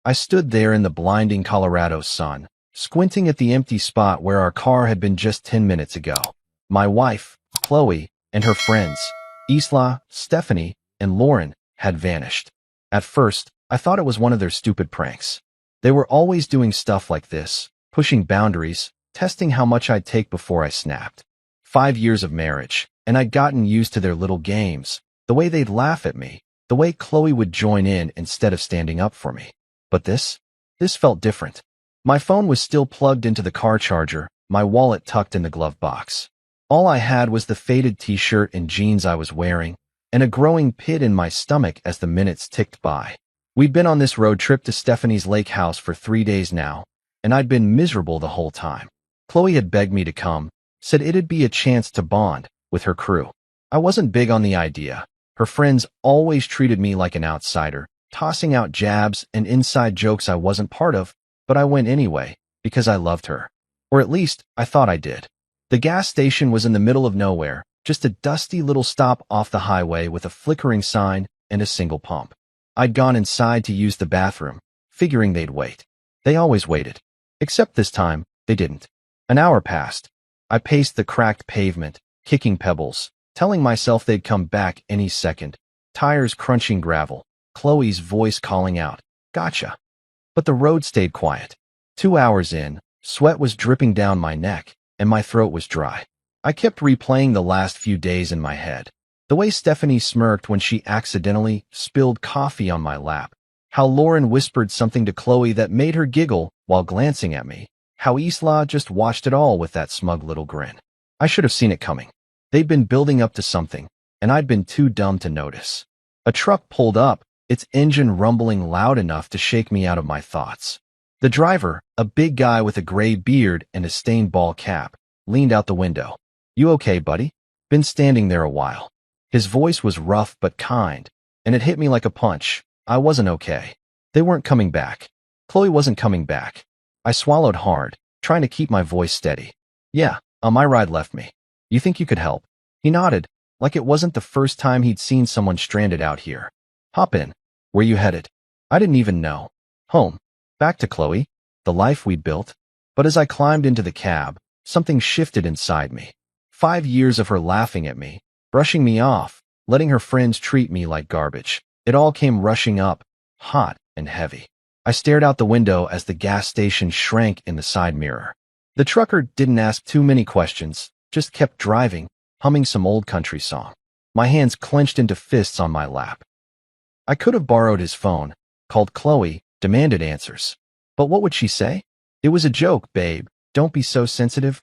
I stood there in the blinding Colorado sun, squinting at the empty spot where our car had been just 10 minutes ago. My wife, Chloe, and her friends, Isla, Stephanie, and Lauren, had vanished. At first, I thought it was one of their stupid pranks. They were always doing stuff like this, pushing boundaries, testing how much I'd take before I snapped. 5 years of marriage, and I'd gotten used to their little games, the way they'd laugh at me, the way Chloe would join in instead of standing up for me. But this felt different. My phone was still plugged into the car charger, my wallet tucked in the glove box. All I had was the faded t-shirt and jeans I was wearing, and a growing pit in my stomach as the minutes ticked by. We'd been on this road trip to Stephanie's lake house for 3 days now, and I'd been miserable the whole time. Chloe had begged me to come, said it'd be a chance to bond with her crew. I wasn't big on the idea. Her friends always treated me like an outsider, tossing out jabs and inside jokes I wasn't part of, but I went anyway, because I loved her. Or at least, I thought I did. The gas station was in the middle of nowhere, just a dusty little stop off the highway with a flickering sign and a single pump. I'd gone inside to use the bathroom, figuring they'd wait. They always waited. Except this time, they didn't. An hour passed. I paced the cracked pavement, kicking pebbles, telling myself they'd come back any second. Tires crunching gravel, Chloe's voice calling out, "Gotcha." But the road stayed quiet. 2 hours in, sweat was dripping down my neck, and my throat was dry. I kept replaying the last few days in my head. The way Stephanie smirked when she accidentally spilled coffee on my lap. How Lauren whispered something to Chloe that made her giggle while glancing at me. How Isla just watched it all with that smug little grin. I should have seen it coming. They'd been building up to something, and I'd been too dumb to notice. A truck pulled up, its engine rumbling loud enough to shake me out of my thoughts. The driver, a big guy with a gray beard and a stained ball cap, leaned out the window. "You okay, buddy?" Been standing there a while. His voice was rough but kind, and it hit me like a punch. I wasn't okay. They weren't coming back. Chloe wasn't coming back. I swallowed hard, trying to keep my voice steady. "Yeah, my ride left me. You think you could help?" He nodded, like it wasn't the first time he'd seen someone stranded out here. "Hop in." "Where you headed?" I didn't even know. "Home. Back to Chloe. The life we'd built." But as I climbed into the cab, something shifted inside me. 5 years of her laughing at me, brushing me off, letting her friends treat me like garbage. It all came rushing up, hot and heavy. I stared out the window as the gas station shrank in the side mirror. The trucker didn't ask too many questions, just kept driving, humming some old country song. My hands clenched into fists on my lap. I could have borrowed his phone, called Chloe, demanded answers. But what would she say? "It was a joke, babe. Don't be so sensitive."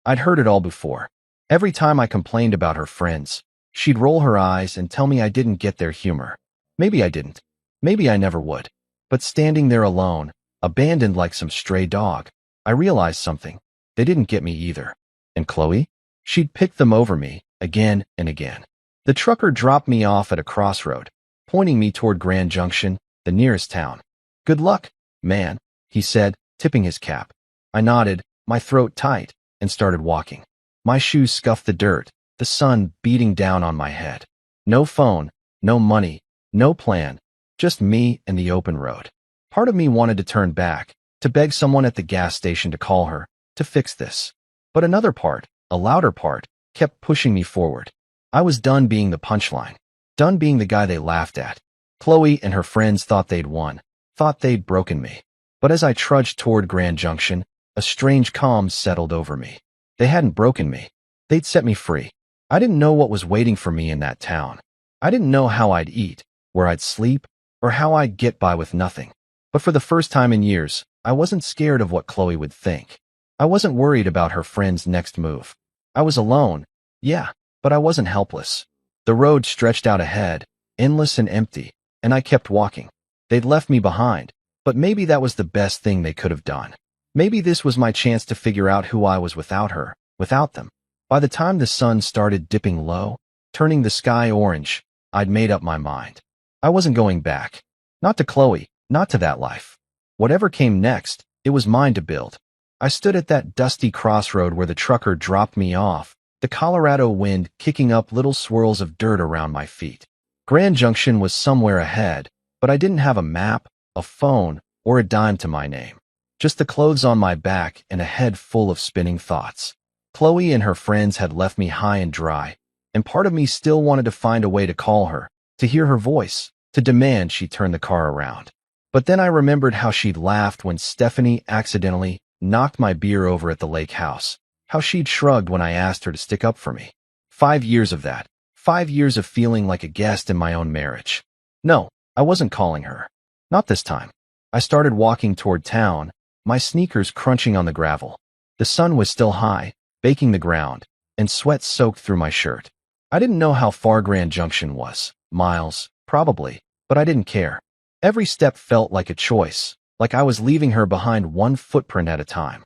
I'd heard it all before. Every time I complained about her friends, she'd roll her eyes and tell me I didn't get their humor. Maybe I didn't. Maybe I never would. But standing there alone, abandoned like some stray dog, I realized something. They didn't get me either. And Chloe? She'd picked them over me, again and again. The trucker dropped me off at a crossroad, pointing me toward Grand Junction, the nearest town. "Good luck, man," he said, tipping his cap. I nodded, my throat tight, and started walking. My shoes scuffed the dirt, the sun beating down on my head. No phone, no money, no plan, just me and the open road. Part of me wanted to turn back, to beg someone at the gas station to call her, to fix this. But another part, a louder part, kept pushing me forward. I was done being the punchline, done being the guy they laughed at. Chloe and her friends thought they'd won, thought they'd broken me. But as I trudged toward Grand Junction, a strange calm settled over me. They hadn't broken me. They'd set me free. I didn't know what was waiting for me in that town. I didn't know how I'd eat, where I'd sleep, or how I'd get by with nothing. But for the first time in years, I wasn't scared of what Chloe would think. I wasn't worried about her friend's next move. I was alone, yeah, but I wasn't helpless. The road stretched out ahead, endless and empty, and I kept walking. They'd left me behind, but maybe that was the best thing they could have done. Maybe this was my chance to figure out who I was without her, without them. By the time the sun started dipping low, turning the sky orange, I'd made up my mind. I wasn't going back. Not to Chloe, not to that life. Whatever came next, it was mine to build. I stood at that dusty crossroad where the trucker dropped me off, the Colorado wind kicking up little swirls of dirt around my feet. Grand Junction was somewhere ahead, but I didn't have a map, a phone, or a dime to my name. Just the clothes on my back and a head full of spinning thoughts. Chloe and her friends had left me high and dry, and part of me still wanted to find a way to call her, to hear her voice, to demand she turn the car around. But then I remembered how she'd laughed when Stephanie accidentally knocked my beer over at the lake house, how she'd shrugged when I asked her to stick up for me. 5 years of that. 5 years of feeling like a guest in my own marriage. No, I wasn't calling her. Not this time. I started walking toward town, my sneakers crunching on the gravel. The sun was still high, baking the ground, and sweat soaked through my shirt. I didn't know how far Grand Junction was. Miles, probably, but I didn't care. Every step felt like a choice, like I was leaving her behind one footprint at a time.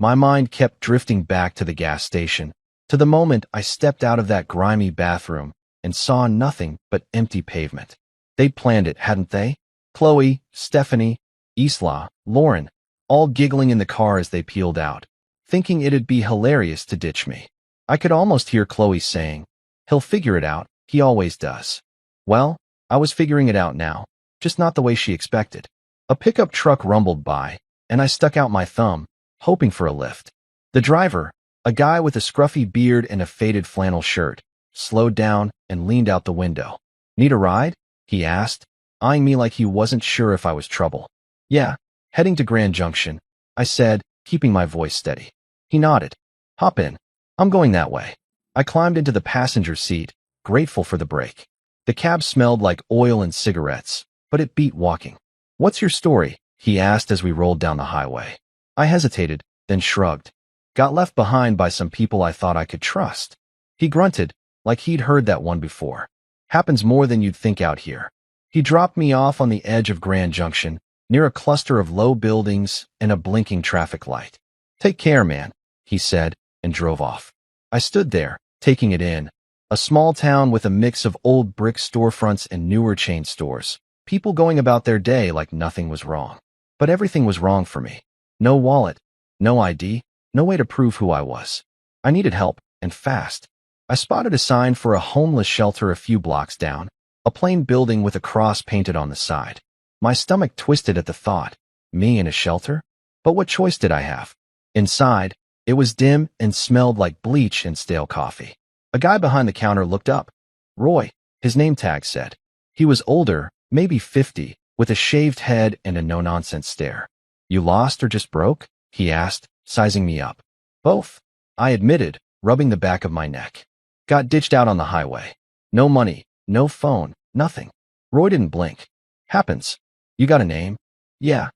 My mind kept drifting back to the gas station, to the moment I stepped out of that grimy bathroom and saw nothing but empty pavement. They'd planned it, hadn't they? Chloe, Stephanie, Isla, Lauren, all giggling in the car as they peeled out, thinking it'd be hilarious to ditch me. I could almost hear Chloe saying, "He'll figure it out, he always does." Well, I was figuring it out now, just not the way she expected. A pickup truck rumbled by, and I stuck out my thumb, hoping for a lift. The driver, a guy with a scruffy beard and a faded flannel shirt, slowed down and leaned out the window. "Need a ride?" he asked, eyeing me like he wasn't sure if I was trouble. "Yeah, heading to Grand Junction," I said, keeping my voice steady. He nodded. "Hop in. I'm going that way." I climbed into the passenger seat, grateful for the break. The cab smelled like oil and cigarettes, but it beat walking. "What's your story?" he asked as we rolled down the highway. I hesitated, then shrugged. "Got left behind by some people I thought I could trust." He grunted, like he'd heard that one before. "Happens more than you'd think out here." He dropped me off on the edge of Grand Junction, near a cluster of low buildings and a blinking traffic light. "Take care, man," he said, and drove off. I stood there, taking it in. A small town with a mix of old brick storefronts and newer chain stores. People going about their day like nothing was wrong. But everything was wrong for me. No wallet, no ID, no way to prove who I was. I needed help, and fast. I spotted a sign for a homeless shelter a few blocks down, a plain building with a cross painted on the side. My stomach twisted at the thought. Me in a shelter? But what choice did I have? Inside, it was dim and smelled like bleach and stale coffee. A guy behind the counter looked up. Roy, his name tag said. He was older, maybe 50, with a shaved head and a no-nonsense stare. "You lost or just broke?" he asked, sizing me up. "Both," I admitted, rubbing the back of my neck. "Got ditched out on the highway. No money, no phone, nothing." Roy didn't blink. "Happens. You got a name?" "Yeah.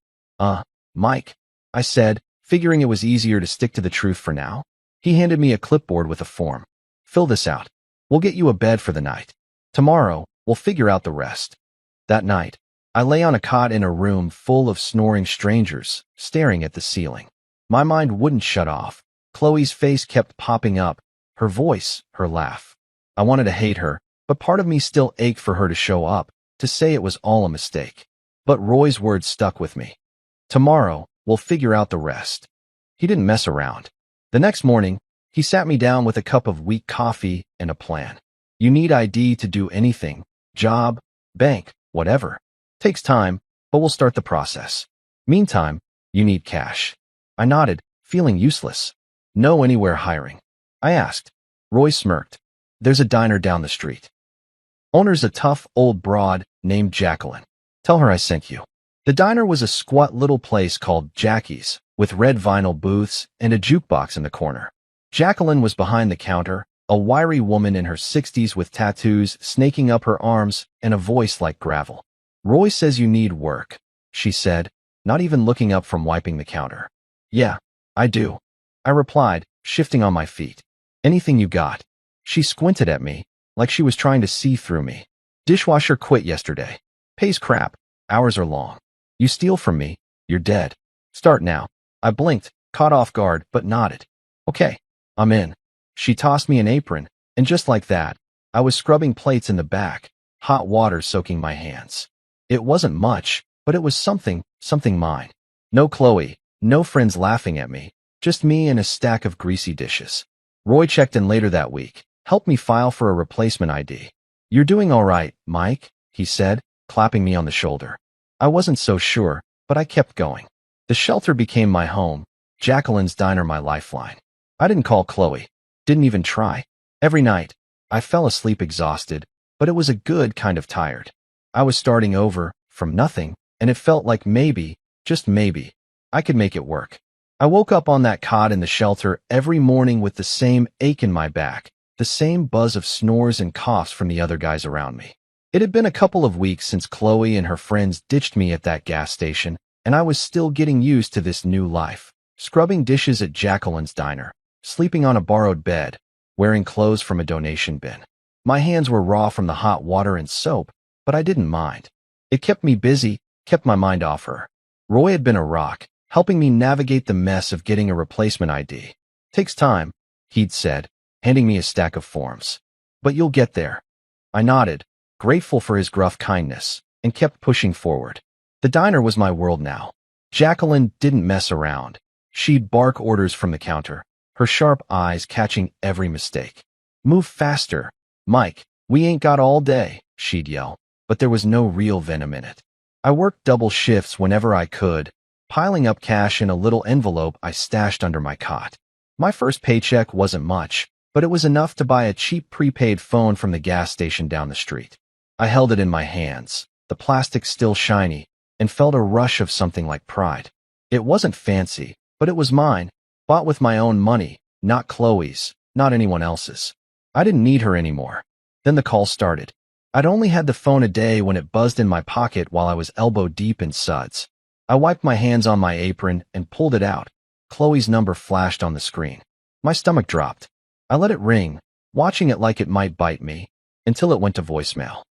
Mike," I said, figuring it was easier to stick to the truth for now. He handed me a clipboard with a form. "Fill this out. We'll get you a bed for the night. Tomorrow, we'll figure out the rest." That night, I lay on a cot in a room full of snoring strangers, staring at the ceiling. My mind wouldn't shut off. Chloe's face kept popping up, her voice, her laugh. I wanted to hate her, but part of me still ached for her to show up, to say it was all a mistake. But Roy's words stuck with me. "Tomorrow, we'll figure out the rest." He didn't mess around. The next morning, he sat me down with a cup of weak coffee and a plan. "You need ID to do anything. Job, bank, whatever. Takes time, but we'll start the process. Meantime, you need cash." I nodded, feeling useless. "Know anywhere hiring?" I asked. Roy smirked. "There's a diner down the street. Owner's a tough old broad named Jacqueline. Tell her I sent you." The diner was a squat little place called Jackie's, with red vinyl booths and a jukebox in the corner. Jacqueline was behind the counter, a wiry woman in her 60s with tattoos snaking up her arms and a voice like gravel. "Roy says you need work," she said, not even looking up from wiping the counter. "Yeah, I do," I replied, shifting on my feet. "Anything you got." She squinted at me, like she was trying to see through me. "Dishwasher quit yesterday. Pays crap. Hours are long. You steal from me, you're dead. Start now." I blinked, caught off guard, but nodded. "Okay, I'm in." She tossed me an apron, and just like that, I was scrubbing plates in the back, hot water soaking my hands. It wasn't much, but it was something mine. No Chloe, no friends laughing at me, just me and a stack of greasy dishes. Roy checked in later that week, helped me file for a replacement ID. "You're doing all right, Mike," he said, clapping me on the shoulder. I wasn't so sure, but I kept going. The shelter became my home, Jacqueline's diner my lifeline. I didn't call Chloe, didn't even try. Every night, I fell asleep exhausted, but it was a good kind of tired. I was starting over, from nothing, and it felt like maybe, just maybe, I could make it work. I woke up on that cot in the shelter every morning with the same ache in my back, the same buzz of snores and coughs from the other guys around me. It had been a couple of weeks since Chloe and her friends ditched me at that gas station, and I was still getting used to this new life. Scrubbing dishes at Jacqueline's diner, sleeping on a borrowed bed, wearing clothes from a donation bin. My hands were raw from the hot water and soap, but I didn't mind. It kept me busy, kept my mind off her. Roy had been a rock, helping me navigate the mess of getting a replacement ID. Takes time, he'd said, handing me a stack of forms. But you'll get there. I nodded, grateful for his gruff kindness, and kept pushing forward. The diner was my world now. Jacqueline didn't mess around. She'd bark orders from the counter, her sharp eyes catching every mistake. Move faster, Mike, we ain't got all day, she'd yell, but there was no real venom in it. I worked double shifts whenever I could, piling up cash in a little envelope I stashed under my cot. My first paycheck wasn't much, but it was enough to buy a cheap prepaid phone from the gas station down the street. I held it in my hands, the plastic still shiny, and felt a rush of something like pride. It wasn't fancy, but it was mine, bought with my own money, not Chloe's, not anyone else's. I didn't need her anymore. Then the call started. I'd only had the phone a day when it buzzed in my pocket while I was elbow deep in suds. I wiped my hands on my apron and pulled it out. Chloe's number flashed on the screen. My stomach dropped. I let it ring, watching it like it might bite me, until it went to voicemail.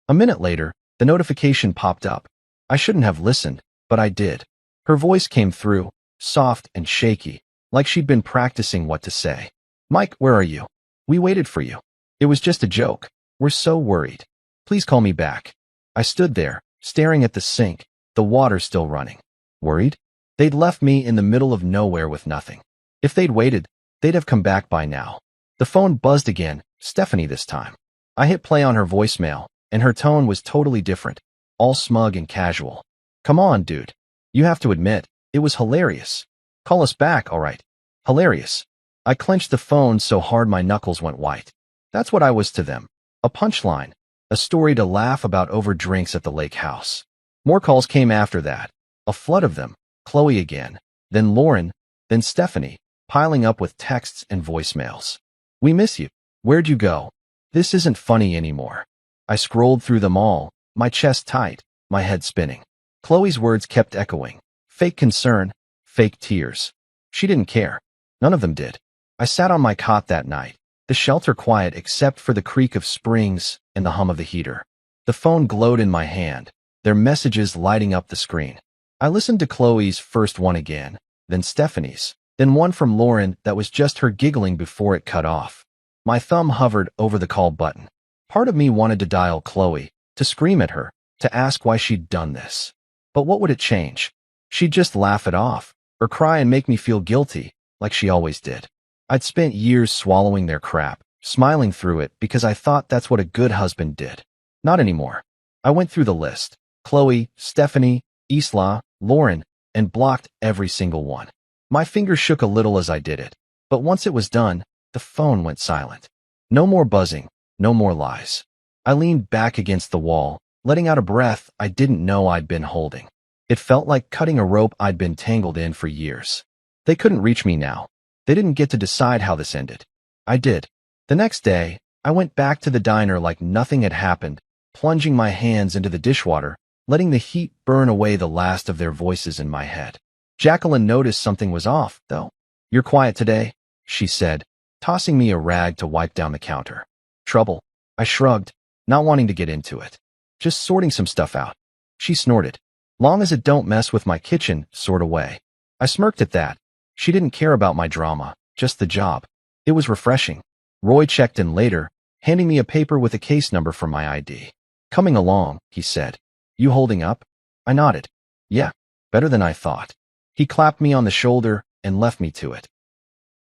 A minute later, the notification popped up. I shouldn't have listened, but I did. Her voice came through, soft and shaky, like she'd been practicing what to say. Mike, where are you? We waited for you. It was just a joke. We're so worried. Please call me back. I stood there, staring at the sink, the water still running. Worried? They'd left me in the middle of nowhere with nothing. If they'd waited, they'd have come back by now. The phone buzzed again, Stephanie this time. I hit play on her voicemail, and her tone was totally different, all smug and casual. Come on, dude. You have to admit, it was hilarious. Call us back, all right. Hilarious. I clenched the phone so hard my knuckles went white. That's what I was to them. A punchline, a story to laugh about over drinks at the lake house. More calls came after that, a flood of them. Chloe again, then Lauren, then Stephanie, piling up with texts and voicemails. We miss you. Where'd you go? This isn't funny anymore. I scrolled through them all, my chest tight, my head spinning. Chloe's words kept echoing. Fake concern, fake tears. She didn't care. None of them did. I sat on my cot that night, the shelter quiet except for the creak of springs and the hum of the heater. The phone glowed in my hand, their messages lighting up the screen. I listened to Chloe's first one again, then Stephanie's, then one from Lauren that was just her giggling before it cut off. My thumb hovered over the call button. Part of me wanted to dial Chloe, to scream at her, to ask why she'd done this. But what would it change? She'd just laugh it off, or cry and make me feel guilty, like she always did. I'd spent years swallowing their crap, smiling through it because I thought that's what a good husband did. Not anymore. I went through the list. Chloe, Stephanie, Isla, Lauren, and blocked every single one. My fingers shook a little as I did it, but once it was done, the phone went silent. No more buzzing, no more lies. I leaned back against the wall, letting out a breath I didn't know I'd been holding. It felt like cutting a rope I'd been tangled in for years. They couldn't reach me now. They didn't get to decide how this ended. I did. The next day, I went back to the diner like nothing had happened, plunging my hands into the dishwater, letting the heat burn away the last of their voices in my head. Jacqueline noticed something was off, though. You're quiet today, she said, tossing me a rag to wipe down the counter. Trouble. I shrugged, not wanting to get into it. Just sorting some stuff out. She snorted. Long as it don't mess with my kitchen, sort of way. I smirked at that. She didn't care about my drama, just the job. It was refreshing. Roy checked in later, handing me a paper with a case number for my ID. Coming along, he said. You holding up? I nodded. Yeah, better than I thought. He clapped me on the shoulder and left me to it.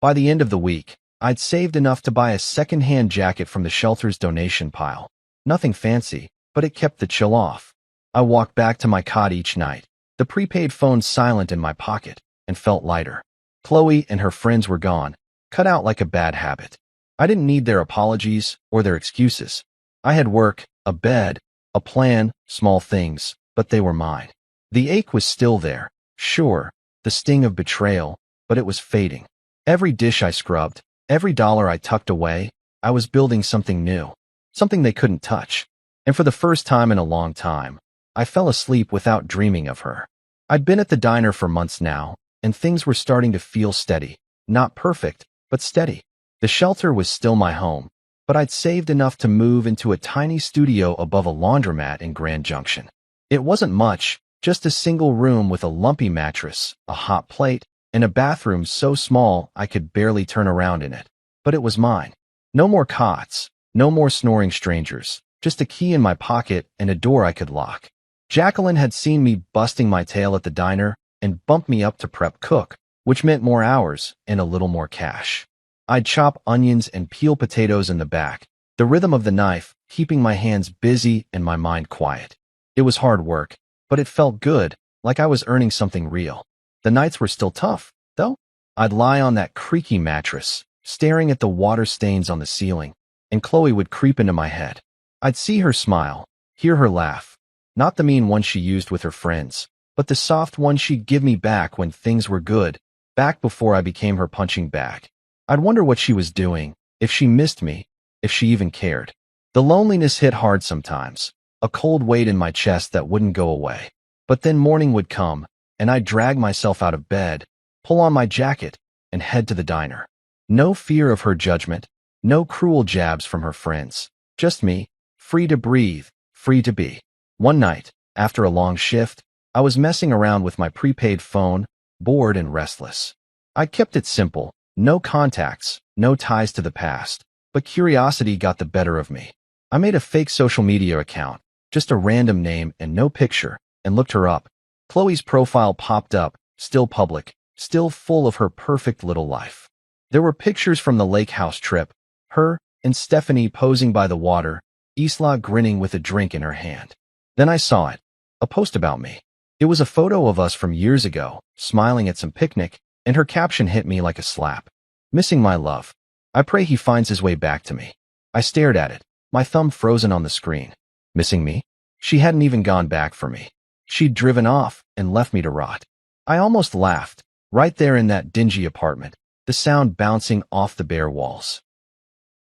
By the end of the week, I'd saved enough to buy a second-hand jacket from the shelter's donation pile. Nothing fancy, but it kept the chill off. I walked back to my cot each night, The prepaid phone silent in my pocket, and felt lighter. Chloe and her friends were gone, cut out like a bad habit. I didn't need their apologies or their excuses. I had work, a bed, a plan, small things, but they were mine. The ache was still there, sure, the sting of betrayal, but it was fading. Every dish I scrubbed, every dollar I tucked away, I was building something new, something they couldn't touch. And for the first time in a long time, I fell asleep without dreaming of her. I'd been at the diner for months now, and things were starting to feel steady. Not perfect, but steady. The shelter was still my home, but I'd saved enough to move into a tiny studio above a laundromat in Grand Junction. It wasn't much, just a single room with a lumpy mattress, a hot plate, and a bathroom so small I could barely turn around in it. But it was mine. No more cots, no more snoring strangers, just a key in my pocket and a door I could lock. Jacqueline had seen me busting my tail at the diner and bumped me up to prep cook, which meant more hours and a little more cash. I'd chop onions and peel potatoes in the back, the rhythm of the knife keeping my hands busy and my mind quiet. It was hard work, but it felt good, like I was earning something real. The nights were still tough, though. I'd lie on that creaky mattress, staring at the water stains on the ceiling, and Chloe would creep into my head. I'd see her smile, hear her laugh. Not the mean one she used with her friends, but the soft one she'd give me back when things were good, back before I became her punching bag. I'd wonder what she was doing, if she missed me, if she even cared. The loneliness hit hard sometimes, a cold weight in my chest that wouldn't go away. But then morning would come, and I'd drag myself out of bed, pull on my jacket, and head to the diner. No fear of her judgment, no cruel jabs from her friends. Just me, free to breathe, free to be. One night, after a long shift, I was messing around with my prepaid phone, bored and restless. I kept it simple, no contacts, no ties to the past, but curiosity got the better of me. I made a fake social media account, just a random name and no picture, and looked her up. Chloe's profile popped up, still public, still full of her perfect little life. There were pictures from the lake house trip, her and Stephanie posing by the water, Isla grinning with a drink in her hand. Then I saw it, a post about me. It was a photo of us from years ago, smiling at some picnic, and her caption hit me like a slap. Missing my love. I pray he finds his way back to me. I stared at it, my thumb frozen on the screen. Missing me? She hadn't even gone back for me. She'd driven off and left me to rot. I almost laughed, right there in that dingy apartment, the sound bouncing off the bare walls.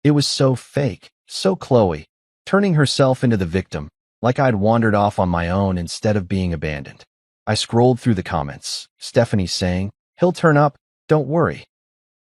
It was so fake, so Chloe, turning herself into the victim, like I'd wandered off on my own instead of being abandoned. I scrolled through the comments, Stephanie saying, "He'll turn up, don't worry."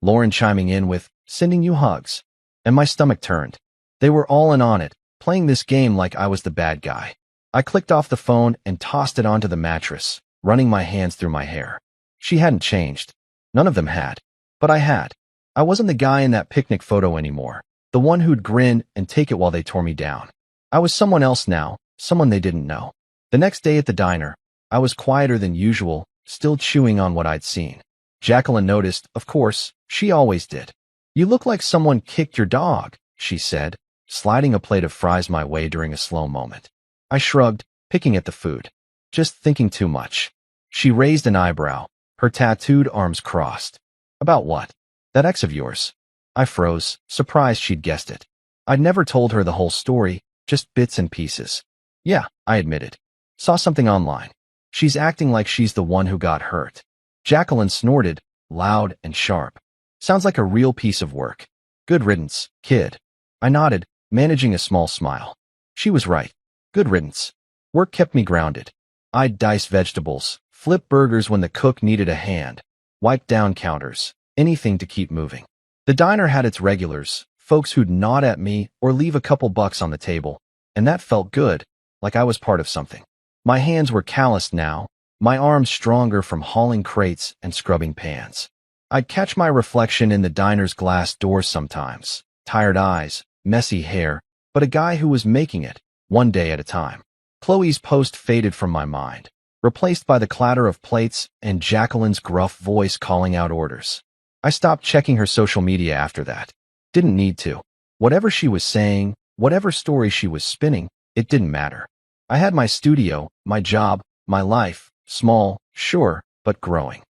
Lauren chiming in with, "Sending you hugs." And my stomach turned. They were all in on it, playing this game like I was the bad guy. I clicked off the phone and tossed it onto the mattress, running my hands through my hair. She hadn't changed. None of them had. But I had. I wasn't the guy in that picnic photo anymore, the one who'd grin and take it while they tore me down. I was someone else now, someone they didn't know. The next day at the diner, I was quieter than usual, still chewing on what I'd seen. Jacqueline noticed, of course, she always did. "You look like someone kicked your dog," she said, sliding a plate of fries my way during a slow moment. I shrugged, picking at the food. "Just thinking too much." She raised an eyebrow, her tattooed arms crossed. "About what?" "That ex of yours." I froze, surprised she'd guessed it. I'd never told her the whole story, just bits and pieces. "Yeah," I admitted. "Saw something online." She's acting like she's the one who got hurt. Jacqueline snorted, loud and sharp. "Sounds like a real piece of work. Good riddance, kid." I nodded, managing a small smile. She was right. Good riddance. Work kept me grounded. I'd dice vegetables, flip burgers when the cook needed a hand, wipe down counters, anything to keep moving. The diner had its regulars, folks who'd nod at me or leave a couple bucks on the table, and that felt good, like I was part of something. My hands were calloused now, my arms stronger from hauling crates and scrubbing pans. I'd catch my reflection in the diner's glass doors sometimes, tired eyes, messy hair, but a guy who was making it, one day at a time. Chloe's post faded from my mind, replaced by the clatter of plates and Jacqueline's gruff voice calling out orders. I stopped checking her social media after that. Didn't need to. Whatever she was saying, whatever story she was spinning, it didn't matter. I had my studio, my job, my life, Small, sure, but growing.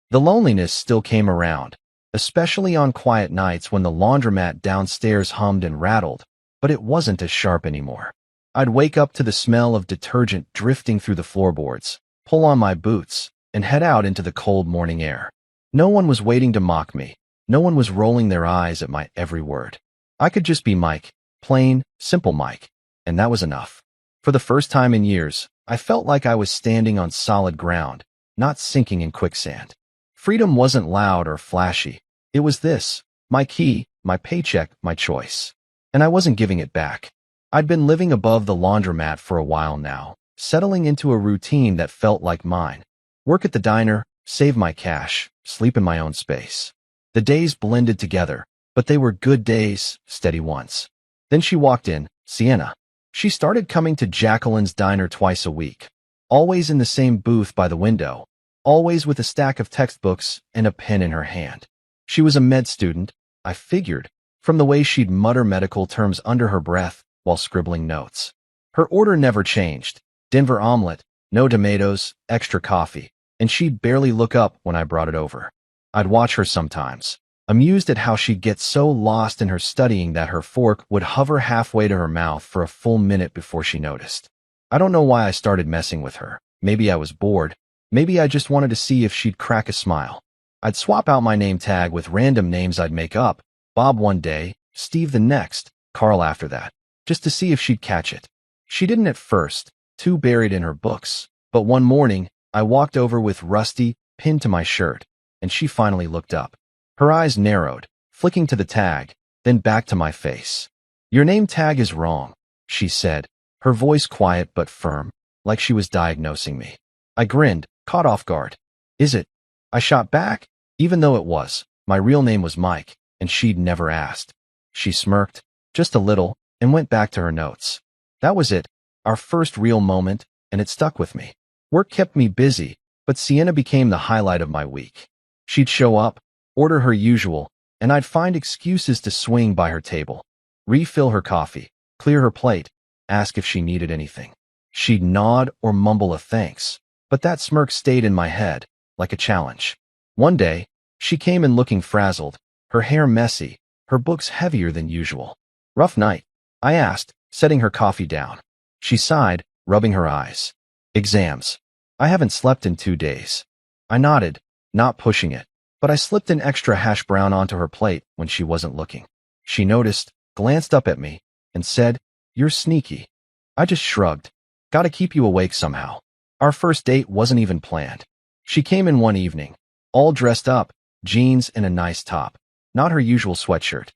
The loneliness still came around, especially on quiet nights when the laundromat downstairs hummed and rattled, but it wasn't as sharp anymore. I'd wake up to the smell of detergent drifting through the floorboards, pull on my boots, and head out into the cold morning air. No one was waiting to mock me. No one was rolling their eyes at my every word. I could just be Mike, plain, simple Mike, and that was enough. For the first time in years, I felt like I was standing on solid ground, not sinking in quicksand. Freedom wasn't loud or flashy. It was this, my key, my paycheck, my choice. And I wasn't giving it back. I'd been living above the laundromat for a while now, settling into a routine that felt like mine. Work at the diner, save my cash, sleep in my own space. The days blended together, but they were good days, steady ones. Then she walked in, Sienna. She started coming to Jacqueline's diner twice a week, always in the same booth by the window, always with a stack of textbooks and a pen in her hand. She was a med student, I figured, from the way she'd mutter medical terms under her breath while scribbling notes. Her order never changed. Denver omelet, no tomatoes, extra coffee, and she'd barely look up when I brought it over. I'd watch her sometimes, amused at how she'd get so lost in her studying that her fork would hover halfway to her mouth for a full minute before she noticed. I don't know why I started messing with her. Maybe I was bored. Maybe I just wanted to see if she'd crack a smile. I'd swap out my name tag with random names I'd make up, Bob one day, Steve the next, Carl after that, just to see if she'd catch it. She didn't at first, too buried in her books, but one morning, I walked over with Rusty pinned to my shirt, and she finally looked up. Her eyes narrowed, flicking to the tag, then back to my face. "Your name tag is wrong," she said, her voice quiet but firm, like she was diagnosing me. I grinned, caught off guard. "Is it?" I shot back, even though it was. My real name was Mike, and she'd never asked. She smirked, just a little, and went back to her notes. That was it, our first real moment, and it stuck with me. Work kept me busy, but Sienna became the highlight of my week. She'd show up, order her usual, and I'd find excuses to swing by her table, refill her coffee, clear her plate, ask if she needed anything. She'd nod or mumble a thanks, but that smirk stayed in my head, like a challenge. One day, she came in looking frazzled, her hair messy, her books heavier than usual. "Rough night?" I asked, setting her coffee down. She sighed, rubbing her eyes. "Exams. I haven't slept in 2 days." I nodded, not pushing it, but I slipped an extra hash brown onto her plate when she wasn't looking. She noticed, glanced up at me, and said, "You're sneaky." I just shrugged. "Gotta keep you awake somehow." Our first date wasn't even planned. She came in one evening, all dressed up, jeans and a nice top, not her usual sweatshirt,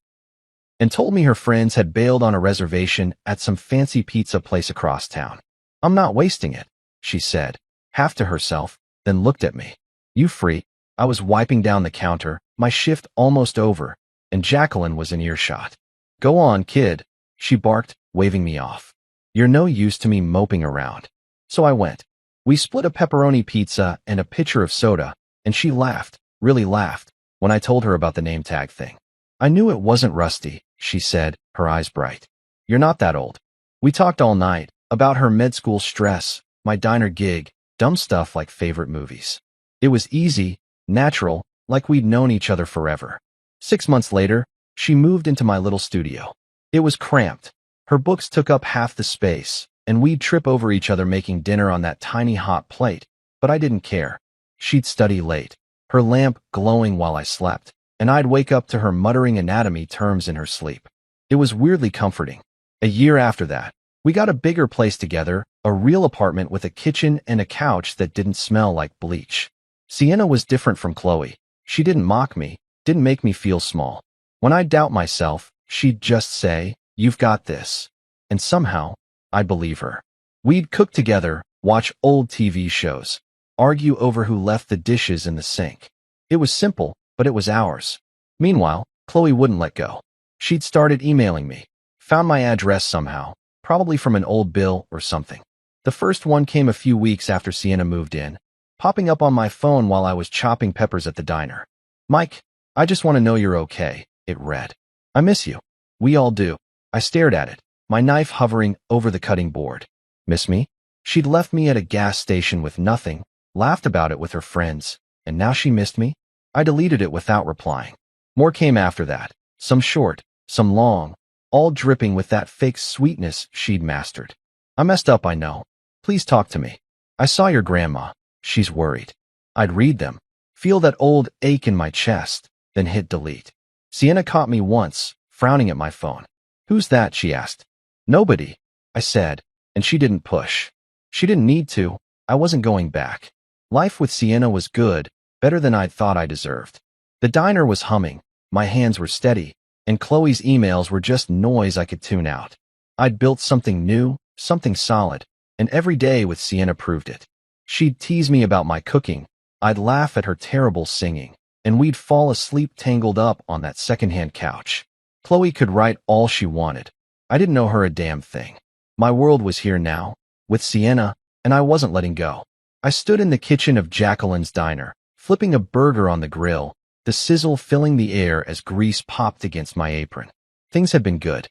and told me her friends had bailed on a reservation at some fancy pizza place across town. "I'm not wasting it," she said, half to herself, then looked at me. "You free?" I was wiping down the counter, my shift almost over, and Jacqueline was in earshot. "Go on, kid," she barked, waving me off. "You're no use to me moping around." So I went. We split a pepperoni pizza and a pitcher of soda, and she laughed, really laughed, when I told her about the name tag thing. "I knew it wasn't Rusty," she said, her eyes bright. "You're not that old." We talked all night, about her med school stress, my diner gig, dumb stuff like favorite movies. It was easy, natural, like we'd known each other forever. 6 months later, she moved into my little studio. It was cramped. Her books took up half the space, and we'd trip over each other making dinner on that tiny hot plate, but I didn't care. She'd study late, her lamp glowing while I slept, and I'd wake up to her muttering anatomy terms in her sleep. It was weirdly comforting. A year after that, we got a bigger place together, a real apartment with a kitchen and a couch that didn't smell like bleach. Sienna was different from Chloe. She didn't mock me, didn't make me feel small. When I'd doubt myself, she'd just say, "You've got this." And somehow, I'd believe her. We'd cook together, watch old TV shows, argue over who left the dishes in the sink. It was simple, but it was ours. Meanwhile, Chloe wouldn't let go. She'd started emailing me, found my address somehow, probably from an old bill or something. The first one came a few weeks after Sienna moved in, popping up on my phone while I was chopping peppers at the diner. "Mike, I just want to know you're okay," it read. "I miss you." "We all do." I stared at it, my knife hovering over the cutting board. "Miss me?" She'd left me at a gas station with nothing, laughed about it with her friends, and now she missed me? I deleted it without replying. More came after that, some short, some long, all dripping with that fake sweetness she'd mastered. I messed up, I know. Please talk to me. I saw your grandma. She's worried. I'd read them, feel that old ache in my chest, then hit delete. Sienna caught me once, frowning at my phone. Who's that? She asked. Nobody, I said, and she didn't push. She didn't need to. I wasn't going back. Life with Sienna was good, better than I'd thought I deserved. The diner was humming, my hands were steady, and Chloe's emails were just noise I could tune out. I'd built something new, something solid, and every day with Sienna proved it. She'd tease me about my cooking, I'd laugh at her terrible singing, and we'd fall asleep tangled up on that secondhand couch. Chloe could write all she wanted. I didn't know her a damn thing. My world was here now, with Sienna, and I wasn't letting go. I stood in the kitchen of Jacqueline's diner, flipping a burger on the grill, the sizzle filling the air as grease popped against my apron. Things had been good.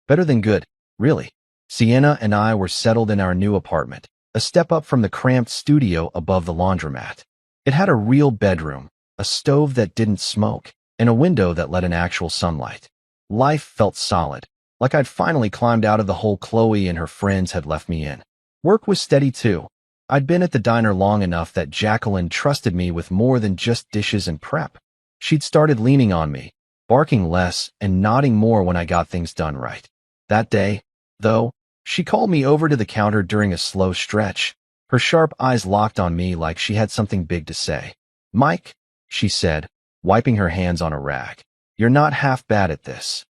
Better than good, really. Sienna and I were settled in our new apartment, a step up from the cramped studio above the laundromat. It had a real bedroom, a stove that didn't smoke, and a window that let in actual sunlight. Life felt solid, like I'd finally climbed out of the hole Chloe and her friends had left me in. Work was steady too. I'd been at the diner long enough that Jacqueline trusted me with more than just dishes and prep. She'd started leaning on me, barking less and nodding more when I got things done right. That day, though, she called me over to the counter during a slow stretch, her sharp eyes locked on me like she had something big to say. Mike, she said, wiping her hands on a rag, you're not half bad at this.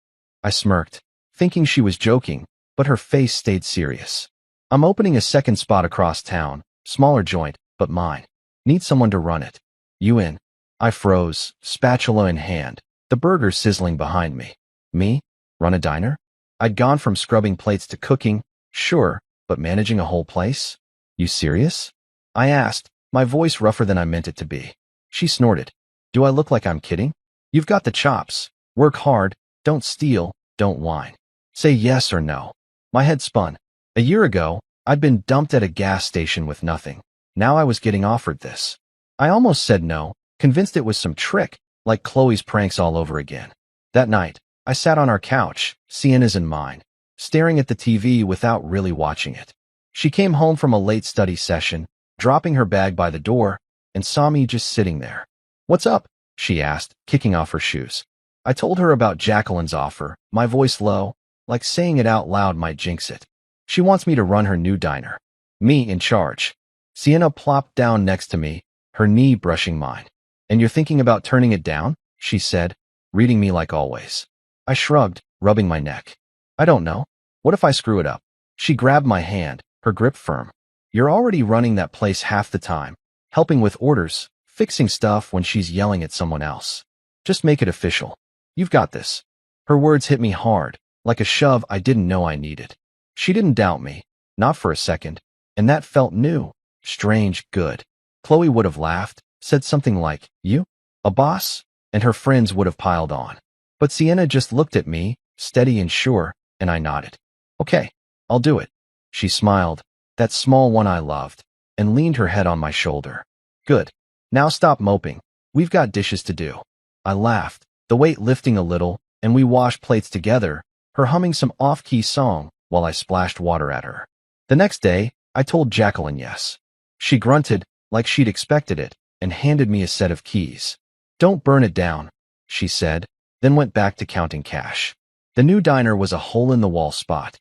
I smirked, thinking she was joking, but her face stayed serious. I'm opening a second spot across town, smaller joint, but mine. Need someone to run it. You in? I froze, spatula in hand, the burger sizzling behind me. Me? Run a diner? I'd gone from scrubbing plates to cooking, sure, but managing a whole place? You serious? I asked, my voice rougher than I meant it to be. She snorted. Do I look like I'm kidding? You've got the chops. Work hard, don't steal, don't whine. Say yes or no. My head spun. A year ago, I'd been dumped at a gas station with nothing. Now I was getting offered this. I almost said no, convinced it was some trick, like Chloe's pranks all over again. That night, I sat on our couch, Sienna's and mine, staring at the TV without really watching it. She came home from a late study session, dropping her bag by the door, and saw me just sitting there. What's up? She asked, kicking off her shoes. I told her about Jacqueline's offer, my voice low, like saying it out loud might jinx it. She wants me to run her new diner. Me in charge. Sienna plopped down next to me, her knee brushing mine. And you're thinking about turning it down? She said, reading me like always. I shrugged, rubbing my neck. I don't know. What if I screw it up? She grabbed my hand, her grip firm. You're already running that place half the time, helping with orders, fixing stuff when she's yelling at someone else. Just make it official. You've got this. Her words hit me hard, like a shove I didn't know I needed. She didn't doubt me, not for a second, and that felt new, strange, good. Chloe would have laughed, said something like, you? A boss? And her friends would have piled on. But Sienna just looked at me, steady and sure, and I nodded. Okay, I'll do it. She smiled, that small one I loved, and leaned her head on my shoulder. Good. Now stop moping. We've got dishes to do. I laughed, the weight lifting a little, and we washed plates together, her humming some off-key song while I splashed water at her. The next day, I told Jacqueline yes. She grunted, like she'd expected it, and handed me a set of keys. Don't burn it down, she said, then went back to counting cash. The new diner was a hole-in-the-wall spot.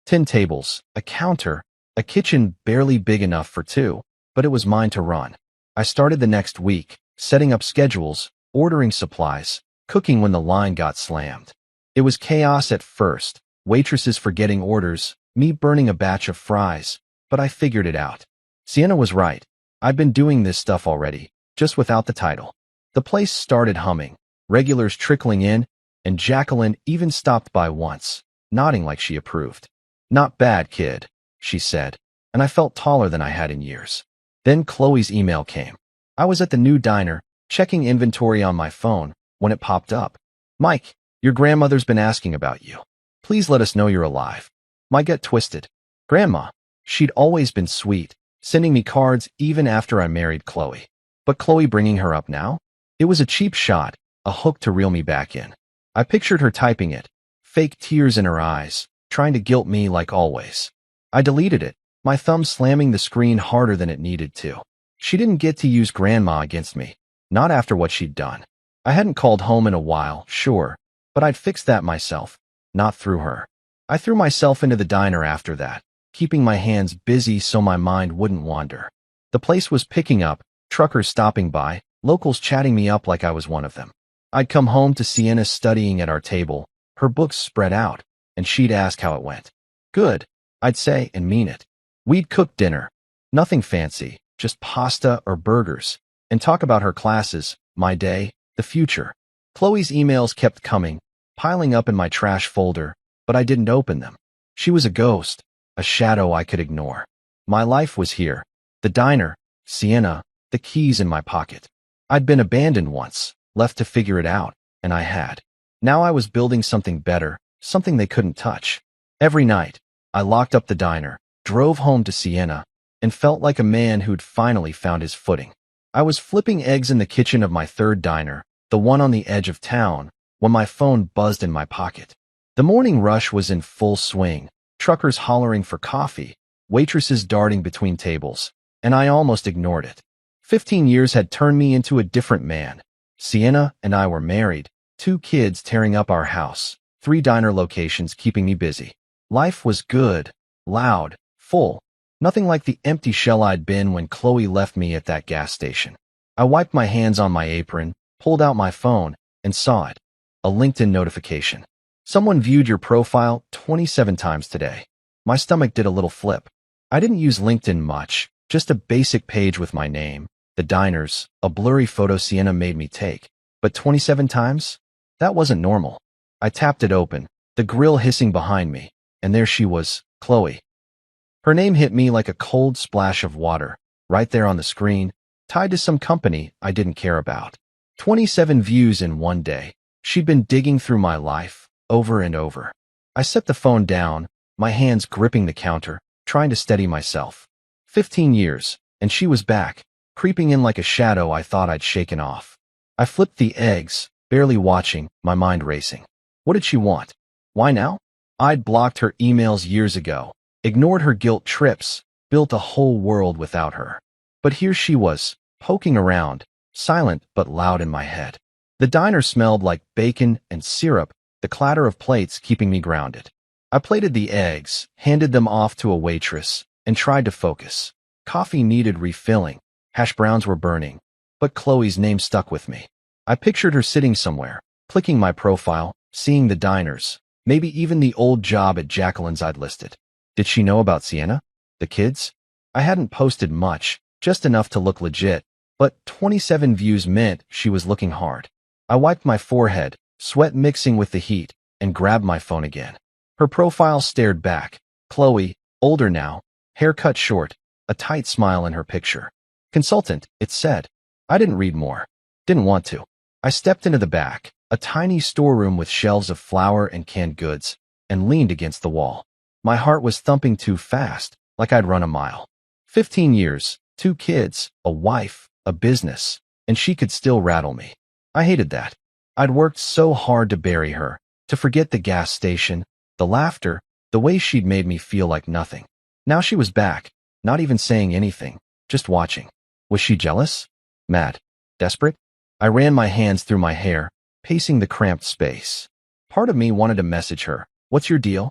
10 tables, a counter, a kitchen barely big enough for two, but it was mine to run. I started the next week, setting up schedules, ordering supplies, cooking when the line got slammed. It was chaos at first, waitresses forgetting orders, me burning a batch of fries, but I figured it out. Sienna was right. I'd been doing this stuff already, just without the title. The place started humming, regulars trickling in, and Jacqueline even stopped by once, nodding like she approved. Not bad, kid, she said, and I felt taller than I had in years. Then Chloe's email came. I was at the new diner, checking inventory on my phone, when it popped up. Mike, your grandmother's been asking about you. Please let us know you're alive. My gut twisted. Grandma. She'd always been sweet, sending me cards even after I married Chloe. But Chloe bringing her up now? It was a cheap shot, a hook to reel me back in. I pictured her typing it, fake tears in her eyes, trying to guilt me like always. I deleted it, my thumb slamming the screen harder than it needed to. She didn't get to use grandma against me, not after what she'd done. I hadn't called home in a while, sure, but I'd fixed that myself, not through her. I threw myself into the diner after that, keeping my hands busy so my mind wouldn't wander. The place was picking up, truckers stopping by, locals chatting me up like I was one of them. I'd come home to Sienna studying at our table, her books spread out, and she'd ask how it went. Good, I'd say and mean it. We'd cook dinner. Nothing fancy, just pasta or burgers, and talk about her classes, my day, the future. Chloe's emails kept coming, piling up in my trash folder, but I didn't open them. She was a ghost, a shadow I could ignore. My life was here. The diner, Sienna, the keys in my pocket. I'd been abandoned once, left to figure it out, and I had. Now I was building something better, something they couldn't touch. Every night, I locked up the diner, drove home to Sienna, and felt like a man who'd finally found his footing. I was flipping eggs in the kitchen of my third diner, the one on the edge of town, when my phone buzzed in my pocket. The morning rush was in full swing, truckers hollering for coffee, waitresses darting between tables, and I almost ignored it. 15 years had turned me into a different man. Sienna and I were married, 2 kids tearing up our house, 3 diner locations keeping me busy. Life was good, loud, full, nothing like the empty shell I'd been when Chloe left me at that gas station. I wiped my hands on my apron, pulled out my phone, and saw it. A LinkedIn notification. Someone viewed your profile 27 times today. My stomach did a little flip. I didn't use LinkedIn much, just a basic page with my name, the diners, a blurry photo Sienna made me take. But 27 times? That wasn't normal. I tapped it open, the grill hissing behind me, and there she was, Chloe. Her name hit me like a cold splash of water, right there on the screen, tied to some company I didn't care about. 27 views in one day. She'd been digging through my life, over and over. I set the phone down, my hands gripping the counter, trying to steady myself. 15 years, and she was back, creeping in like a shadow I thought I'd shaken off. I flipped the eggs, barely watching, my mind racing. What did she want? Why now? I'd blocked her emails years ago, ignored her guilt trips, built a whole world without her. But here she was, poking around, silent but loud in my head. The diner smelled like bacon and syrup, the clatter of plates keeping me grounded. I plated the eggs, handed them off to a waitress, and tried to focus. Coffee needed refilling, hash browns were burning, but Chloe's name stuck with me. I pictured her sitting somewhere, clicking my profile, seeing the diners, maybe even the old job at Jacqueline's I'd listed. Did she know about Sienna? The kids? I hadn't posted much, just enough to look legit, but 27 views meant she was looking hard. I wiped my forehead, sweat mixing with the heat, and grabbed my phone again. Her profile stared back. Chloe, older now, hair cut short, a tight smile in her picture. Consultant, it said. I didn't read more. Didn't want to. I stepped into the back, a tiny storeroom with shelves of flour and canned goods, and leaned against the wall. My heart was thumping too fast, like I'd run a mile. 15 years, 2 kids, a wife, a business, and she could still rattle me. I hated that. I'd worked so hard to bury her, to forget the gas station, the laughter, the way she'd made me feel like nothing. Now she was back, not even saying anything, just watching. Was she jealous? Mad? Desperate? I ran my hands through my hair, pacing the cramped space. Part of me wanted to message her, "What's your deal?"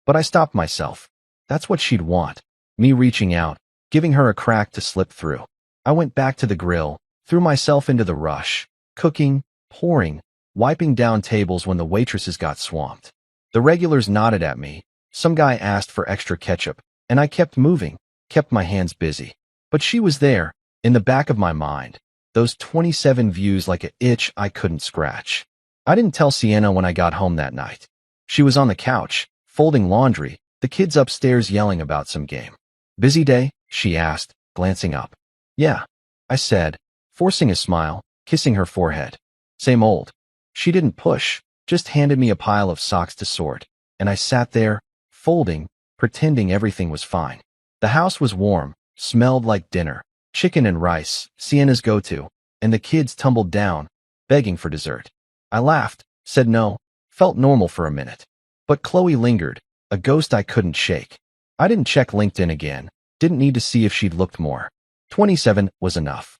But I stopped myself. That's what she'd want. Me reaching out, giving her a crack to slip through. I went back to the grill, threw myself into the rush, cooking, pouring, wiping down tables when the waitresses got swamped. The regulars nodded at me. Some guy asked for extra ketchup, and I kept moving, kept my hands busy. But she was there, in the back of my mind, those 27 views like an itch I couldn't scratch. I didn't tell Sienna when I got home that night. She was on the couch, folding laundry, the kids upstairs yelling about some game. Busy day? She asked, glancing up. Yeah, I said, forcing a smile, kissing her forehead. Same old. She didn't push, just handed me a pile of socks to sort, and I sat there, folding, pretending everything was fine. The house was warm, Smelled like dinner. Chicken and rice, Sienna's go-to, and the kids tumbled down, begging for dessert. I laughed, said no, felt normal for a minute. But Chloe lingered, a ghost I couldn't shake. I didn't check LinkedIn again, didn't need to see if she'd looked more. 27 was enough.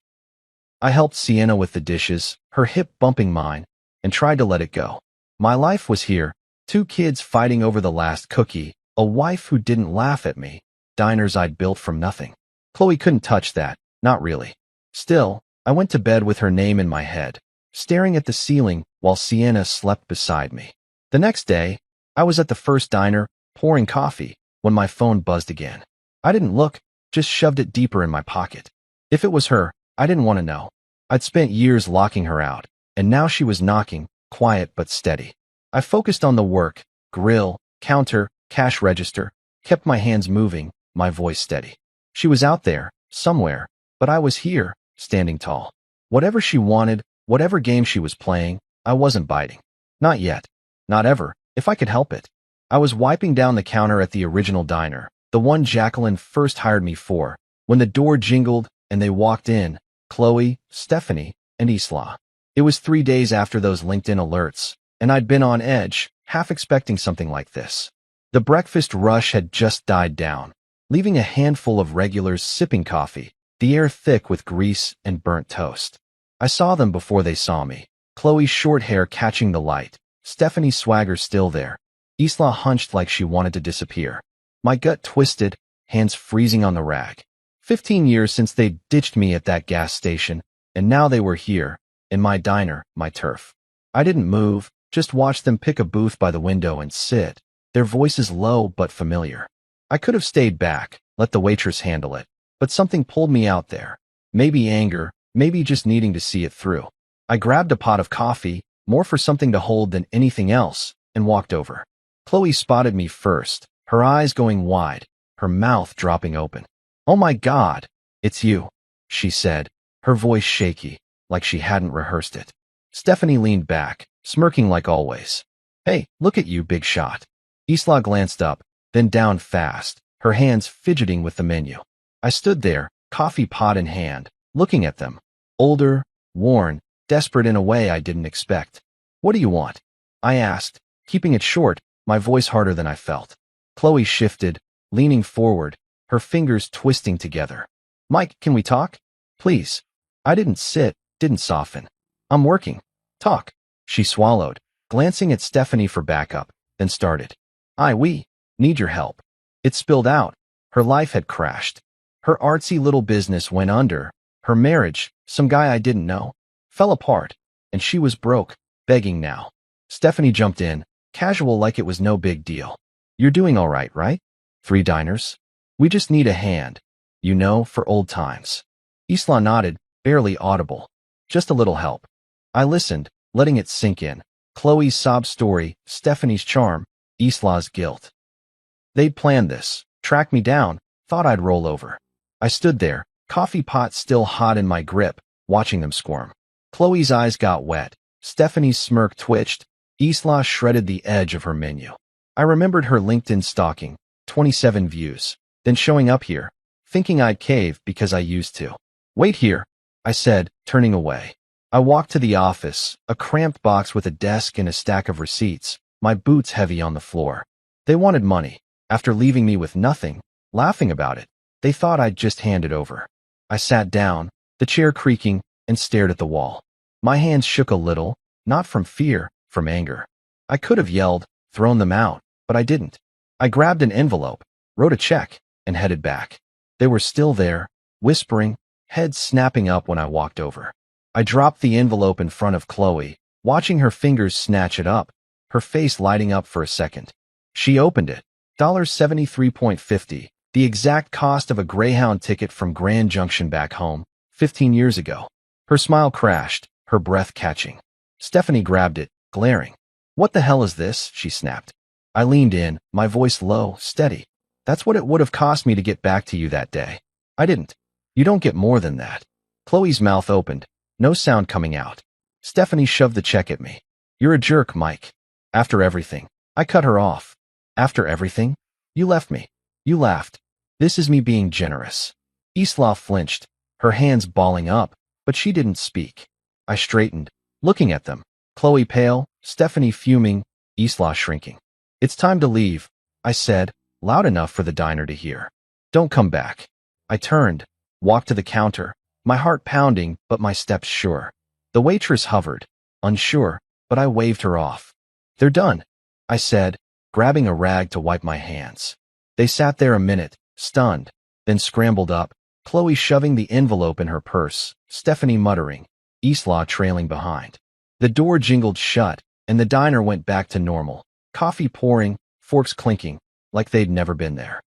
I helped Sienna with the dishes, her hip bumping mine, and tried to let it go. My life was here, 2 kids fighting over the last cookie, a wife who didn't laugh at me, diners I'd built from nothing. Chloe couldn't touch that, not really. Still, I went to bed with her name in my head, staring at the ceiling while Sienna slept beside me. The next day, I was at the first diner, pouring coffee, when my phone buzzed again. I didn't look, just shoved it deeper in my pocket. If it was her, I didn't want to know. I'd spent years locking her out, and now she was knocking, quiet but steady. I focused on the work, grill, counter, cash register, kept my hands moving, my voice steady. She was out there, somewhere, but I was here, standing tall. Whatever she wanted, whatever game she was playing, I wasn't biting. Not yet. Not ever, if I could help it. I was wiping down the counter at the original diner, the one Jacqueline first hired me for, when the door jingled and they walked in, Chloe, Stephanie, and Isla. It was 3 days after those LinkedIn alerts, and I'd been on edge, half expecting something like this. The breakfast rush had just died down, leaving a handful of regulars sipping coffee, the air thick with grease and burnt toast. I saw them before they saw me. Chloe's short hair catching the light, Stephanie's swagger still there. Isla hunched like she wanted to disappear. My gut twisted, hands freezing on the rack. 15 years since they'd ditched me at that gas station, and now they were here, in my diner, my turf. I didn't move, just watched them pick a booth by the window and sit, their voices low but familiar. I could have stayed back, let the waitress handle it, but something pulled me out there. Maybe anger, maybe just needing to see it through. I grabbed a pot of coffee, more for something to hold than anything else, and walked over. Chloe spotted me first, her eyes going wide, her mouth dropping open. "Oh my God, it's you," she said, her voice shaky, like she hadn't rehearsed it. Stephanie leaned back, smirking like always. "Hey, look at you, big shot." Isla glanced up, then down fast, her hands fidgeting with the menu. I stood there, coffee pot in hand, looking at them. Older, worn, desperate in a way I didn't expect. "What do you want?" I asked, keeping it short, my voice harder than I felt. Chloe shifted, leaning forward, her fingers twisting together. "Mike, can we talk? Please." I didn't sit, didn't soften. "I'm working. Talk." She swallowed, glancing at Stephanie for backup, then started. We need your help." It spilled out. Her life had crashed. Her artsy little business went under. Her marriage, some guy I didn't know, fell apart, and she was broke, begging now. Stephanie jumped in, casual like it was no big deal. "You're doing all right? 3 diners? We just need a hand, for old times." Isla nodded, barely audible. "Just a little help." I listened, letting it sink in. Chloe's sob story, Stephanie's charm, Isla's guilt. They'd planned this, tracked me down, thought I'd roll over. I stood there, coffee pot still hot in my grip, watching them squirm. Chloe's eyes got wet, Stephanie's smirk twitched, Isla shredded the edge of her menu. I remembered her LinkedIn stalking, 27 views, then showing up here, thinking I'd cave because I used to. "Wait here," I said, turning away. I walked to the office, a cramped box with a desk and a stack of receipts, my boots heavy on the floor. They wanted money. After leaving me with nothing, laughing about it, they thought I'd just hand it over. I sat down, the chair creaking, and stared at the wall. My hands shook a little, not from fear, from anger. I could have yelled, thrown them out, but I didn't. I grabbed an envelope, wrote a check, and headed back. They were still there, whispering, heads snapping up when I walked over. I dropped the envelope in front of Chloe, watching her fingers snatch it up, her face lighting up for a second. She opened it. $73.50, the exact cost of a Greyhound ticket from Grand Junction back home, 15 years ago. Her smile crashed, her breath catching. Stephanie grabbed it, glaring. "What the hell is this?" she snapped. I leaned in, my voice low, steady. "That's what it would have cost me to get back to you that day. I didn't. You don't get more than that." Chloe's mouth opened, no sound coming out. Stephanie shoved the check at me. "You're a jerk, Mike. After everything." I cut her off. "After everything? You left me. You laughed. This is me being generous." Isla flinched, her hands balling up, but she didn't speak. I straightened, looking at them. Chloe pale, Stephanie fuming, Isla shrinking. "It's time to leave," I said, loud enough for the diner to hear. "Don't come back." I turned, walked to the counter, my heart pounding but my steps sure. The waitress hovered, unsure, but I waved her off. "They're done," I said, grabbing a rag to wipe my hands. They sat there a minute, stunned, then scrambled up, Chloe shoving the envelope in her purse, Stephanie muttering, Isla trailing behind. The door jingled shut, and the diner went back to normal, coffee pouring, forks clinking, like they'd never been there.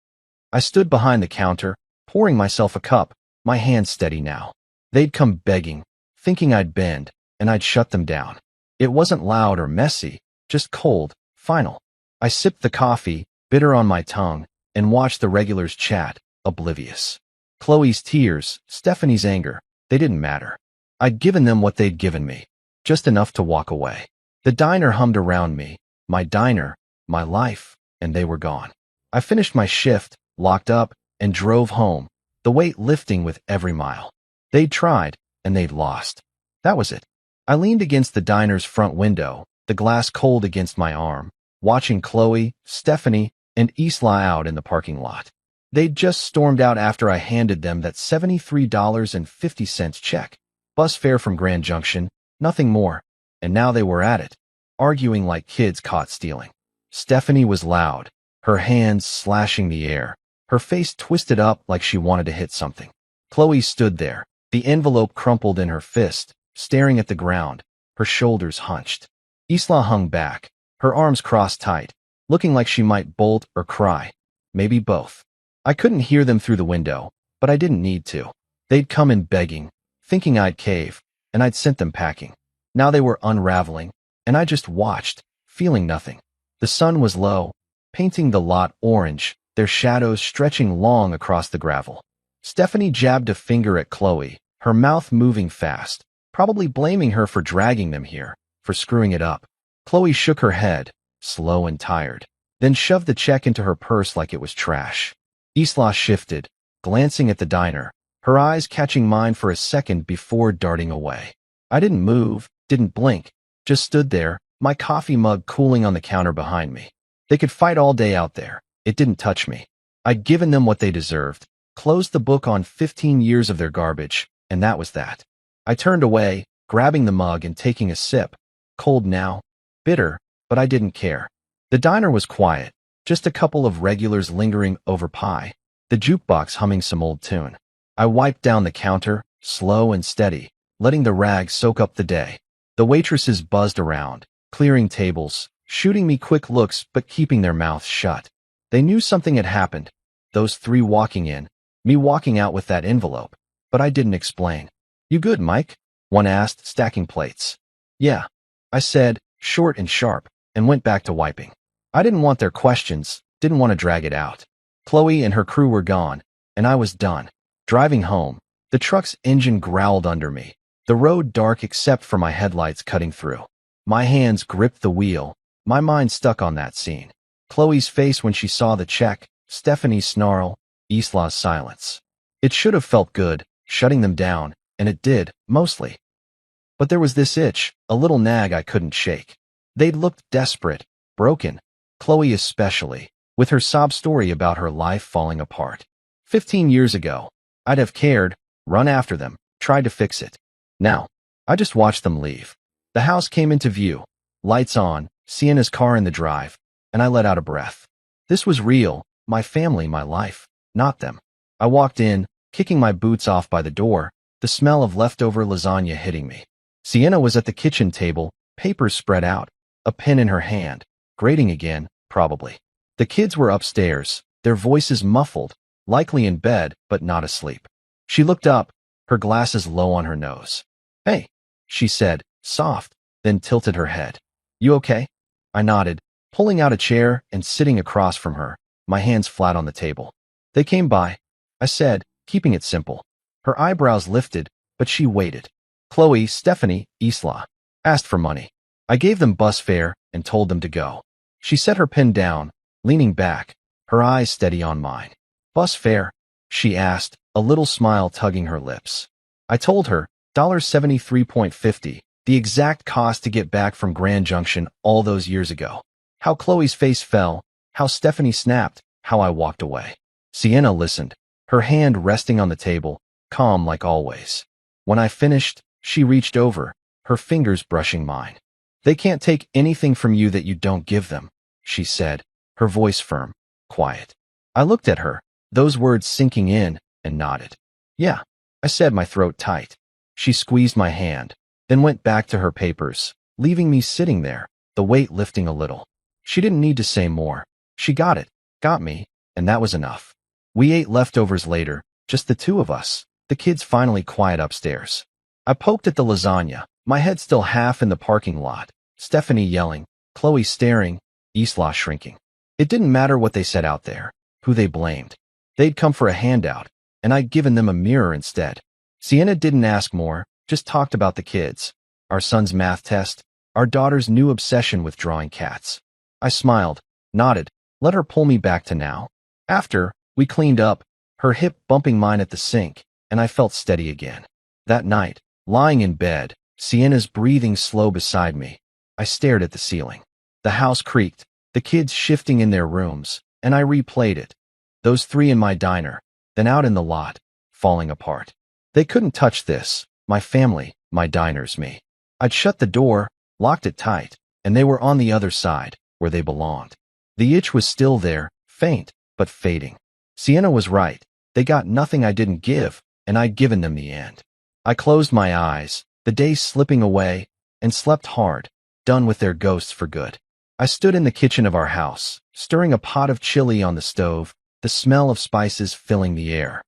I stood behind the counter, pouring myself a cup, my hands steady now. They'd come begging, thinking I'd bend, and I'd shut them down. It wasn't loud or messy, just cold, final. I sipped the coffee, bitter on my tongue, and watched the regulars chat, oblivious. Chloe's tears, Stephanie's anger, they didn't matter. I'd given them what they'd given me, just enough to walk away. The diner hummed around me, my diner, my life, and they were gone. I finished my shift, locked up, and drove home, the weight lifting with every mile. They'd tried, and they'd lost. That was it. I leaned against the diner's front window, the glass cold against my arm, watching Chloe, Stephanie, and Isla out in the parking lot. They'd just stormed out after I handed them that $73.50 check. Bus fare from Grand Junction, nothing more. And now they were at it, arguing like kids caught stealing. Stephanie was loud, her hands slashing the air, her face twisted up like she wanted to hit something. Chloe stood there, the envelope crumpled in her fist, staring at the ground, her shoulders hunched. Isla hung back, her arms crossed tight, looking like she might bolt or cry, maybe both. I couldn't hear them through the window, but I didn't need to. They'd come in begging, thinking I'd cave, and I'd sent them packing. Now they were unraveling, and I just watched, feeling nothing. The sun was low, painting the lot orange, their shadows stretching long across the gravel. Stephanie jabbed a finger at Chloe, her mouth moving fast, probably blaming her for dragging them here, for screwing it up. Chloe shook her head, slow and tired, then shoved the check into her purse like it was trash. Isla shifted, glancing at the diner, her eyes catching mine for a second before darting away. I didn't move, didn't blink, just stood there, my coffee mug cooling on the counter behind me. They could fight all day out there. It didn't touch me. I'd given them what they deserved, closed the book on 15 years of their garbage, and that was that. I turned away, grabbing the mug and taking a sip. Cold now, bitter, but I didn't care. The diner was quiet, just a couple of regulars lingering over pie, the jukebox humming some old tune. I wiped down the counter, slow and steady, letting the rag soak up the day. The waitresses buzzed around, clearing tables, shooting me quick looks but keeping their mouths shut. They knew something had happened, those three walking in, me walking out with that envelope, but I didn't explain. "You good, Mike?" one asked, stacking plates. "Yeah," I said, short and sharp, and went back to wiping. I didn't want their questions, didn't want to drag it out. Chloe and her crew were gone, and I was done. Driving home, the truck's engine growled under me, the road dark except for my headlights cutting through. My hands gripped the wheel, my mind stuck on that scene. Chloe's face when she saw the check, Stephanie's snarl, Isla's silence. It should have felt good, shutting them down, and it did, mostly. But there was this itch, a little nag I couldn't shake. They'd looked desperate, broken, Chloe especially, with her sob story about her life falling apart. 15 years ago, I'd have cared, run after them, tried to fix it. Now, I just watched them leave. The house came into view, lights on, Sienna's car in the drive, and I let out a breath. This was real, my family, my life, not them. I walked in, kicking my boots off by the door, the smell of leftover lasagna hitting me. Sienna was at the kitchen table, papers spread out, a pen in her hand, grating again, probably. The kids were upstairs, their voices muffled, likely in bed but not asleep. She looked up, her glasses low on her nose. "Hey," she said, soft, then tilted her head. "You okay?" I nodded, pulling out a chair and sitting across from her, my hands flat on the table. "They came by," I said, keeping it simple. Her eyebrows lifted, but she waited. Chloe, Stephanie, Isla asked for money. I gave them bus fare and told them to go. She set her pen down, leaning back, her eyes steady on mine. "Bus fare?" she asked, a little smile tugging her lips. I told her, $73.50, the exact cost to get back from Grand Junction all those years ago. How Chloe's face fell, how Stephanie snapped, how I walked away. Sienna listened, her hand resting on the table, calm like always. When I finished, she reached over, her fingers brushing mine. They can't take anything from you that you don't give them, she said, her voice firm, quiet. I looked at her, those words sinking in, and nodded. Yeah, I said, my throat tight. She squeezed my hand, then went back to her papers, leaving me sitting there, the weight lifting a little. She didn't need to say more. She got it, got me, and that was enough. We ate leftovers later, just the two of us, the kids finally quiet upstairs. I poked at the lasagna, my head still half in the parking lot, Stephanie yelling, Chloe staring, Isla shrinking. It didn't matter what they said out there, who they blamed. They'd come for a handout, and I'd given them a mirror instead. Sienna didn't ask more, just talked about the kids, our son's math test, our daughter's new obsession with drawing cats. I smiled, nodded, let her pull me back to now. After, we cleaned up, her hip bumping mine at the sink, and I felt steady again. That night, lying in bed, Sienna's breathing slow beside me, I stared at the ceiling. The house creaked, the kids shifting in their rooms, and I replayed it. Those three in my diner, then out in the lot, falling apart. They couldn't touch this, my family, my diners, me. I'd shut the door, locked it tight, and they were on the other side, where they belonged. The itch was still there, faint, but fading. Sienna was right. They got nothing I didn't give, and I'd given them the end. I closed my eyes, the days slipping away, and slept hard, done with their ghosts for good. I stood in the kitchen of our house, stirring a pot of chili on the stove, the smell of spices filling the air.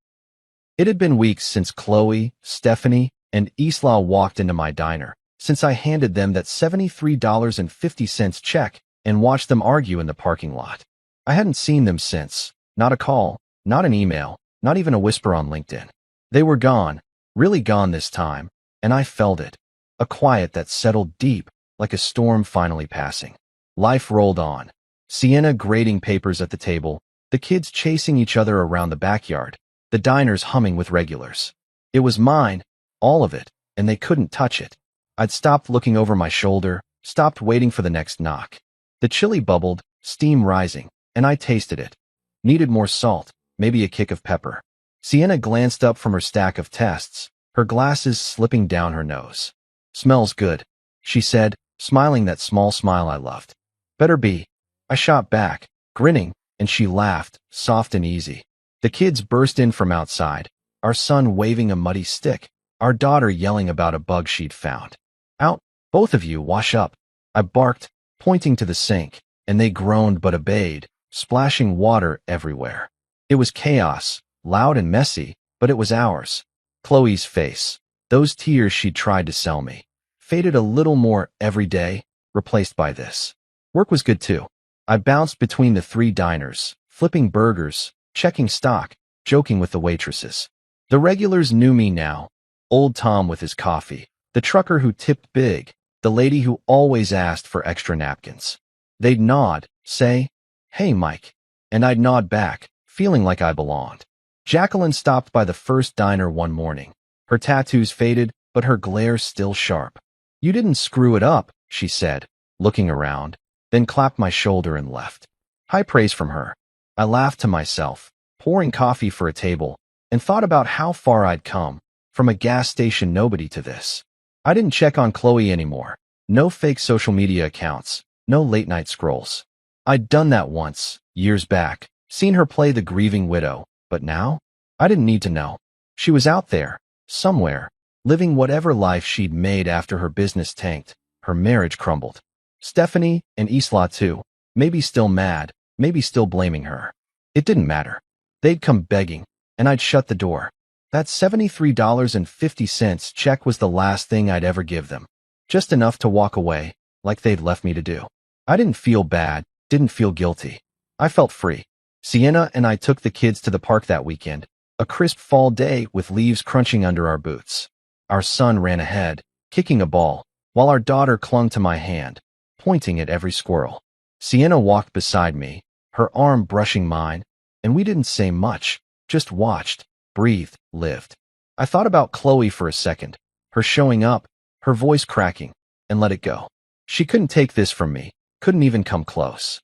It had been weeks since Chloe, Stephanie, and Isla walked into my diner, since I handed them that $73.50 check and watched them argue in the parking lot. I hadn't seen them since, not a call, not an email, not even a whisper on LinkedIn. They were gone, really gone this time, and I felt it. A quiet that settled deep, like a storm finally passing. Life rolled on. Sienna grading papers at the table, the kids chasing each other around the backyard, the diners humming with regulars. It was mine, all of it, and they couldn't touch it. I'd stopped looking over my shoulder, stopped waiting for the next knock. The chili bubbled, steam rising, and I tasted it. Needed more salt, maybe a kick of pepper. Sienna glanced up from her stack of tests, her glasses slipping down her nose. Smells good, she said, smiling that small smile I loved. Better be. I shot back, grinning, and she laughed, soft and easy. The kids burst in from outside, our son waving a muddy stick, our daughter yelling about a bug she'd found. Out, both of you, wash up. I barked, pointing to the sink, and they groaned but obeyed, splashing water everywhere. It was chaos, loud and messy, but it was ours. Chloe's face, those tears she'd tried to sell me, faded a little more every day, replaced by this. Work was good too. I bounced between the three diners, flipping burgers, checking stock, joking with the waitresses. The regulars knew me now. Old Tom with his coffee, the trucker who tipped big, the lady who always asked for extra napkins. They'd nod, say, "Hey, Mike," and I'd nod back, feeling like I belonged. Jacqueline stopped by the first diner one morning. Her tattoos faded, but her glare still sharp. "You didn't screw it up," she said, looking around, then clapped my shoulder and left. High praise from her. I laughed to myself, pouring coffee for a table, and thought about how far I'd come, from a gas station nobody to this. I didn't check on Chloe anymore. No fake social media accounts, no late-night scrolls. I'd done that once, years back, seen her play the grieving widow, but now? I didn't need to know. She was out there, somewhere, living whatever life she'd made after her business tanked, her marriage crumbled. Stephanie, and Isla too, maybe still mad, maybe still blaming her. It didn't matter. They'd come begging, and I'd shut the door. That $73.50 check was the last thing I'd ever give them. Just enough to walk away, like they'd left me to do. I didn't feel bad, didn't feel guilty. I felt free. Sienna and I took the kids to the park that weekend, a crisp fall day with leaves crunching under our boots. Our son ran ahead, kicking a ball, while our daughter clung to my hand, pointing at every squirrel. Sienna walked beside me, her arm brushing mine, and we didn't say much, just watched, breathed, lived. I thought about Chloe for a second, her showing up, her voice cracking, and let it go. She couldn't take this from me, couldn't even come close.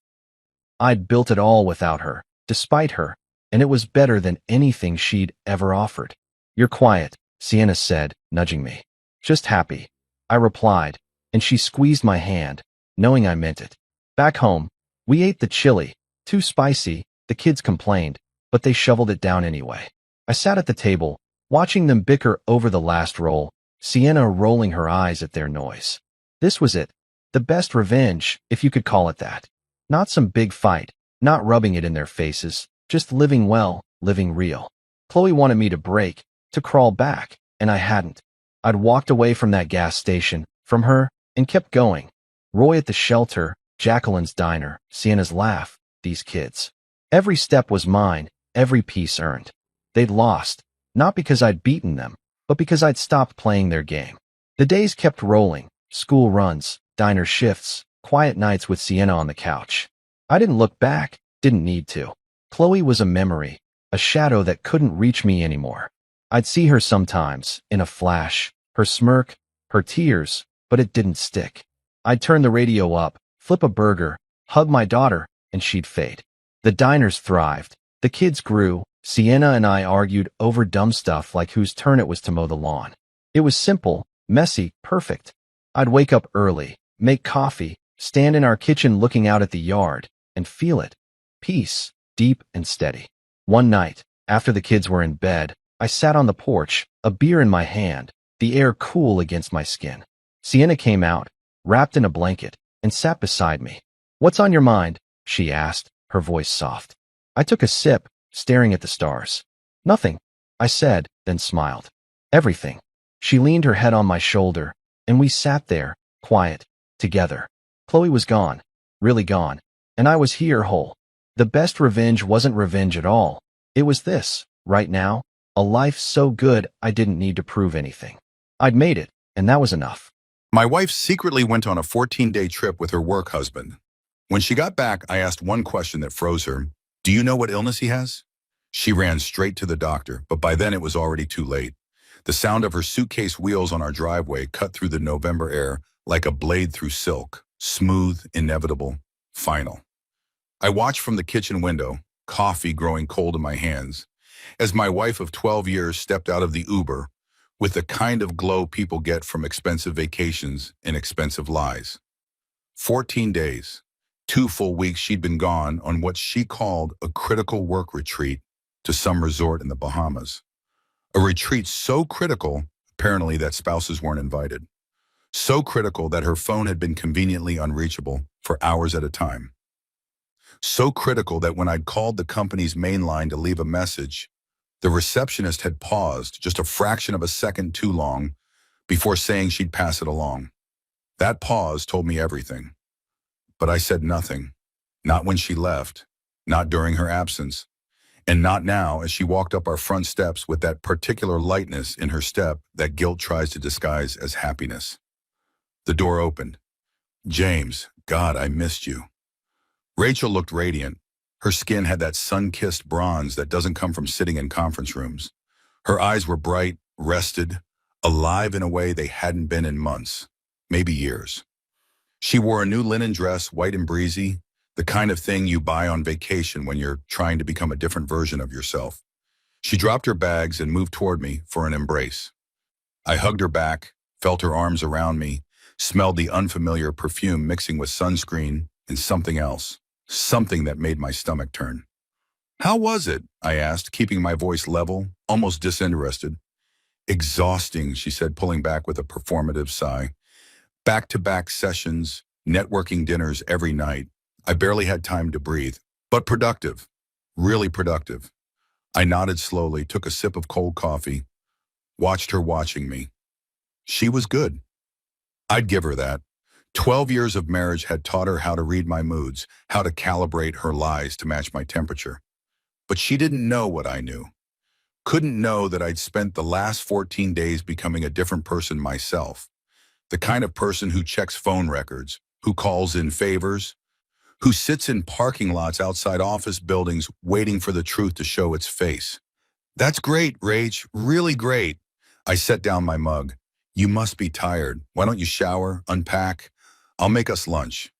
I'd built it all without her, despite her, and it was better than anything she'd ever offered. You're quiet, Sienna said, nudging me. Just happy, I replied, and she squeezed my hand, knowing I meant it. Back home, we ate the chili, too spicy, the kids complained, but they shoveled it down anyway. I sat at the table, watching them bicker over the last roll, Sienna rolling her eyes at their noise. This was it, the best revenge, if you could call it that. Not some big fight, not rubbing it in their faces, just living well, living real. Chloe wanted me to break, to crawl back, and I hadn't. I'd walked away from that gas station, from her, and kept going. Roy at the shelter, Jacqueline's diner, Sienna's laugh, these kids. Every step was mine, every piece earned. They'd lost, not because I'd beaten them, but because I'd stopped playing their game. The days kept rolling, school runs, diner shifts, quiet nights with Sienna on the couch. I didn't look back, didn't need to. Chloe was a memory, a shadow that couldn't reach me anymore. I'd see her sometimes, in a flash, her smirk, her tears, but it didn't stick. I'd turn the radio up, flip a burger, hug my daughter, and she'd fade. The diners thrived, the kids grew, Sienna and I argued over dumb stuff like whose turn it was to mow the lawn. It was simple, messy, perfect. I'd wake up early, make coffee, stand in our kitchen looking out at the yard, and feel it. Peace, deep and steady. One night, after the kids were in bed, I sat on the porch, a beer in my hand, the air cool against my skin. Sienna came out, wrapped in a blanket, and sat beside me. What's on your mind? She asked, her voice soft. I took a sip, staring at the stars. Nothing, I said, then smiled. Everything. She leaned her head on my shoulder, and we sat there, quiet, together. Chloe was gone, really gone, and I was here whole. The best revenge wasn't revenge at all. It was this, right now, a life so good I didn't need to prove anything. I'd made it, and that was enough. My wife secretly went on a 14-day trip with her work husband. When she got back, I asked one question that froze her. Do you know what illness he has? She ran straight to the doctor, but by then it was already too late. The sound of her suitcase wheels on our driveway cut through the November air like a blade through silk, smooth, inevitable, final. I watched from the kitchen window, coffee growing cold in my hands, as my wife of 12 years stepped out of the Uber with the kind of glow people get from expensive vacations and expensive lies. 14 days, 2 full weeks she'd been gone on what she called a critical work retreat to some resort in the Bahamas. A retreat so critical, apparently, that spouses weren't invited. So critical that her phone had been conveniently unreachable for hours at a time. So critical that when I'd called the company's main line to leave a message, the receptionist had paused just a fraction of a second too long before saying she'd pass it along. That pause told me everything. But I said nothing. Not when she left, not during her absence, and not now as she walked up our front steps with that particular lightness in her step that guilt tries to disguise as happiness. The door opened. James, God, I missed you. Rachel looked radiant. Her skin had that sun-kissed bronze that doesn't come from sitting in conference rooms. Her eyes were bright, rested, alive in a way they hadn't been in months, maybe years. She wore a new linen dress, white and breezy, the kind of thing you buy on vacation when you're trying to become a different version of yourself. She dropped her bags and moved toward me for an embrace. I hugged her back, felt her arms around me, smelled the unfamiliar perfume mixing with sunscreen and something else, something that made my stomach turn. How was it? I asked, keeping my voice level, almost disinterested. Exhausting, she said, pulling back with a performative sigh. Back-to-back sessions, networking dinners every night. I barely had time to breathe, but productive, really productive. I nodded slowly, took a sip of cold coffee, watched her watching me. She was good. I'd give her that. 12 years of marriage had taught her how to read my moods, how to calibrate her lies to match my temperature. But she didn't know what I knew. Couldn't know that I'd spent the last 14 days becoming a different person myself. The kind of person who checks phone records, who calls in favors, who sits in parking lots outside office buildings waiting for the truth to show its face. That's great, Rach. Really great. I set down my mug. You must be tired. Why don't you shower, unpack? I'll make us lunch.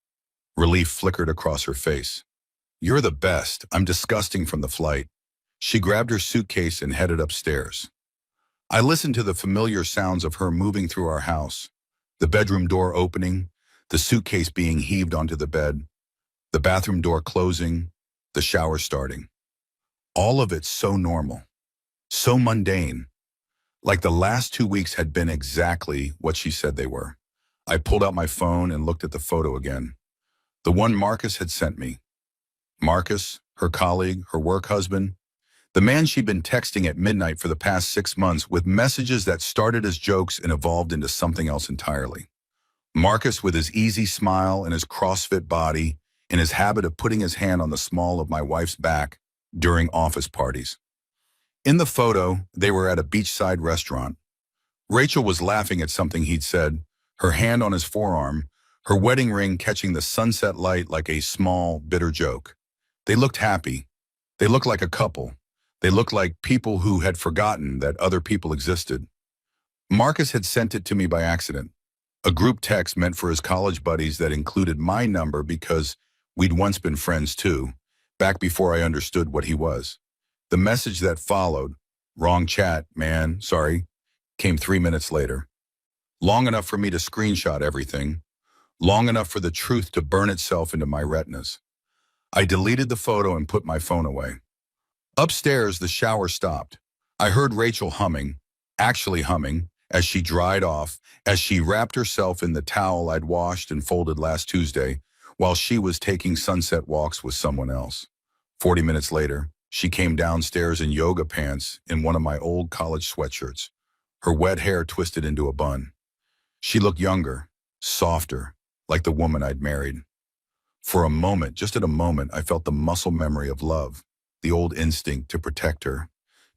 Relief flickered across her face. You're the best. I'm disgusting from the flight. She grabbed her suitcase and headed upstairs. I listened to the familiar sounds of her moving through our house. The bedroom door opening, the suitcase being heaved onto the bed, the bathroom door closing, the shower starting. All of it so normal, so mundane, like the last 2 weeks had been exactly what she said they were. I pulled out my phone and looked at the photo again. The one Marcus had sent me. Marcus, her colleague, her work husband, the man she'd been texting at midnight for the past 6 months with messages that started as jokes and evolved into something else entirely. Marcus with his easy smile and his CrossFit body and his habit of putting his hand on the small of my wife's back during office parties. In the photo, they were at a beachside restaurant. Rachel was laughing at something he'd said, her hand on his forearm, her wedding ring catching the sunset light like a small, bitter joke. They looked happy. They looked like a couple. They looked like people who had forgotten that other people existed. Marcus had sent it to me by accident. A group text meant for his college buddies that included my number because we'd once been friends too, back before I understood what he was. The message that followed, wrong chat, man, sorry, came 3 minutes later. Long enough for me to screenshot everything, long enough for the truth to burn itself into my retinas. I deleted the photo and put my phone away. Upstairs, the shower stopped. I heard Rachel humming, actually humming, as she dried off, as she wrapped herself in the towel I'd washed and folded last Tuesday, while she was taking sunset walks with someone else. 40 minutes later, she came downstairs in yoga pants in one of my old college sweatshirts, her wet hair twisted into a bun. She looked younger, softer, like the woman I'd married. For a moment, just at a moment, I felt the muscle memory of love, the old instinct to protect her,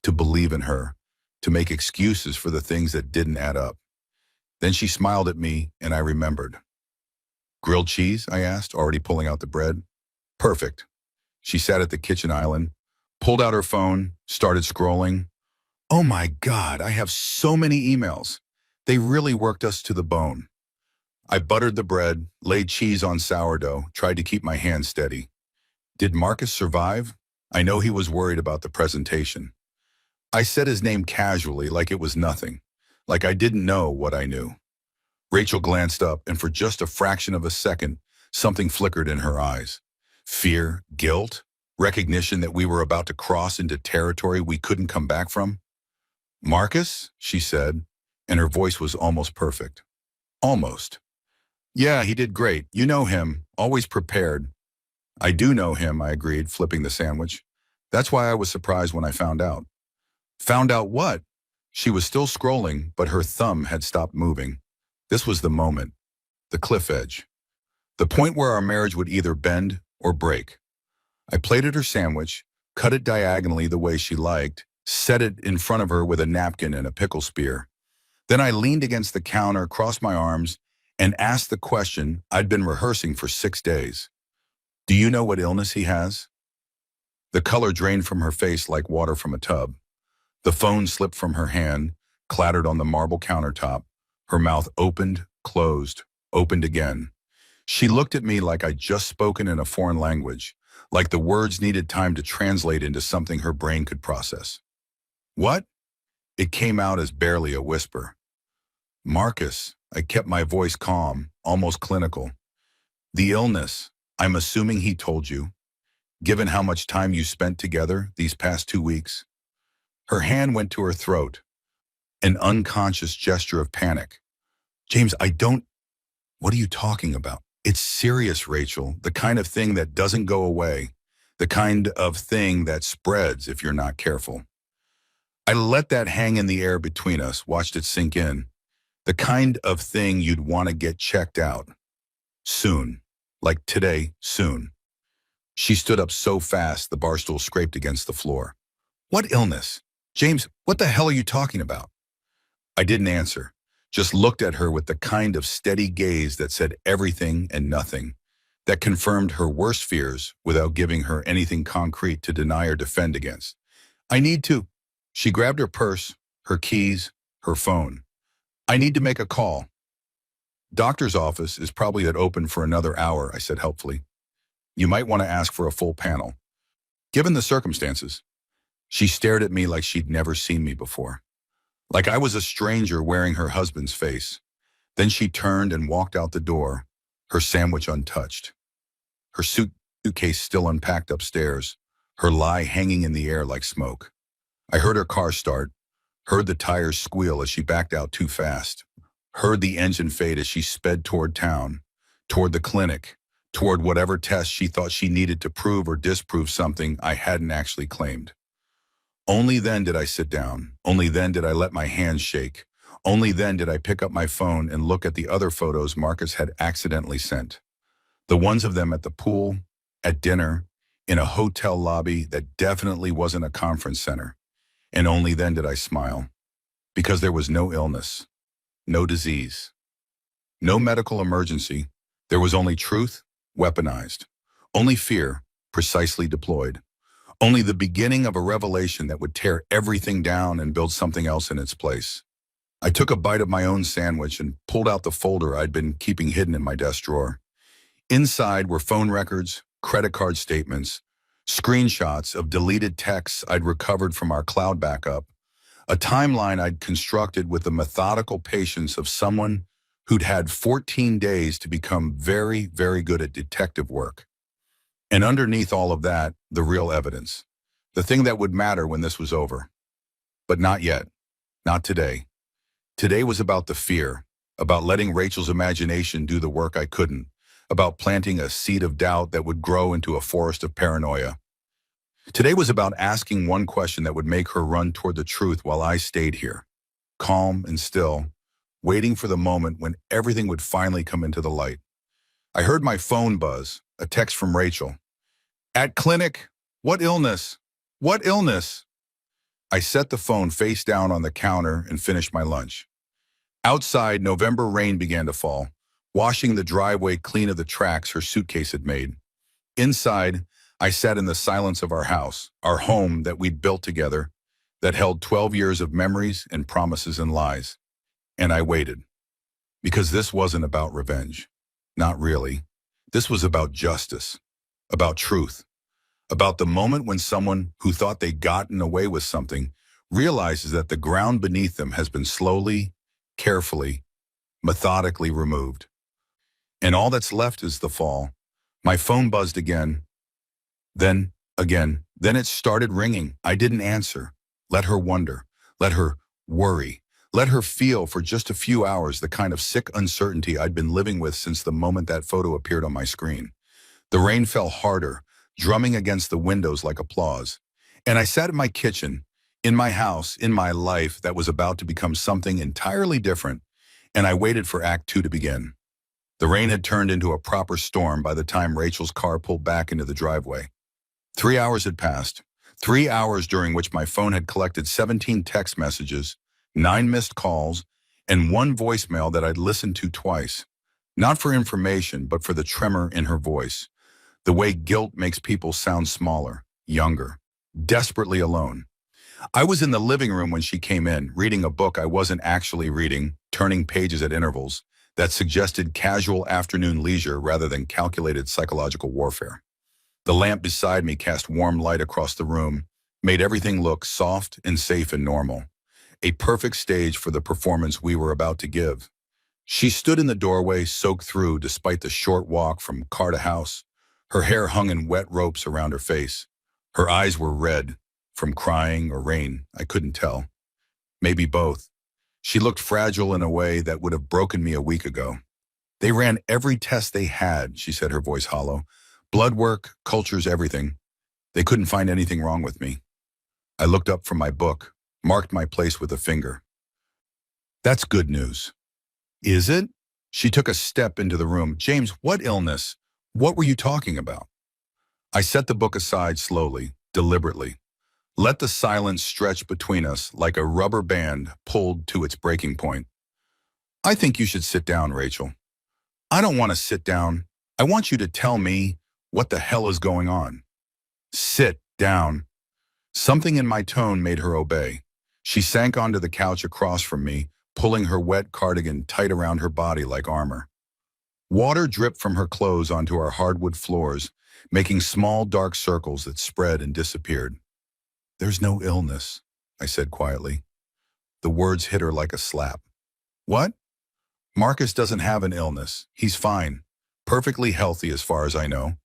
to believe in her, to make excuses for the things that didn't add up. Then she smiled at me, and I remembered. Grilled cheese? I asked, already pulling out the bread. Perfect. She sat at the kitchen island, pulled out her phone, started scrolling. Oh my God, I have so many emails. They really worked us to the bone. I buttered the bread, laid cheese on sourdough, tried to keep my hand steady. Did Marcus survive? I know he was worried about the presentation. I said his name casually, like it was nothing, like I didn't know what I knew. Rachel glanced up, and for just a fraction of a second, something flickered in her eyes. Fear, guilt, recognition that we were about to cross into territory we couldn't come back from. Marcus, she said, and her voice was almost perfect. Almost. Yeah, he did great. You know him, always prepared. I do know him, I agreed, flipping the sandwich. That's why I was surprised when I found out. Found out what? She was still scrolling, but her thumb had stopped moving. This was the moment, the cliff edge, the point where our marriage would either bend or break. I plated her sandwich, cut it diagonally the way she liked, set it in front of her with a napkin and a pickle spear. Then I leaned against the counter, crossed my arms, and asked the question I'd been rehearsing for 6 days. Do you know what illness he has? The color drained from her face like water from a tub. The phone slipped from her hand, clattered on the marble countertop. Her mouth opened, closed, opened again. She looked at me like I'd just spoken in a foreign language, like the words needed time to translate into something her brain could process. What? It came out as barely a whisper. Marcus, I kept my voice calm, almost clinical. The illness, I'm assuming he told you, given how much time you spent together these past 2 weeks. Her hand went to her throat, an unconscious gesture of panic. James, what are you talking about? It's serious, Rachel, the kind of thing that doesn't go away, the kind of thing that spreads if you're not careful. I let that hang in the air between us, watched it sink in. The kind of thing you'd want to get checked out. Soon. Like today, soon. She stood up so fast the bar stool scraped against the floor. What illness? James, what the hell are you talking about? I didn't answer, just looked at her with the kind of steady gaze that said everything and nothing, that confirmed her worst fears without giving her anything concrete to deny or defend against. I need to. She grabbed her purse, her keys, her phone. I need to make a call. Doctor's office is probably at open for another hour, I said helpfully. You might want to ask for a full panel. Given the circumstances, she stared at me like she'd never seen me before. Like I was a stranger wearing her husband's face. Then she turned and walked out the door, her sandwich untouched. Her suitcase still unpacked upstairs, her lie hanging in the air like smoke. I heard her car start, heard the tires squeal as she backed out too fast, heard the engine fade as she sped toward town, toward the clinic, toward whatever test she thought she needed to prove or disprove something I hadn't actually claimed. Only then did I sit down. Only then did I let my hands shake. Only then did I pick up my phone and look at the other photos Marcus had accidentally sent. The ones of them at the pool, at dinner, in a hotel lobby that definitely wasn't a conference center. And only then did I smile. Because there was no illness, no disease, no medical emergency. There was only truth, weaponized. Only fear, precisely deployed. Only the beginning of a revelation that would tear everything down and build something else in its place. I took a bite of my own sandwich and pulled out the folder I'd been keeping hidden in my desk drawer. Inside were phone records, credit card statements, screenshots of deleted texts I'd recovered from our cloud backup, a timeline I'd constructed with the methodical patience of someone who'd had 14 days to become very, very good at detective work. And underneath all of that, the real evidence, the thing that would matter when this was over. But not yet, not today. Today was about the fear, about letting Rachel's imagination do the work I couldn't, about planting a seed of doubt that would grow into a forest of paranoia. Today was about asking one question that would make her run toward the truth while I stayed here, calm and still, waiting for the moment when everything would finally come into the light. I heard my phone buzz, a text from Rachel. At clinic, what illness? What illness? I set the phone face down on the counter and finished my lunch. Outside, November rain began to fall, washing the driveway clean of the tracks her suitcase had made. Inside, I sat in the silence of our house, our home that we'd built together, that held 12 years of memories and promises and lies. And I waited. Because this wasn't about revenge. Not really. This was about justice, about truth, about the moment when someone who thought they'd gotten away with something realizes that the ground beneath them has been slowly, carefully, methodically removed. And all that's left is the fall. My phone buzzed again. Then, again. Then it started ringing. I didn't answer. Let her wonder. Let her worry. Let her feel for just a few hours the kind of sick uncertainty I'd been living with since the moment that photo appeared on my screen. The rain fell harder, drumming against the windows like applause. And I sat in my kitchen, in my house, in my life that was about to become something entirely different, and I waited for Act 2 to begin. The rain had turned into a proper storm by the time Rachel's car pulled back into the driveway. 3 hours had passed, 3 hours during which my phone had collected 17 text messages, 9 missed calls, and 1 voicemail that I'd listened to twice. Not for information, but for the tremor in her voice. The way guilt makes people sound smaller, younger, desperately alone. I was in the living room when she came in, reading a book I wasn't actually reading, turning pages at intervals that suggested casual afternoon leisure rather than calculated psychological warfare. The lamp beside me cast warm light across the room, made everything look soft and safe and normal. A perfect stage for the performance we were about to give. She stood in the doorway, soaked through despite the short walk from car to house. Her hair hung in wet ropes around her face. Her eyes were red, from crying or rain, I couldn't tell. Maybe both. She looked fragile in a way that would have broken me a week ago. They ran every test they had, she said, her voice hollow. Blood work, cultures, everything. They couldn't find anything wrong with me. I looked up from my book, marked my place with a finger. That's good news. Is it? She took a step into the room. James, what illness? What were you talking about? I set the book aside slowly, deliberately. Let the silence stretch between us like a rubber band pulled to its breaking point. I think you should sit down, Rachel. I don't want to sit down. I want you to tell me what the hell is going on. Sit down. Something in my tone made her obey. She sank onto the couch across from me, pulling her wet cardigan tight around her body like armor. Water dripped from her clothes onto our hardwood floors, making small dark circles that spread and disappeared. "There's no illness," I said quietly. The words hit her like a slap. "What?" "Marcus doesn't have an illness. He's fine. Perfectly healthy as far as I know."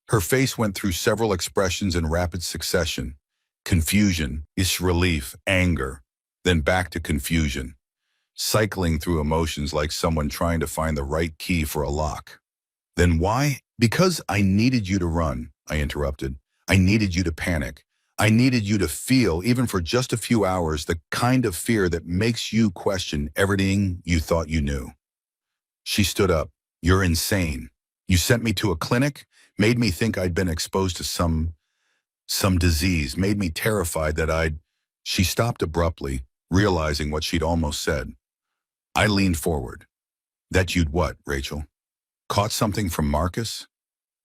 Her face went through several expressions in rapid succession. Confusion, disrelief, anger, then back to confusion, cycling through emotions like someone trying to find the right key for a lock. "Then why?" "Because I needed you to run," I interrupted. "I needed you to panic. I needed you to feel, even for just a few hours, the kind of fear that makes you question everything you thought you knew." She stood up. "You're insane. You sent me to a clinic, made me think I'd been exposed to some disease, made me terrified that I'd—" She stopped abruptly, realizing what she'd almost said. I leaned forward. "That you'd what, Rachel? Caught something from Marcus?"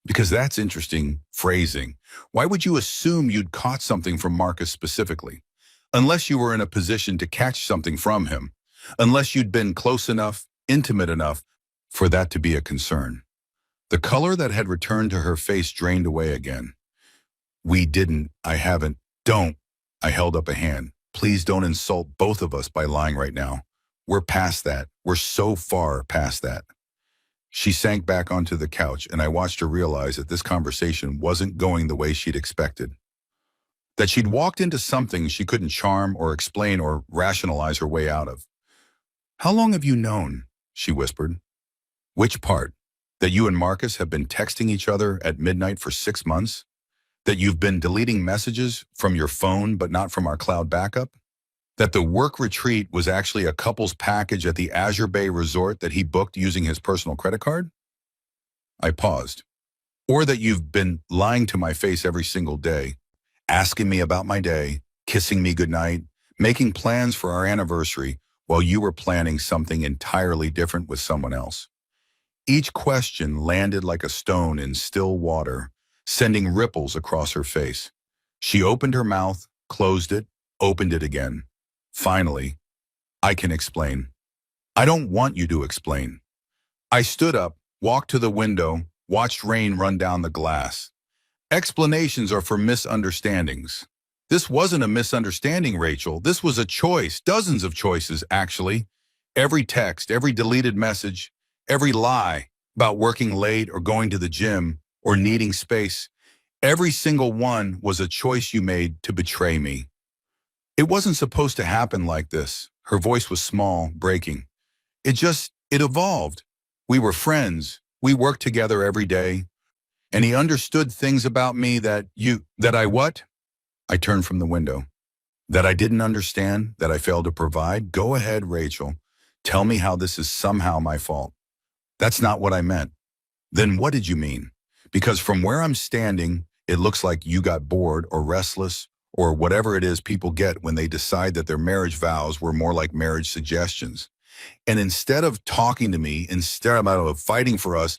"Because that's interesting phrasing. Why would you assume you'd caught something from Marcus specifically? Unless you were in a position to catch something from him. Unless you'd been close enough, intimate enough, for that to be a concern." The color that had returned to her face drained away again. "We didn't. I haven't. Don't." I held up a hand. "Please don't insult both of us by lying right now. We're past that. We're so far past that." She sank back onto the couch, and I watched her realize that this conversation wasn't going the way she'd expected. That she'd walked into something she couldn't charm or explain or rationalize her way out of. "How long have you known?" she whispered. "Which part? That you and Marcus have been texting each other at midnight for 6 months? That you've been deleting messages from your phone but not from our cloud backup? That the work retreat was actually a couple's package at the Azure Bay Resort that he booked using his personal credit card?" I paused. "Or that you've been lying to my face every single day, asking me about my day, kissing me goodnight, making plans for our anniversary while you were planning something entirely different with someone else." Each question landed like a stone in still water, sending ripples across her face. She opened her mouth, closed it, opened it again. Finally, "I can explain." "I don't want you to explain." I stood up, walked to the window, watched rain run down the glass. "Explanations are for misunderstandings." This wasn't a misunderstanding, Rachel. This was a choice, dozens of choices, actually. Every text, every deleted message, every lie about working late or going to the gym or needing space, every single one was a choice you made to betray me. It wasn't supposed to happen like this. Her voice was small, breaking. It evolved. We were friends. We worked together every day. And he understood things about me that I what? I turned from the window. That I didn't understand, that I failed to provide? Go ahead, Rachel. Tell me how this is somehow my fault. That's not what I meant. Then what did you mean? Because from where I'm standing, it looks like you got bored or restless or whatever it is people get when they decide that their marriage vows were more like marriage suggestions. And instead of talking to me, instead of fighting for us,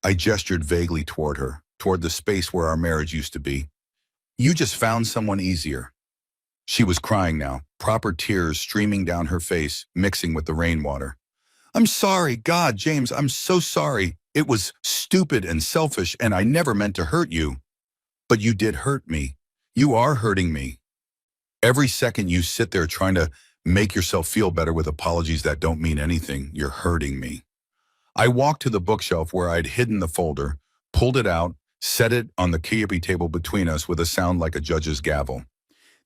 I gestured vaguely toward her, toward the space where our marriage used to be. "You just found someone easier." She was crying now, proper tears streaming down her face, mixing with the rainwater. "I'm sorry, God, James, I'm so sorry. It was stupid and selfish, and I never meant to hurt you." "But you did hurt me. You are hurting me. Every second you sit there trying to make yourself feel better with apologies that don't mean anything, you're hurting me." I walked to the bookshelf where I'd hidden the folder, pulled it out, set it on the coffee table between us with a sound like a judge's gavel.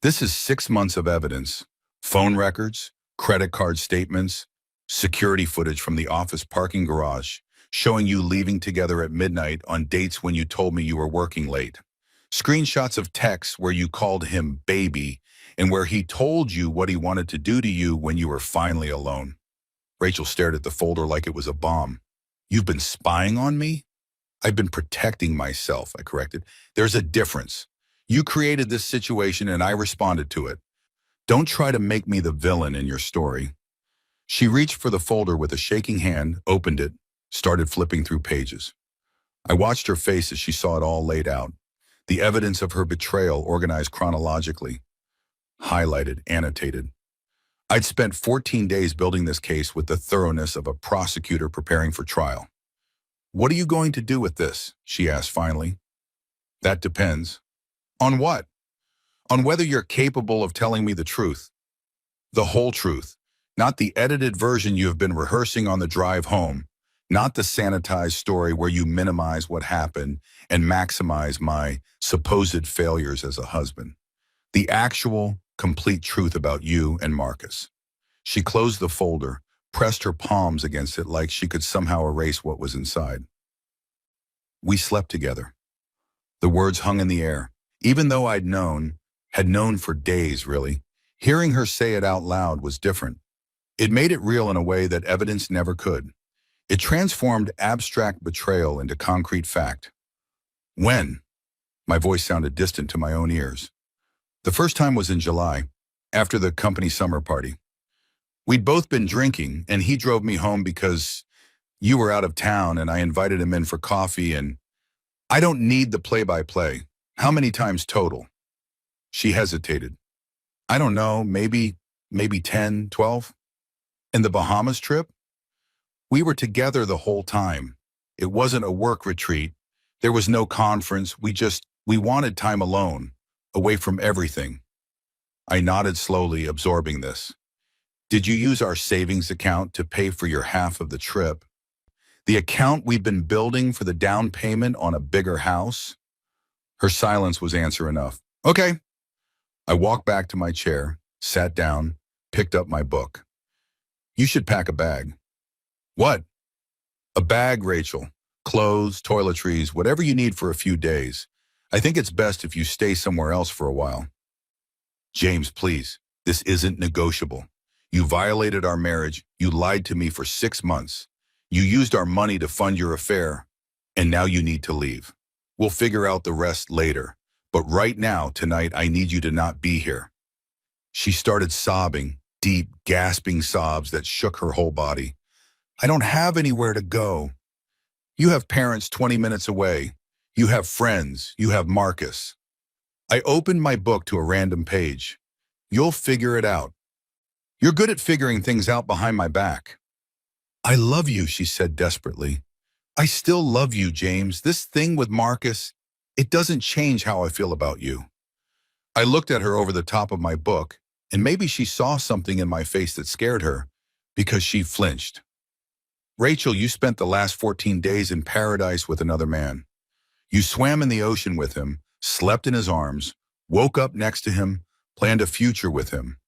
"This is 6 months of evidence. Phone records, credit card statements, security footage from the office parking garage, showing you leaving together at midnight on dates when you told me you were working late. Screenshots of texts where you called him baby and where he told you what he wanted to do to you when you were finally alone." Rachel stared at the folder like it was a bomb. "You've been spying on me?" "I've been protecting myself," I corrected. "There's a difference. You created this situation and I responded to it. Don't try to make me the villain in your story." She reached for the folder with a shaking hand, opened it, started flipping through pages. I watched her face as she saw it all laid out, the evidence of her betrayal organized chronologically. highlighted, annotated. I'd spent 14 days building this case with the thoroughness of a prosecutor preparing for trial. "What are you going to do with this?" she asked finally. "That depends." "On what?" "On whether you're capable of telling me the truth. The whole truth. Not the edited version you have been rehearsing on the drive home. Not the sanitized story where you minimize what happened and maximize my supposed failures as a husband. The actual, complete truth about you and Marcus." She closed the folder, pressed her palms against it like she could somehow erase what was inside. "We slept together." The words hung in the air. Even though had known for days, really, hearing her say it out loud was different. It made it real in a way that evidence never could. It transformed abstract betrayal into concrete fact. "When?" My voice sounded distant to my own ears. "The first time was in July, after the company summer party. We'd both been drinking, and he drove me home because you were out of town, and I invited him in for coffee, and I don't need the play-by-play. How many times total?" She hesitated. "I don't know, maybe 10, 12. "And the Bahamas trip?" "We were together the whole time. It wasn't a work retreat. There was no conference. We wanted time alone, away from everything." I nodded slowly, absorbing this. "Did you use our savings account to pay for your half of the trip? The account we've been building for the down payment on a bigger house?" Her silence was answer enough. "Okay." I walked back to my chair, sat down, picked up my book. "You should pack a bag." "What?" "A bag, Rachel. Clothes, toiletries, whatever you need for a few days. I think it's best if you stay somewhere else for a while." "James, please. This isn't negotiable. You violated our marriage. You lied to me for 6 months. You used our money to fund your affair. And now you need to leave. We'll figure out the rest later. But right now, tonight, I need you to not be here." She started sobbing, deep, gasping sobs that shook her whole body. "I don't have anywhere to go." "You have parents 20 minutes away. You have friends. You have Marcus." I opened my book to a random page. "You'll figure it out. You're good at figuring things out behind my back." "I love you," she said desperately. "I still love you, James. This thing with Marcus, it doesn't change how I feel about you." I looked at her over the top of my book, and maybe she saw something in my face that scared her, because she flinched. "Rachel, you spent the last 14 days in paradise with another man. You swam in the ocean with him, slept in his arms, woke up next to him, planned a future with him.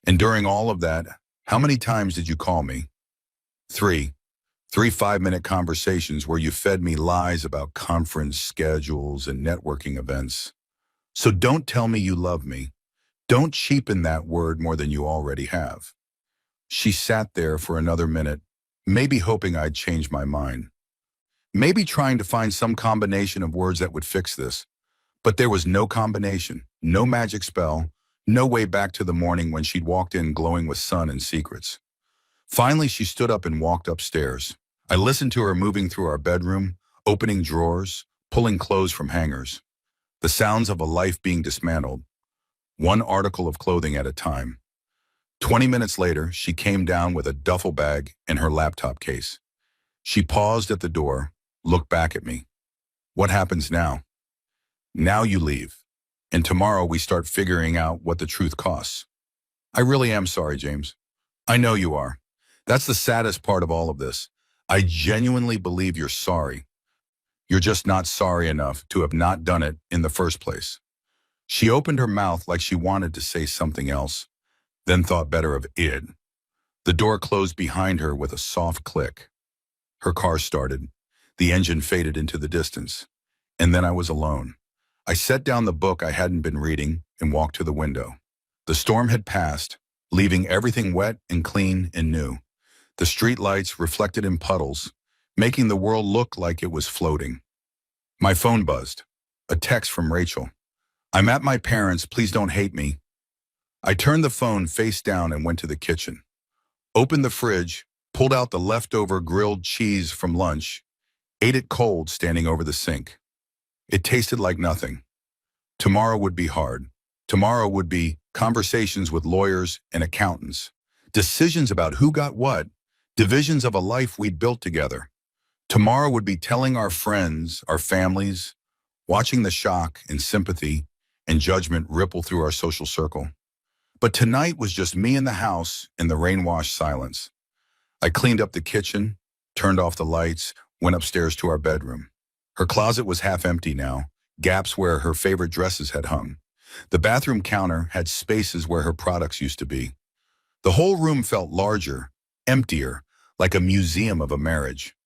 And during all of that, how many times did you call me?" Three 5-minute conversations where you fed me lies about conference schedules and networking events. So don't tell me you love me. Don't cheapen that word more than you already have." She sat there for another minute, maybe hoping I'd change my mind. Maybe trying to find some combination of words that would fix this. But there was no combination, no magic spell, no way back to the morning when she'd walked in glowing with sun and secrets. Finally, she stood up and walked upstairs. I listened to her moving through our bedroom, opening drawers, pulling clothes from hangers. The sounds of a life being dismantled, one article of clothing at a time. 20 minutes later, she came down with a duffel bag and her laptop case. She paused at the door, looked back at me. "What happens now?" "Now you leave. And tomorrow we start figuring out what the truth costs." "I really am sorry, James." "I know you are. That's the saddest part of all of this. I genuinely believe you're sorry. You're just not sorry enough to have not done it in the first place." She opened her mouth like she wanted to say something else, then thought better of it. The door closed behind her with a soft click. Her car started. The engine faded into the distance. And then I was alone. I set down the book I hadn't been reading and walked to the window. The storm had passed, leaving everything wet and clean and new. The street lights reflected in puddles, making the world look like it was floating. My phone buzzed. A text from Rachel. "I'm at my parents', please don't hate me." I turned the phone face down and went to the kitchen. Opened the fridge, pulled out the leftover grilled cheese from lunch, ate it cold standing over the sink. It tasted like nothing. Tomorrow would be hard. Tomorrow would be conversations with lawyers and accountants, decisions about who got what, divisions of a life we'd built together. Tomorrow would be telling our friends, our families, watching the shock and sympathy and judgment ripple through our social circle. But tonight was just me in the house in the rain-washed silence. I cleaned up the kitchen, turned off the lights, went upstairs to our bedroom. Her closet was half empty now, gaps where her favorite dresses had hung. The bathroom counter had spaces where her products used to be. The whole room felt larger, emptier, like a museum of a marriage.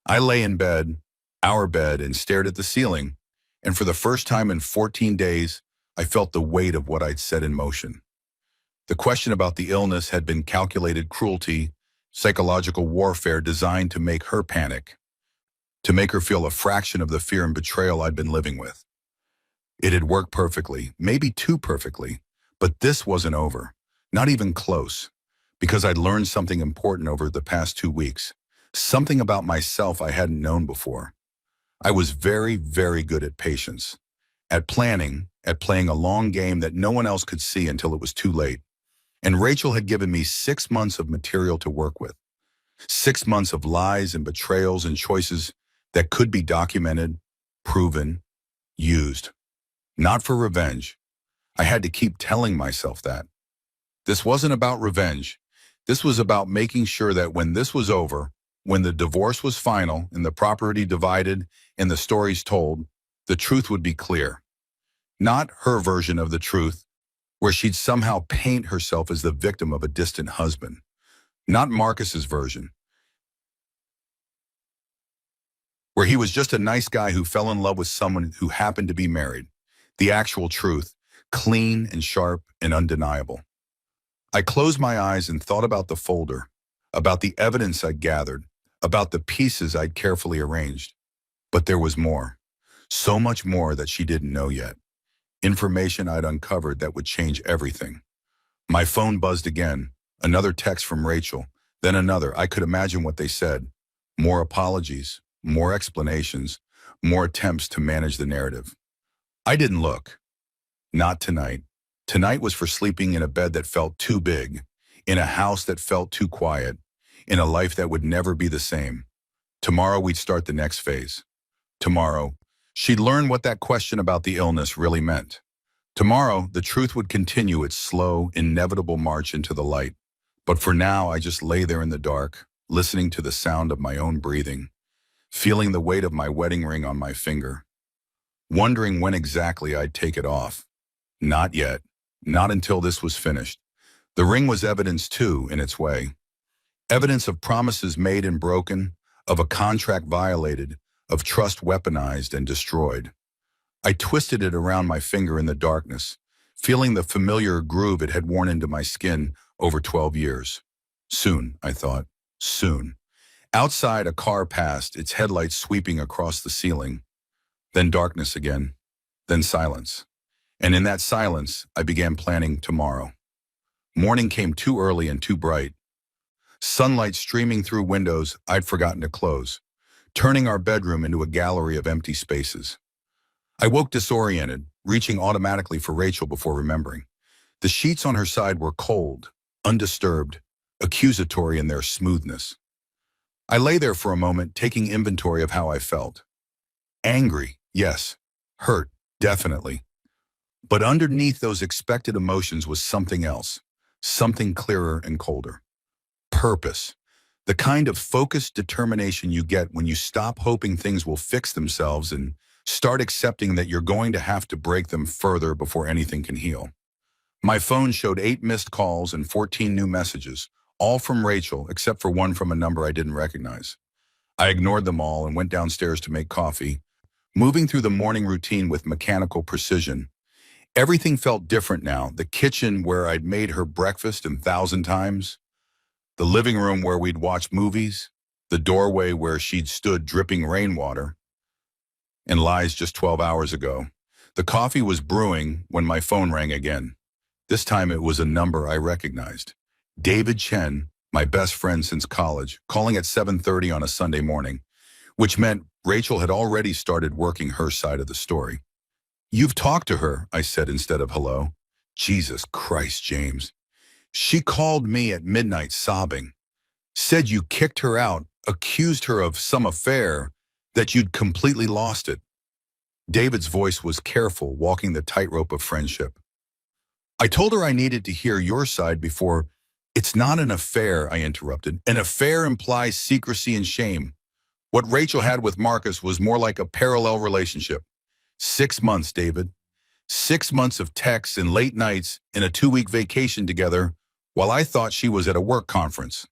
I lay in bed, our bed, and stared at the ceiling, and for the first time in 14 days, I felt the weight of what I'd set in motion. The question about the illness had been calculated cruelty, psychological warfare designed to make her panic, to make her feel a fraction of the fear and betrayal I'd been living with. It had worked perfectly, maybe too perfectly, but this wasn't over, not even close, because I'd learned something important over the past 2 weeks, something about myself I hadn't known before. I was very, very good at patience, at planning, at playing a long game that no one else could see until it was too late. And Rachel had given me 6 months of material to work with, 6 months of lies and betrayals and choices that could be documented, proven, used. Not for revenge. I had to keep telling myself that. This wasn't about revenge. This was about making sure that when this was over, when the divorce was final and the property divided and the stories told, the truth would be clear. Not her version of the truth, where she'd somehow paint herself as the victim of a distant husband. Not Marcus's version, where he was just a nice guy who fell in love with someone who happened to be married. The actual truth, clean and sharp and undeniable. I closed my eyes and thought about the folder, about the evidence I'd gathered, about the pieces I'd carefully arranged. But there was more, so much more that she didn't know yet. Information I'd uncovered that would change everything. My phone buzzed again, another text from Rachel, then another. I could imagine what they said. More apologies, more explanations, more attempts to manage the narrative. I didn't look. Not tonight. Tonight was for sleeping in a bed that felt too big, in a house that felt too quiet, in a life that would never be the same. Tomorrow we'd start the next phase. Tomorrow, she'd learn what that question about the illness really meant. Tomorrow, the truth would continue its slow, inevitable march into the light. But for now, I just lay there in the dark, listening to the sound of my own breathing, feeling the weight of my wedding ring on my finger, wondering when exactly I'd take it off. Not yet. Not until this was finished. The ring was evidence too, in its way. Evidence of promises made and broken, of a contract violated, of trust weaponized and destroyed. I twisted it around my finger in the darkness, feeling the familiar groove it had worn into my skin over 12 years. Soon, I thought. Soon. Outside, a car passed, its headlights sweeping across the ceiling. Then darkness again. Then silence. And in that silence, I began planning tomorrow. Morning came too early and too bright. Sunlight streaming through windows I'd forgotten to close, turning our bedroom into a gallery of empty spaces. I woke disoriented, reaching automatically for Rachel before remembering. The sheets on her side were cold, undisturbed, accusatory in their smoothness. I lay there for a moment, taking inventory of how I felt. Angry, yes. Hurt, definitely. But underneath those expected emotions was something else, something clearer and colder. Purpose. The kind of focused determination you get when you stop hoping things will fix themselves and start accepting that you're going to have to break them further before anything can heal. My phone showed 8 missed calls and 14 new messages, all from Rachel, except for one from a number I didn't recognize. I ignored them all and went downstairs to make coffee, moving through the morning routine with mechanical precision. Everything felt different now. The kitchen where I'd made her breakfast 1,000 times, the living room where we'd watched movies, the doorway where she'd stood dripping rainwater, and lies just 12 hours ago. The coffee was brewing when my phone rang again. This time it was a number I recognized. David Chen, my best friend since college, calling at 7:30 on a Sunday morning, which meant Rachel had already started working her side of the story. "You've talked to her," I said instead of hello. Jesus Christ, James. She called me at midnight sobbing, said you kicked her out, accused her of some affair, that you'd completely lost it. David's voice was careful, walking the tightrope of friendship. I told her I needed to hear your side before. It's not an affair, I interrupted. An affair implies secrecy and shame. What Rachel had with Marcus was more like a parallel relationship. 6 months, David. 6 months of texts and late nights and a 2-week vacation together while I thought she was at a work conference.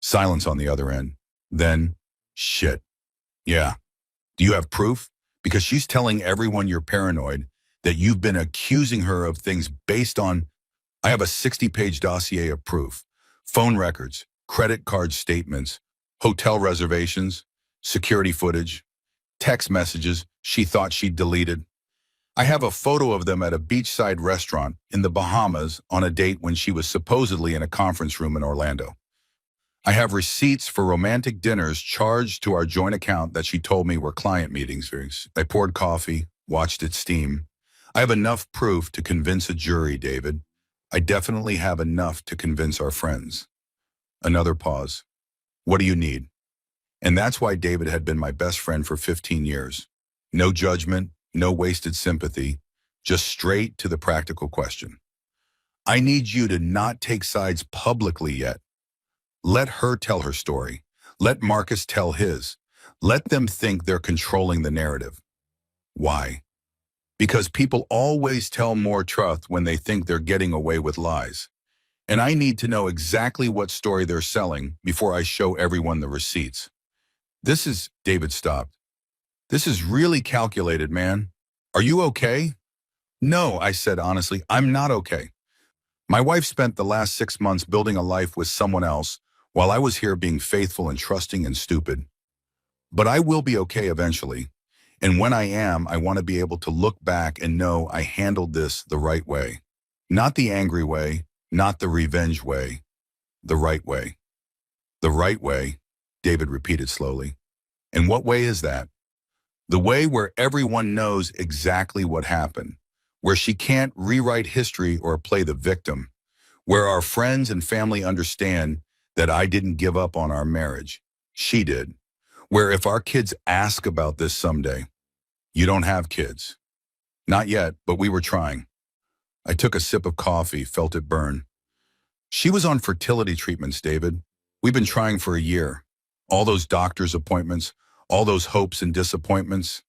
Silence on the other end. Then, shit. Yeah. Do you have proof? Because she's telling everyone you're paranoid, that you've been accusing her of things based on. I have a 60-page dossier of proof. Phone records, credit card statements, hotel reservations, security footage, text messages she thought she'd deleted. I have a photo of them at a beachside restaurant in the Bahamas on a date when she was supposedly in a conference room in Orlando. I have receipts for romantic dinners charged to our joint account that she told me were client meetings. I poured coffee, watched it steam. I have enough proof to convince a jury, David. I definitely have enough to convince our friends. Another pause. What do you need? And that's why David had been my best friend for 15 years. No judgment, no wasted sympathy, just straight to the practical question. I need you to not take sides publicly yet. Let her tell her story. Let Marcus tell his. Let them think they're controlling the narrative. Why? Because people always tell more truth when they think they're getting away with lies. And I need to know exactly what story they're selling before I show everyone the receipts. David stopped. This is really calculated, man. Are you okay? No, I said honestly, I'm not okay. My wife spent the last 6 months building a life with someone else while I was here being faithful and trusting and stupid. But I will be okay eventually. And when I am, I want to be able to look back and know I handled this the right way. Not the angry way, not the revenge way, the right way. The right way, David repeated slowly. And what way is that? The way where everyone knows exactly what happened, where she can't rewrite history or play the victim, where our friends and family understand that I didn't give up on our marriage. She did. Where if our kids ask about this someday, you don't have kids. Not yet, but we were trying. I took a sip of coffee, felt it burn. She was on fertility treatments, David. We've been trying for a year. All those doctor's appointments, all those hopes and disappointments.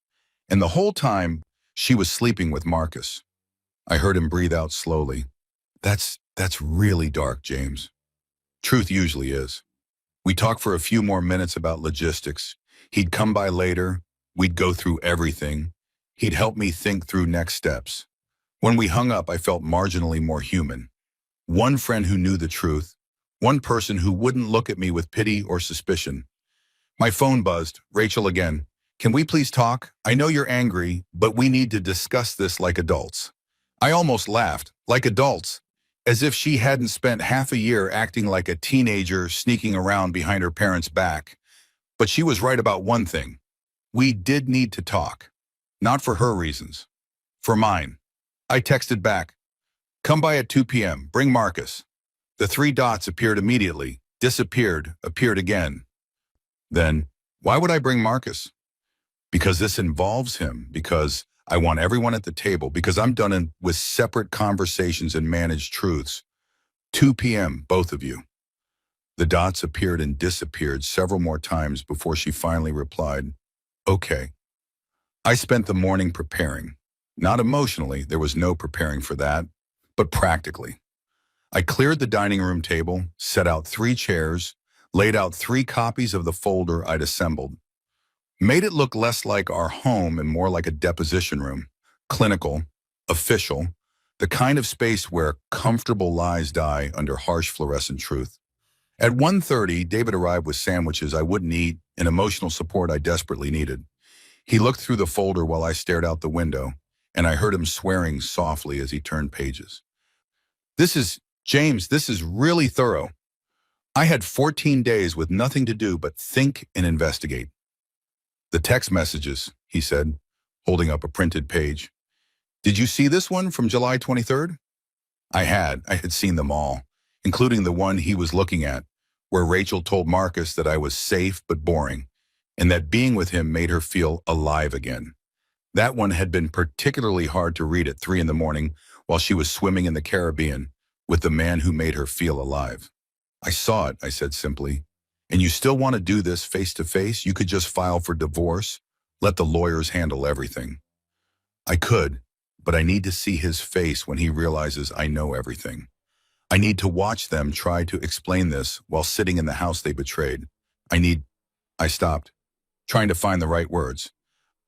And the whole time, she was sleeping with Marcus. I heard him breathe out slowly. That's really dark, James. Truth usually is. We talked for a few more minutes about logistics. He'd come by later. We'd go through everything. He'd help me think through next steps. When we hung up, I felt marginally more human. One friend who knew the truth. One person who wouldn't look at me with pity or suspicion. My phone buzzed. Rachel again. Can we please talk? I know you're angry, but we need to discuss this like adults. I almost laughed. Like adults. As if she hadn't spent half a year acting like a teenager sneaking around behind her parents' back. But she was right about one thing. We did need to talk. Not for her reasons. For mine. I texted back. Come by at 2 p.m. Bring Marcus. The 3 dots appeared immediately, disappeared, appeared again. Then, why would I bring Marcus? Because this involves him, because I want everyone at the table, because I'm done with separate conversations and managed truths. 2 p.m., both of you. The dots appeared and disappeared several more times before she finally replied, okay. I spent the morning preparing. Not emotionally, there was no preparing for that, but practically. I cleared the dining room table, set out 3 chairs, laid out 3 copies of the folder I'd assembled. Made it look less like our home and more like a deposition room. Clinical, official, the kind of space where comfortable lies die under harsh fluorescent truth. At 1:30, David arrived with sandwiches I wouldn't eat and emotional support I desperately needed. He looked through the folder while I stared out the window, and I heard him swearing softly as he turned pages. James, this is really thorough. I had 14 days with nothing to do but think and investigate. The text messages, he said, holding up a printed page. Did you see this one from July 23rd? I had seen them all, including the one he was looking at, where Rachel told Marcus that I was safe but boring, and that being with him made her feel alive again. That one had been particularly hard to read at 3 in the morning while she was swimming in the Caribbean with the man who made her feel alive. I saw it, I said simply. And you still want to do this face to face? You could just file for divorce, let the lawyers handle everything. I could, but I need to see his face when he realizes I know everything. I need to watch them try to explain this while sitting in the house they betrayed. I stopped, trying to find the right words.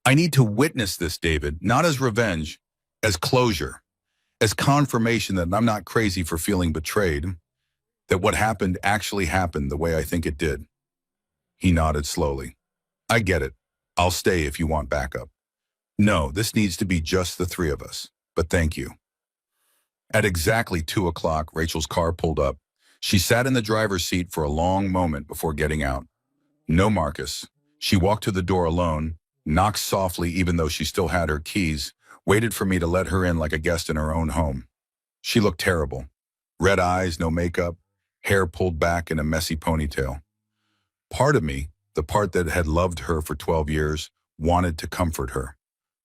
I need to witness this, David, not as revenge, as closure, as confirmation that I'm not crazy for feeling betrayed, that what happened actually happened the way I think it did. He nodded slowly. I get it. I'll stay if you want backup. No, this needs to be just the three of us, but thank you. At exactly 2 o'clock, Rachel's car pulled up. She sat in the driver's seat for a long moment before getting out. No Marcus. She walked to the door alone, knocked softly even though she still had her keys, waited for me to let her in like a guest in her own home. She looked terrible. Red eyes, no makeup, hair pulled back in a messy ponytail. Part of me, the part that had loved her for 12 years, wanted to comfort her.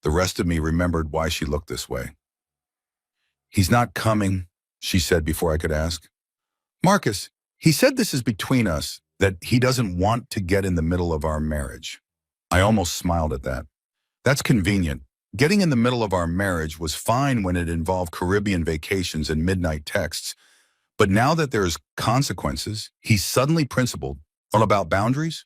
The rest of me remembered why she looked this way. He's not coming, she said before I could ask. Marcus, he said this is between us, that he doesn't want to get in the middle of our marriage. I almost smiled at that. That's convenient. Getting in the middle of our marriage was fine when it involved Caribbean vacations and midnight texts, but now that there's consequences, he's suddenly principled. All about boundaries?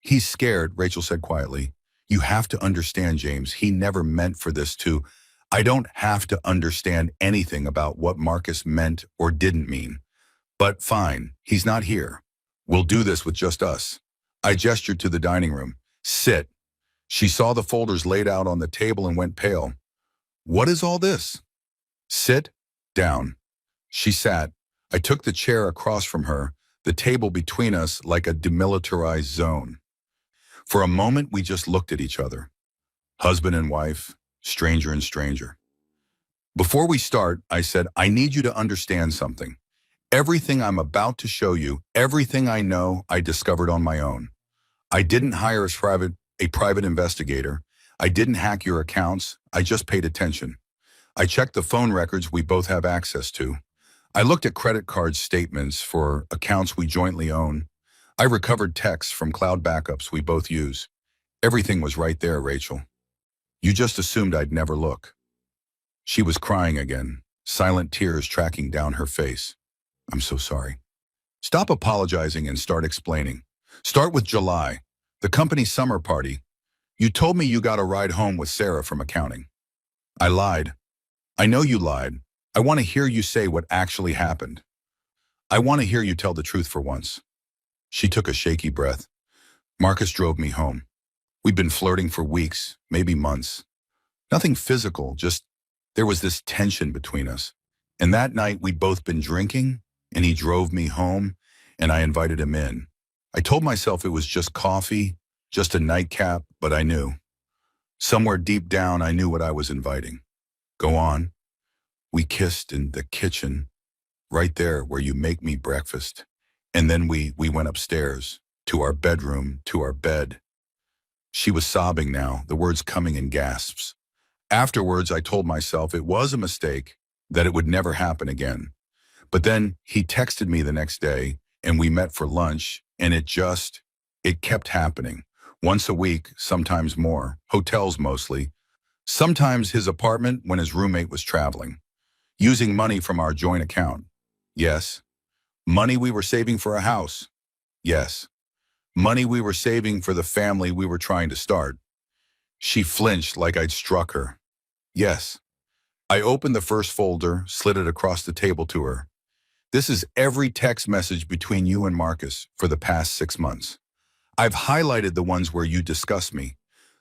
He's scared, Rachel said quietly. You have to understand, James, he never meant for this to. I don't have to understand anything about what Marcus meant or didn't mean. But fine, he's not here. We'll do this with just us. I gestured to the dining room. Sit. She saw the folders laid out on the table and went pale. What is all this? Sit down. She sat. I took the chair across from her, the table between us like a demilitarized zone. For a moment, we just looked at each other. Husband and wife, stranger and stranger. Before we start, I said, I need you to understand something. Everything I'm about to show you, everything I know, I discovered on my own. I didn't hire a private investigator. I didn't hack your accounts. I just paid attention. I checked the phone records we both have access to. I looked at credit card statements for accounts we jointly own. I recovered texts from cloud backups we both use. Everything was right there, Rachel. You just assumed I'd never look. She was crying again, silent tears tracking down her face. I'm so sorry. Stop apologizing and start explaining. Start with July, the company's summer party. You told me you got a ride home with Sarah from accounting. I lied. I know you lied. I want to hear you say what actually happened. I want to hear you tell the truth for once. She took a shaky breath. Marcus drove me home. We'd been flirting for weeks, maybe months. Nothing physical, just there was this tension between us. And that night we'd both been drinking, and he drove me home, and I invited him in. I told myself it was just coffee, just a nightcap, but I knew. Somewhere deep down, I knew what I was inviting. Go on. We kissed in the kitchen, right there where you make me breakfast. And then we went upstairs, to our bedroom, to our bed. She was sobbing now, the words coming in gasps. Afterwards, I told myself it was a mistake, that it would never happen again. But then he texted me the next day, and we met for lunch, and it kept happening. Once a week, sometimes more, hotels mostly. Sometimes his apartment when his roommate was traveling. Using money from our joint account. Yes. Money we were saving for a house. Yes. Money we were saving for the family we were trying to start. She flinched like I'd struck her. Yes. I opened the first folder, slid it across the table to her. This is every text message between you and Marcus for the past 6 months. I've highlighted the ones where you discuss me,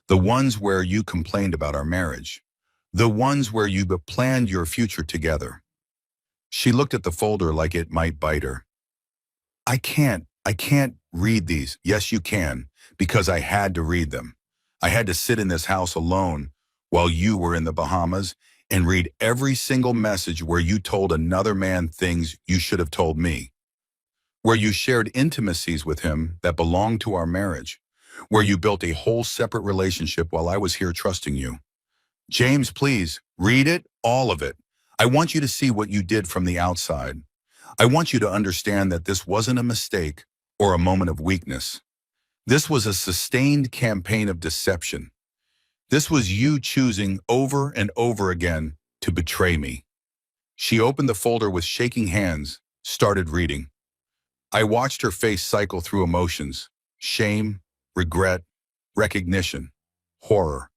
the ones where you complained about our marriage, the ones where you planned your future together. She looked at the folder like it might bite her. I can't read these. Yes, you can, because I had to read them. I had to sit in this house alone while you were in the Bahamas, and read every single message where you told another man things you should have told me, where you shared intimacies with him that belonged to our marriage, where you built a whole separate relationship while I was here trusting you. James, please, read it, all of it. I want you to see what you did from the outside. I want you to understand that this wasn't a mistake or a moment of weakness. This was a sustained campaign of deception. This was you choosing over and over again to betray me. She opened the folder with shaking hands, started reading. I watched her face cycle through emotions: shame, regret, recognition, horror.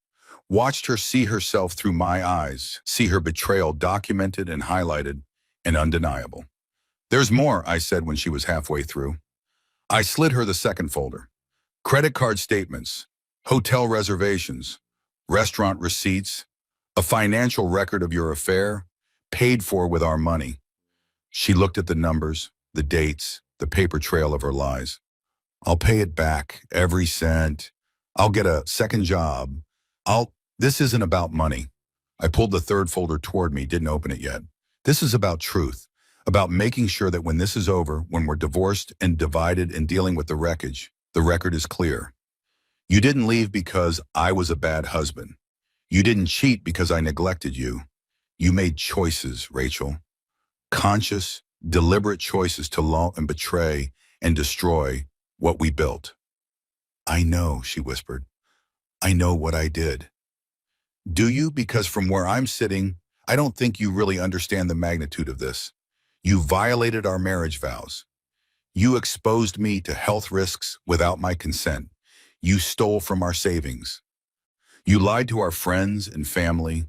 Watched her see herself through my eyes, see her betrayal documented and highlighted and undeniable. There's more, I said when she was halfway through. I slid her the second folder. Credit card statements, hotel reservations, restaurant receipts, a financial record of your affair, paid for with our money. She looked at the numbers, the dates, the paper trail of her lies. I'll pay it back, every cent. I'll get a second job. This isn't about money. I pulled the third folder toward me, didn't open it yet. This is about truth, about making sure that when this is over, when we're divorced and divided and dealing with the wreckage, the record is clear. You didn't leave because I was a bad husband. You didn't cheat because I neglected you. You made choices, Rachel. Conscious, deliberate choices to lie and betray and destroy what we built. I know, she whispered. I know what I did. Do you? Because from where I'm sitting, I don't think you really understand the magnitude of this. You violated our marriage vows. You exposed me to health risks without my consent. You stole from our savings. You lied to our friends and family.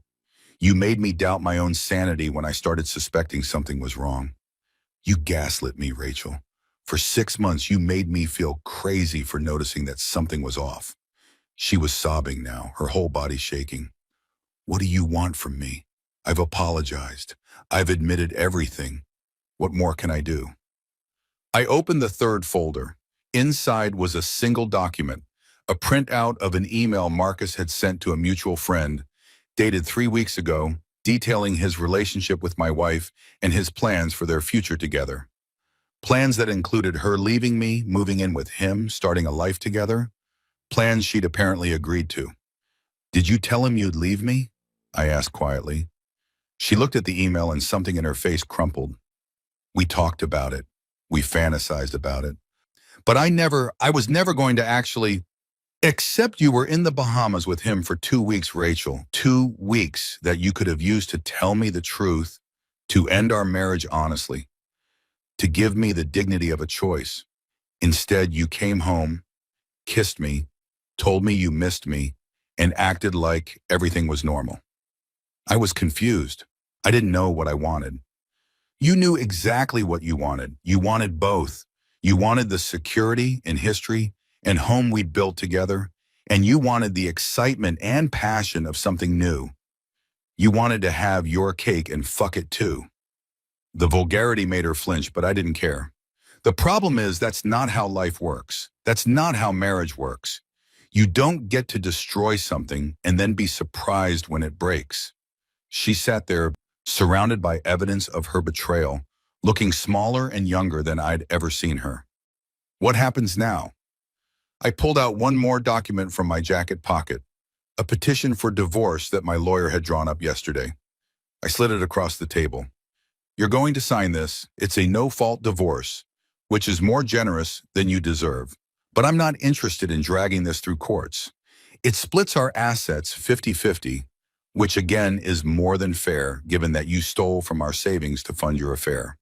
You made me doubt my own sanity when I started suspecting something was wrong. You gaslit me, Rachel. For 6 months, you made me feel crazy for noticing that something was off. She was sobbing now, her whole body shaking. What do you want from me? I've apologized. I've admitted everything. What more can I do? I opened the third folder. Inside was a single document, a printout of an email Marcus had sent to a mutual friend, dated 3 weeks ago, detailing his relationship with my wife and his plans for their future together. Plans that included her leaving me, moving in with him, starting a life together. Plans she'd apparently agreed to. Did you tell him you'd leave me? I asked quietly. She looked at the email and something in her face crumpled. We talked about it. We fantasized about it. But I was never going to actually, except you were in the Bahamas with him for 2 weeks, Rachel. 2 weeks that you could have used to tell me the truth, to end our marriage honestly, to give me the dignity of a choice. Instead, you came home, kissed me, told me you missed me, and acted like everything was normal. I was confused. I didn't know what I wanted. You knew exactly what you wanted. You wanted both. You wanted the security and history and home we'd built together, and you wanted the excitement and passion of something new. You wanted to have your cake and fuck it too. The vulgarity made her flinch, but I didn't care. The problem is that's not how life works. That's not how marriage works. You don't get to destroy something and then be surprised when it breaks. She sat there, surrounded by evidence of her betrayal, looking smaller and younger than I'd ever seen her. What happens now? I pulled out one more document from my jacket pocket, a petition for divorce that my lawyer had drawn up yesterday. I slid it across the table. You're going to sign this. It's a no-fault divorce, which is more generous than you deserve. But I'm not interested in dragging this through courts. It splits our assets 50-50, which again is more than fair given that you stole from our savings to fund your affair.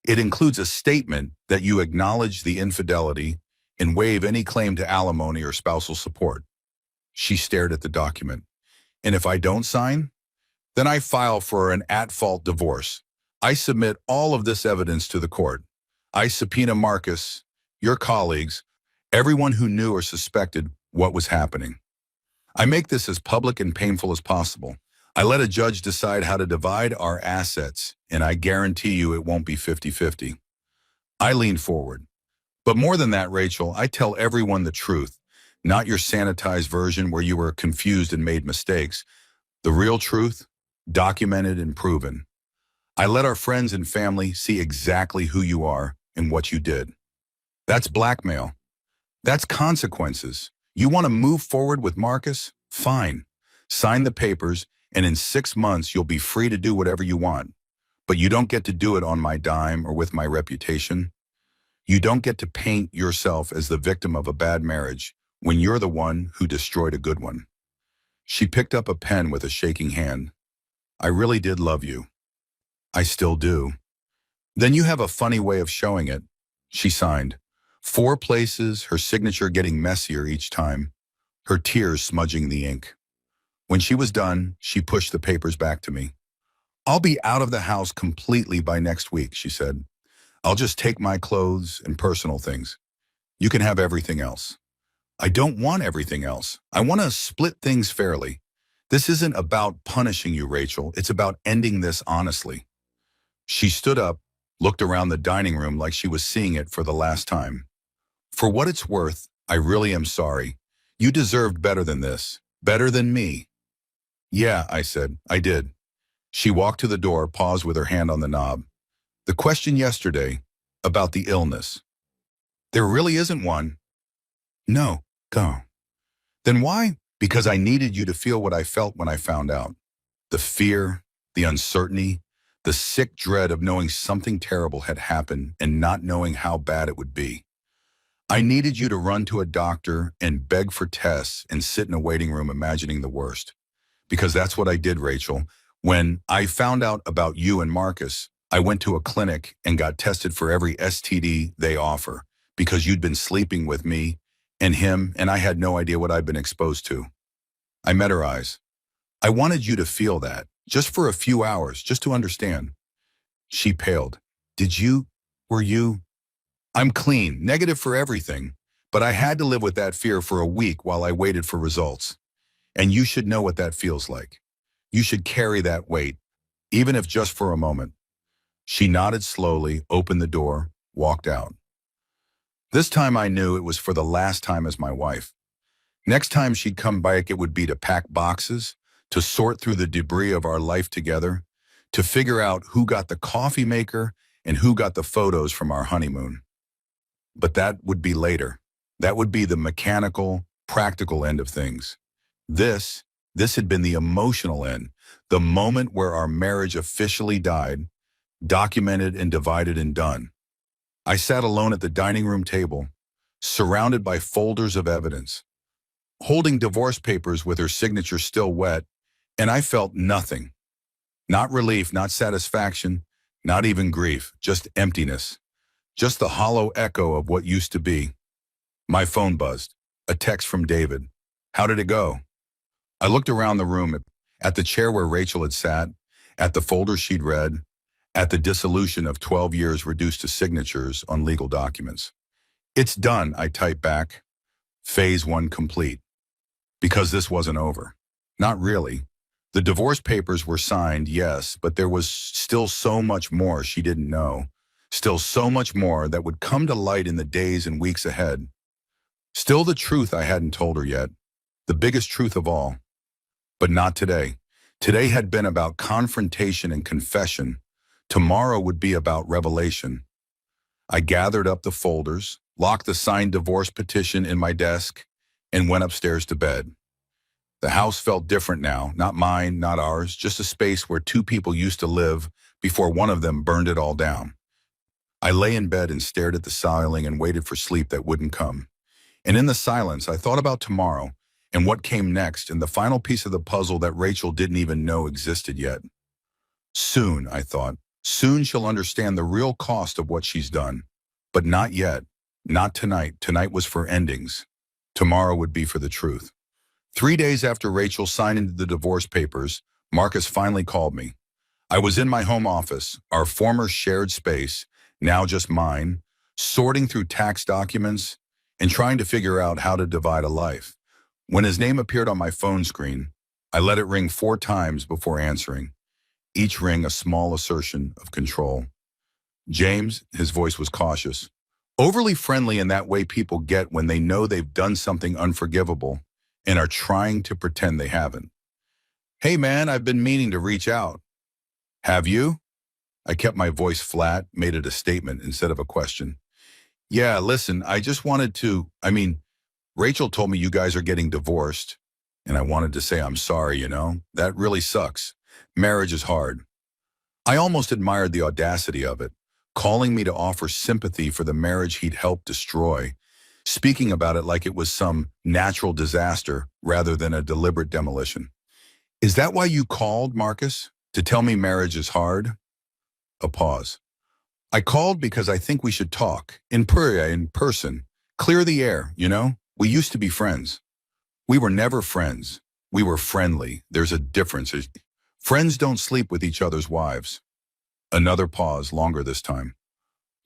It includes a statement that you acknowledge the infidelity and waive any claim to alimony or spousal support. She stared at the document. And if I don't sign, then I file for an at-fault divorce. I submit all of this evidence to the court. I subpoena Marcus, your colleagues, everyone who knew or suspected what was happening. I make this as public and painful as possible. I let a judge decide how to divide our assets, and I guarantee you it won't be 50-50. I lean forward. But more than that, Rachel, I tell everyone the truth, not your sanitized version where you were confused and made mistakes. The real truth, documented and proven. I let our friends and family see exactly who you are and what you did. That's blackmail. That's consequences. You want to move forward with Marcus? Fine. Sign the papers, and in 6 months you'll be free to do whatever you want. But you don't get to do it on my dime or with my reputation. You don't get to paint yourself as the victim of a bad marriage when you're the one who destroyed a good one. She picked up a pen with a shaking hand. I really did love you. I still do. Then you have a funny way of showing it. She signed. 4 places, her signature getting messier each time, her tears smudging the ink. When she was done, she pushed the papers back to me. I'll be out of the house completely by next week, she said. I'll just take my clothes and personal things. You can have everything else. I don't want everything else. I want to split things fairly. This isn't about punishing you, Rachel. It's about ending this honestly. She stood up, looked around the dining room like she was seeing it for the last time. For what it's worth, I really am sorry. You deserved better than this. Better than me. Yeah, I said, I did. She walked to the door, paused with her hand on the knob. The question yesterday about the illness. There really isn't one. No, go. Then why? Because I needed you to feel what I felt when I found out. The fear, the uncertainty, the sick dread of knowing something terrible had happened and not knowing how bad it would be. I needed you to run to a doctor and beg for tests and sit in a waiting room imagining the worst. Because that's what I did, Rachel. When I found out about you and Marcus, I went to a clinic and got tested for every STD they offer because you'd been sleeping with me and him, and I had no idea what I'd been exposed to. I met her eyes. I wanted you to feel that, just for a few hours, just to understand. She paled. Were you? I'm clean, negative for everything, but I had to live with that fear for a week while I waited for results. And you should know what that feels like. You should carry that weight, even if just for a moment. She nodded slowly, opened the door, walked out. This time I knew it was for the last time as my wife. Next time she'd come back, it would be to pack boxes, to sort through the debris of our life together, to figure out who got the coffee maker and who got the photos from our honeymoon. But that would be later. That would be the mechanical, practical end of things. This had been the emotional end, the moment where our marriage officially died, documented and divided and done. I sat alone at the dining room table, surrounded by folders of evidence, holding divorce papers with her signature still wet, and I felt nothing. Not relief, not satisfaction, not even grief, just emptiness. Just the hollow echo of what used to be. My phone buzzed. A text from David. How did it go? I looked around the room at the chair where Rachel had sat, at the folder she'd read, at the dissolution of 12 years reduced to signatures on legal documents. It's done, I typed back. Phase 1 complete. Because this wasn't over. Not really. The divorce papers were signed, yes, but there was still so much more she didn't know. Still so much more that would come to light in the days and weeks ahead. Still the truth I hadn't told her yet. The biggest truth of all. But not today. Today had been about confrontation and confession. Tomorrow would be about revelation. I gathered up the folders, locked the signed divorce petition in my desk, and went upstairs to bed. The house felt different now, not mine, not ours, just a space where 2 people used to live before one of them burned it all down. I lay in bed and stared at the ceiling and waited for sleep that wouldn't come. And in the silence, I thought about tomorrow and what came next and the final piece of the puzzle that Rachel didn't even know existed yet. Soon, I thought, soon she'll understand the real cost of what she's done. But not yet. Not tonight. Tonight was for endings. Tomorrow would be for the truth. 3 days after Rachel signed the divorce papers, Marcus finally called me. I was in my home office, our former shared space, now just mine, sorting through tax documents and trying to figure out how to divide a life. When his name appeared on my phone screen, I let it ring 4 times before answering, each ring a small assertion of control. James, his voice was cautious, overly friendly in that way people get when they know they've done something unforgivable and are trying to pretend they haven't. Hey man, I've been meaning to reach out. Have you? I kept my voice flat, made it a statement instead of a question. Yeah, listen, I just wanted to, Rachel told me you guys are getting divorced, and I wanted to say I'm sorry, you know? That really sucks. Marriage is hard. I almost admired the audacity of it, calling me to offer sympathy for the marriage he'd helped destroy, speaking about it like it was some natural disaster rather than a deliberate demolition. Is that why you called, Marcus? To tell me marriage is hard? A pause. I called because I think we should talk, in person. Clear the air, you know? We used to be friends. We were never friends. We were friendly. There's a difference. Friends don't sleep with each other's wives. Another pause, longer this time.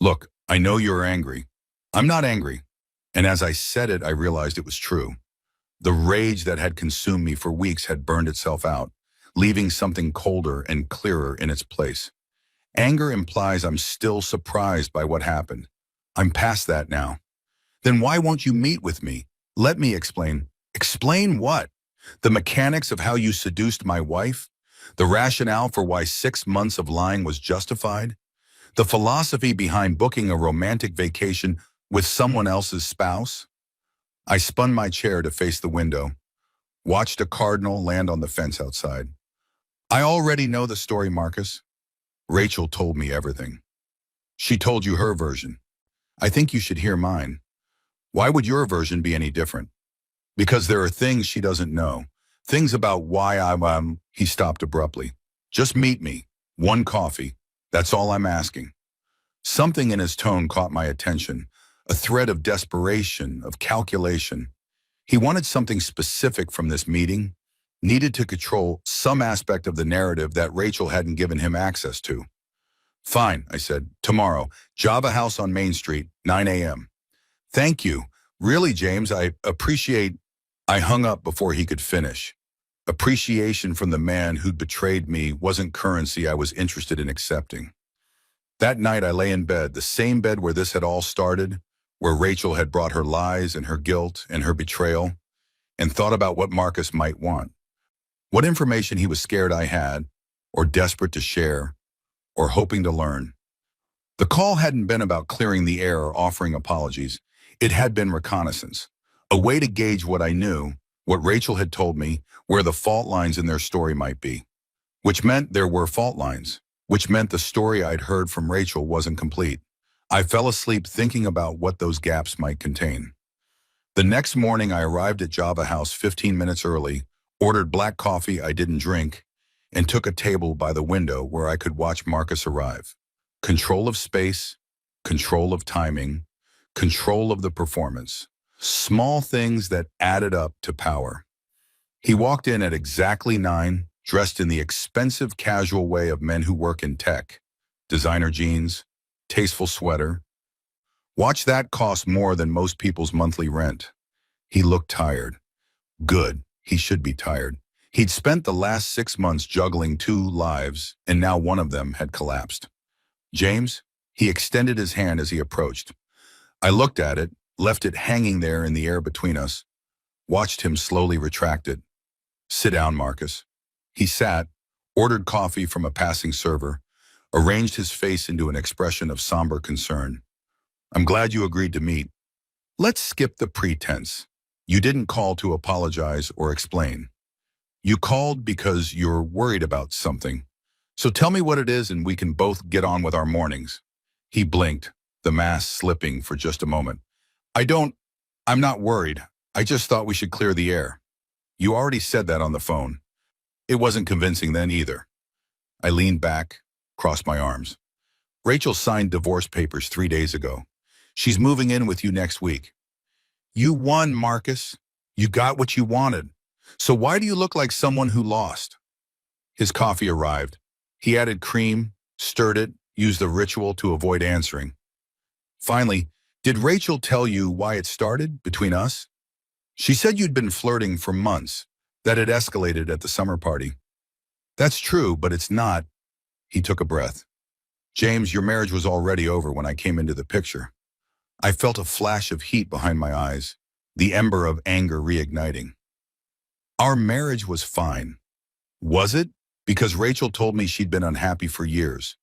Look, I know you're angry. I'm not angry. And as I said it, I realized it was true. The rage that had consumed me for weeks had burned itself out, leaving something colder and clearer in its place. Anger implies I'm still surprised by what happened. I'm past that now. Then why won't you meet with me? Let me explain. Explain what? The mechanics of how you seduced my wife? The rationale for why 6 months of lying was justified? The philosophy behind booking a romantic vacation with someone else's spouse? I spun my chair to face the window, watched a cardinal land on the fence outside. I already know the story, Marcus. Rachel told me everything. She told you her version. I think you should hear mine. Why would your version be any different? Because there are things she doesn't know. Things about why He stopped abruptly. Just meet me. One coffee. That's all I'm asking. Something in his tone caught my attention. A thread of desperation, of calculation. He wanted something specific from this meeting, needed to control some aspect of the narrative that Rachel hadn't given him access to. Fine, I said. Tomorrow, Java House on Main Street, 9 a.m. Thank you. Really, James, I appreciate... I hung up before he could finish. Appreciation from the man who'd betrayed me wasn't currency I was interested in accepting. That night I lay in bed, the same bed where this had all started, where Rachel had brought her lies and her guilt and her betrayal, and thought about what Marcus might want. What information he was scared I had, or desperate to share, or hoping to learn. The call hadn't been about clearing the air or offering apologies. It had been reconnaissance, a way to gauge what I knew, what Rachel had told me, where the fault lines in their story might be. Which meant there were fault lines, which meant the story I'd heard from Rachel wasn't complete. I fell asleep thinking about what those gaps might contain. The next morning I arrived at Java House 15 minutes early, ordered black coffee I didn't drink, and took a table by the window where I could watch Marcus arrive. Control of space, control of timing, control of the performance. Small things that added up to power. He walked in at exactly 9, dressed in the expensive casual way of men who work in tech. Designer jeans, tasteful sweater. Watch that cost more than most people's monthly rent. He looked tired. Good, he should be tired. He'd spent the last 6 months juggling 2 lives, and now one of them had collapsed. James, he extended his hand as he approached. I looked at it, left it hanging there in the air between us, watched him slowly retract it. Sit down, Marcus. He sat, ordered coffee from a passing server, arranged his face into an expression of somber concern. I'm glad you agreed to meet. Let's skip the pretense. You didn't call to apologize or explain. You called because you're worried about something. So tell me what it is and we can both get on with our mornings. He blinked, the mask slipping for just a moment. I'm not worried. I just thought we should clear the air. You already said that on the phone. It wasn't convincing then either. I leaned back, crossed my arms. Rachel signed divorce papers 3 days ago. She's moving in with you next week. You won, Marcus. You got what you wanted. So why do you look like someone who lost? His coffee arrived. He added cream, stirred it, used the ritual to avoid answering. Finally, did Rachel tell you why it started between us? She said you'd been flirting for months, that it escalated at the summer party. That's true, but it's not. He took a breath. James, your marriage was already over when I came into the picture. I felt a flash of heat behind my eyes, the ember of anger reigniting. Our marriage was fine. Was it? Because Rachel told me she'd been unhappy for years,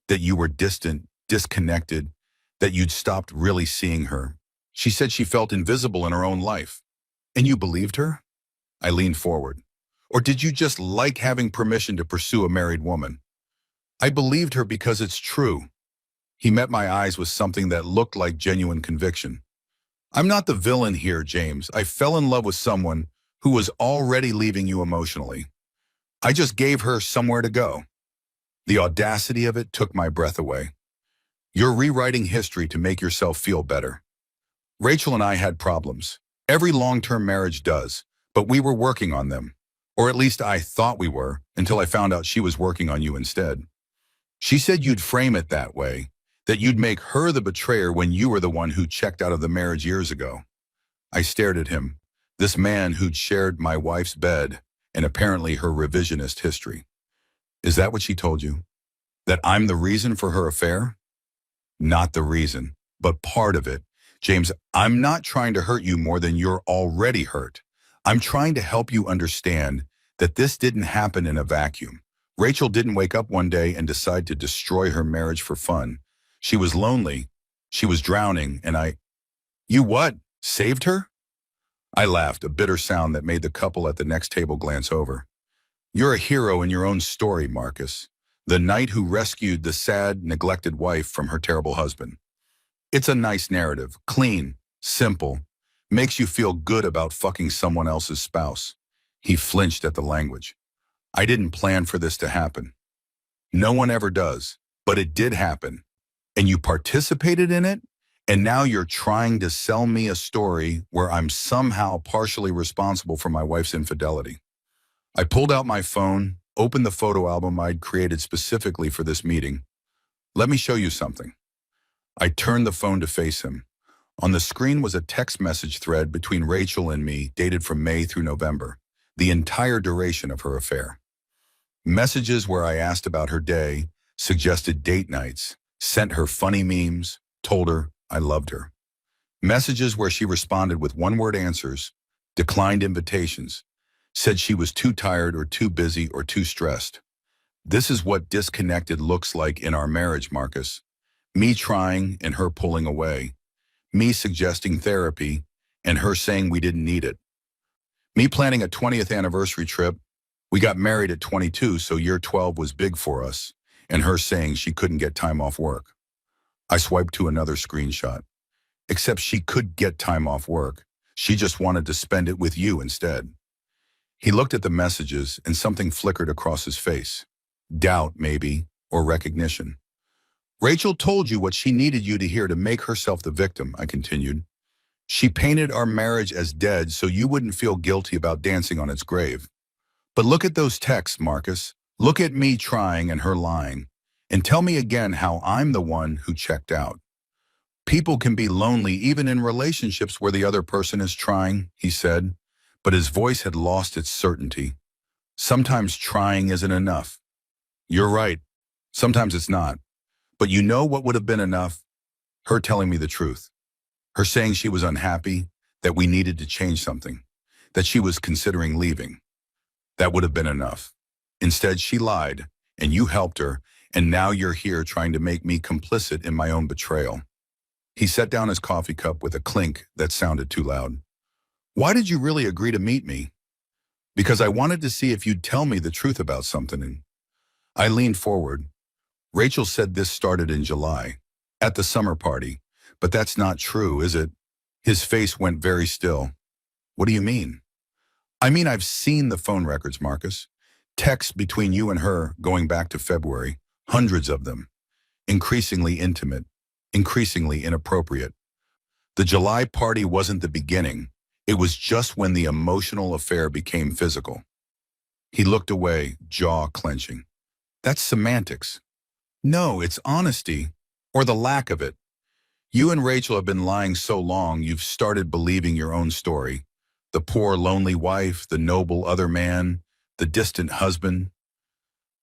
that you were distant, disconnected, that you'd stopped really seeing her. She said she felt invisible in her own life. And you believed her? I leaned forward. Or did you just like having permission to pursue a married woman? I believed her because it's true. He met my eyes with something that looked like genuine conviction. I'm not the villain here, James. I fell in love with someone who was already leaving you emotionally. I just gave her somewhere to go. The audacity of it took my breath away. You're rewriting history to make yourself feel better. Rachel and I had problems. Every long-term marriage does, but we were working on them. Or at least I thought we were, until I found out she was working on you instead. She said you'd frame it that way, that you'd make her the betrayer when you were the one who checked out of the marriage years ago. I stared at him, this man who'd shared my wife's bed and apparently her revisionist history. Is that what she told you? That I'm the reason for her affair? Not the reason, but part of it. James, I'm not trying to hurt you more than you're already hurt. I'm trying to help you understand that this didn't happen in a vacuum. Rachel didn't wake up one day and decide to destroy her marriage for fun. She was lonely. She was drowning, and You what? Saved her? I laughed, a bitter sound that made the couple at the next table glance over. You're a hero in your own story, Marcus. The knight who rescued the sad, neglected wife from her terrible husband. It's a nice narrative, clean, simple, makes you feel good about fucking someone else's spouse. He flinched at the language. I didn't plan for this to happen. No one ever does, but it did happen. And you participated in it, and now you're trying to sell me a story where I'm somehow partially responsible for my wife's infidelity. I pulled out my phone, opened the photo album I'd created specifically for this meeting. Let me show you something. I turned the phone to face him. On the screen was a text message thread between Rachel and me dated from May through November, the entire duration of her affair. Messages where I asked about her day, suggested date nights, sent her funny memes, told her I loved her. Messages where she responded with one-word answers, declined invitations, said she was too tired or too busy or too stressed. This is what disconnected looks like in our marriage, Marcus. Me trying and her pulling away. Me suggesting therapy and her saying we didn't need it. Me planning a 20th anniversary trip. We got married at 22, so year 12 was big for us, and her saying she couldn't get time off work. I swiped to another screenshot. Except she could get time off work. She just wanted to spend it with you instead. He looked at the messages and something flickered across his face. Doubt, maybe, or recognition. Rachel told you what she needed you to hear to make herself the victim, I continued. She painted our marriage as dead so you wouldn't feel guilty about dancing on its grave. But look at those texts, Marcus. Look at me trying and her lying. And tell me again how I'm the one who checked out. People can be lonely even in relationships where the other person is trying, he said, but his voice had lost its certainty. Sometimes trying isn't enough. You're right. Sometimes it's not. But you know what would have been enough? Her telling me the truth. Her saying she was unhappy, that we needed to change something, that she was considering leaving. That would have been enough. Instead, she lied, and you helped her, and now you're here trying to make me complicit in my own betrayal. He set down his coffee cup with a clink that sounded too loud. Why did you really agree to meet me? Because I wanted to see if you'd tell me the truth about something. And I leaned forward. Rachel said this started in July, at the summer party, but that's not true, is it? His face went very still. What do you mean? I mean, I've seen the phone records, Marcus. Texts between you and her going back to February, hundreds of them. Increasingly intimate, increasingly inappropriate. The July party wasn't the beginning. It was just when the emotional affair became physical. He looked away, jaw clenching. That's semantics. No, it's honesty, or the lack of it. You and Rachel have been lying so long you've started believing your own story. The poor, lonely wife, the noble other man, the distant husband.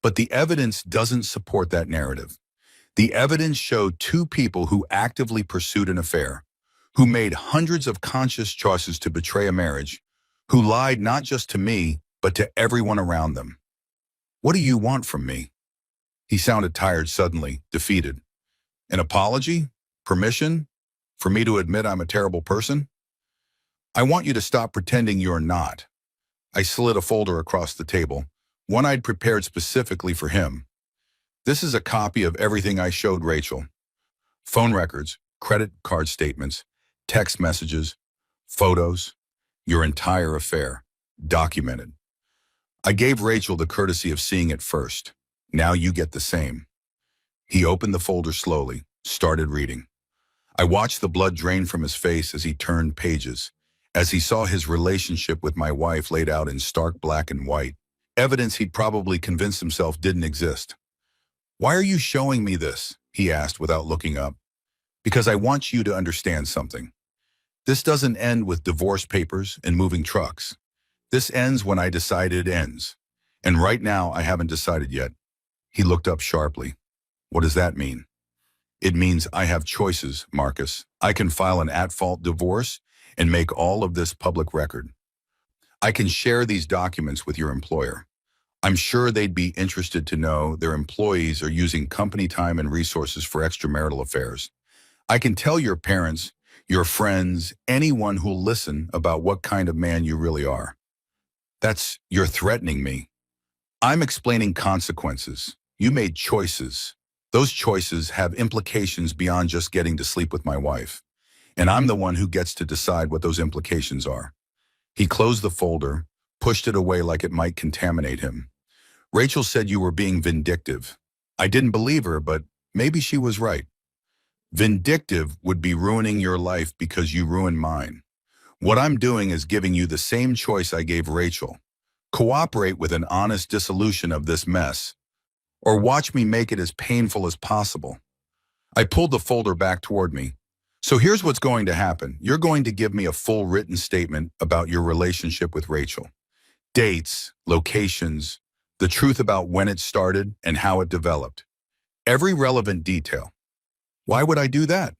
But the evidence doesn't support that narrative. The evidence showed two people who actively pursued an affair, who made hundreds of conscious choices to betray a marriage, who lied not just to me, but to everyone around them. What do you want from me? He sounded tired suddenly, defeated. An apology? Permission? For me to admit I'm a terrible person? I want you to stop pretending you're not. I slid a folder across the table, one I'd prepared specifically for him. This is a copy of everything I showed Rachel. Phone records, credit card statements, text messages, photos, your entire affair, documented. I gave Rachel the courtesy of seeing it first. Now you get the same. He opened the folder slowly, started reading. I watched the blood drain from his face as he turned pages, as he saw his relationship with my wife laid out in stark black and white, evidence he'd probably convinced himself didn't exist. Why are you showing me this? He asked without looking up. Because I want you to understand something. This doesn't end with divorce papers and moving trucks. This ends when I decide it ends. And right now, I haven't decided yet. He looked up sharply. What does that mean? It means I have choices, Marcus. I can file an at-fault divorce and make all of this public record. I can share these documents with your employer. I'm sure they'd be interested to know their employees are using company time and resources for extramarital affairs. I can tell your parents, your friends, anyone who'll listen about what kind of man you really are. You're threatening me. I'm explaining consequences. You made choices. Those choices have implications beyond just getting to sleep with my wife. And I'm the one who gets to decide what those implications are. He closed the folder, pushed it away like it might contaminate him. Rachel said you were being vindictive. I didn't believe her, but maybe she was right. Vindictive would be ruining your life because you ruined mine. What I'm doing is giving you the same choice I gave Rachel. Cooperate with an honest dissolution of this mess, or watch me make it as painful as possible. I pulled the folder back toward me. So here's what's going to happen. You're going to give me a full written statement about your relationship with Rachel. Dates, locations, the truth about when it started and how it developed. Every relevant detail. Why would I do that?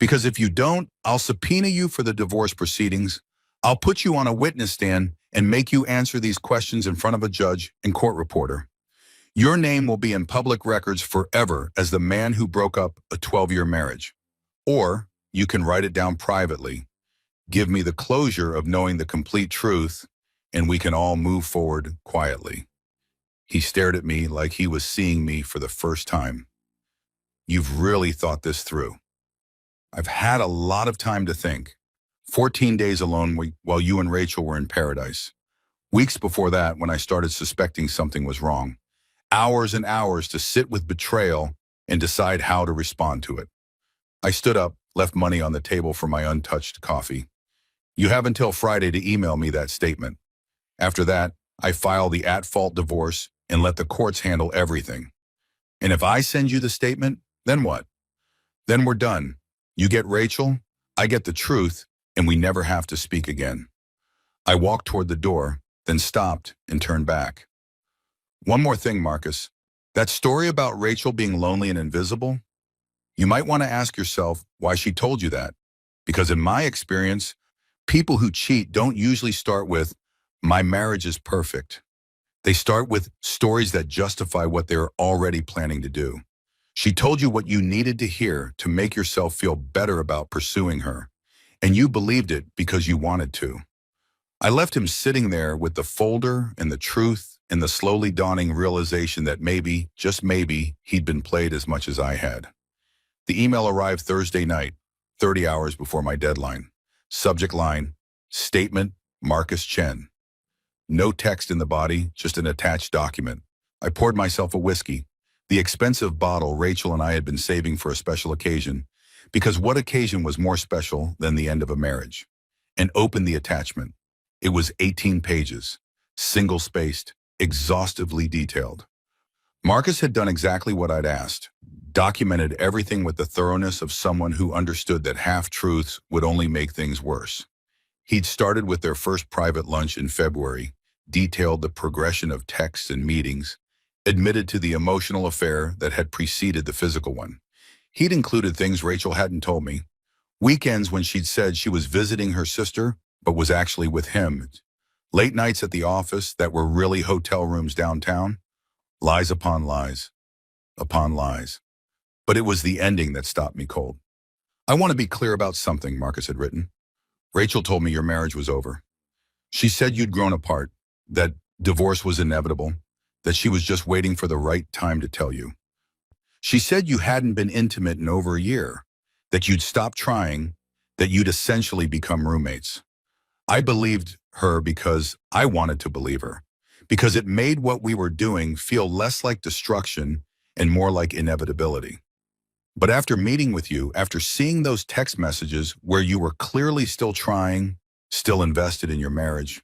Because if you don't, I'll subpoena you for the divorce proceedings. I'll put you on a witness stand and make you answer these questions in front of a judge and court reporter. Your name will be in public records forever as the man who broke up a 12-year marriage. Or you can write it down privately. Give me the closure of knowing the complete truth, and we can all move forward quietly. He stared at me like he was seeing me for the first time. You've really thought this through. I've had a lot of time to think. 14 days alone while you and Rachel were in paradise. Weeks before that when I started suspecting something was wrong. Hours and hours to sit with betrayal and decide how to respond to it. I stood up, left money on the table for my untouched coffee. You have until Friday to email me that statement. After that, I file the at-fault divorce and let the courts handle everything. And if I send you the statement, then what? Then we're done. You get Rachel, I get the truth, and we never have to speak again. I walked toward the door, then stopped and turned back. One more thing, Marcus. That story about Rachel being lonely and invisible, you might want to ask yourself why she told you that. Because in my experience, people who cheat don't usually start with, "My marriage is perfect." They start with stories that justify what they're already planning to do. She told you what you needed to hear to make yourself feel better about pursuing her, and you believed it because you wanted to. I left him sitting there with the folder and the truth and the slowly dawning realization that maybe, just maybe, he'd been played as much as I had. The email arrived Thursday night, 30 hours before my deadline. Subject line, Statement, Marcus Chen. No text in the body, just an attached document. I poured myself a whiskey, the expensive bottle Rachel and I had been saving for a special occasion, because what occasion was more special than the end of a marriage? And opened the attachment. It was 18 pages, single-spaced, exhaustively detailed. Marcus had done exactly what I'd asked, documented everything with the thoroughness of someone who understood that half-truths would only make things worse. He'd started with their first private lunch in February, detailed the progression of texts and meetings, admitted to the emotional affair that had preceded the physical one. He'd included things Rachel hadn't told me. Weekends when she'd said she was visiting her sister, but was actually with him. Late nights at the office that were really hotel rooms downtown. Lies upon lies. But it was the ending that stopped me cold. I want to be clear about something, Marcus had written. Rachel told me your marriage was over. She said you'd grown apart, that divorce was inevitable, that she was just waiting for the right time to tell you. She said you hadn't been intimate in over a year, that you'd stopped trying, that you'd essentially become roommates. I believed her because I wanted to believe her, because it made what we were doing feel less like destruction and more like inevitability. But after meeting with you, after seeing those text messages where you were clearly still trying, still invested in your marriage,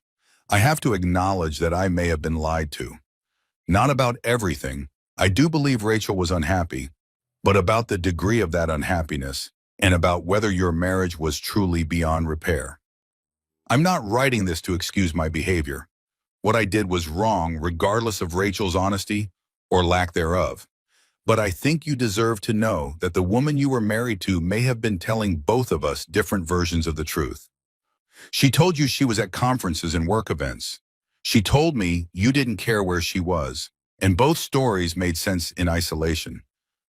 I have to acknowledge that I may have been lied to. Not about everything. I do believe Rachel was unhappy, but about the degree of that unhappiness and about whether your marriage was truly beyond repair. I'm not writing this to excuse my behavior. What I did was wrong regardless of Rachel's honesty or lack thereof. But I think you deserve to know that the woman you were married to may have been telling both of us different versions of the truth. She told you she was at conferences and work events. She told me you didn't care where she was, and both stories made sense in isolation.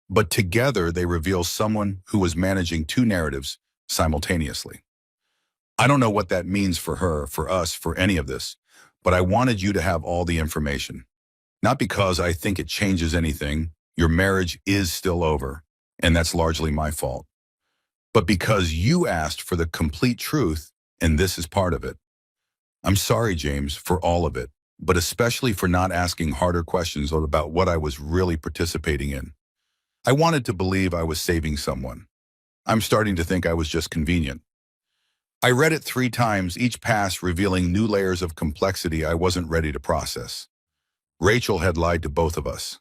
But together they reveal someone who was managing two narratives simultaneously. I don't know what that means for her, for us, for any of this, but I wanted you to have all the information. Not because I think it changes anything. Your marriage is still over, and that's largely my fault. But because you asked for the complete truth, and this is part of it. I'm sorry, James, for all of it, but especially for not asking harder questions about what I was really participating in. I wanted to believe I was saving someone. I'm starting to think I was just convenient. I read it 3 times, each pass revealing new layers of complexity I wasn't ready to process. Rachel had lied to both of us,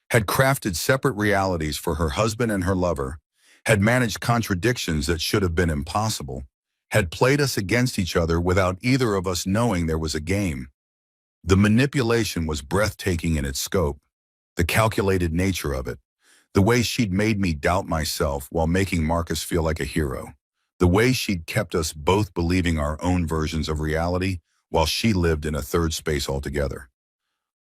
had crafted separate realities for her husband and her lover, had managed contradictions that should have been impossible, had played us against each other without either of us knowing there was a game. The manipulation was breathtaking in its scope, the calculated nature of it, the way she'd made me doubt myself while making Marcus feel like a hero, the way she'd kept us both believing our own versions of reality while she lived in a third space altogether.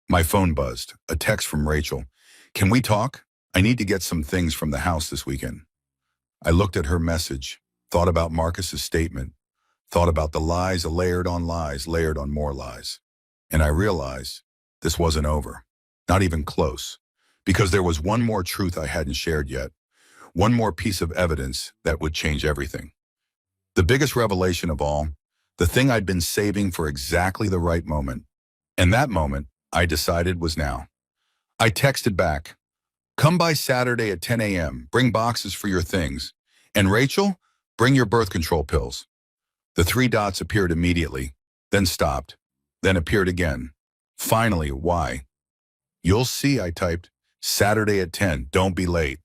My phone buzzed, a text from Rachel. Can we talk? I need to get some things from the house this weekend. I looked at her message, thought about Marcus's statement, thought about the lies layered on more lies. And I realized this wasn't over, not even close, because there was one more truth I hadn't shared yet, one more piece of evidence that would change everything. The biggest revelation of all, the thing I'd been saving for exactly the right moment. And that moment, I decided, was now. I texted back, come by Saturday at 10 a.m., bring boxes for your things. And Rachel, bring your birth control pills. The 3 dots appeared immediately, then stopped, then appeared again. Finally, why? You'll see, I typed, Saturday at 10, don't be late.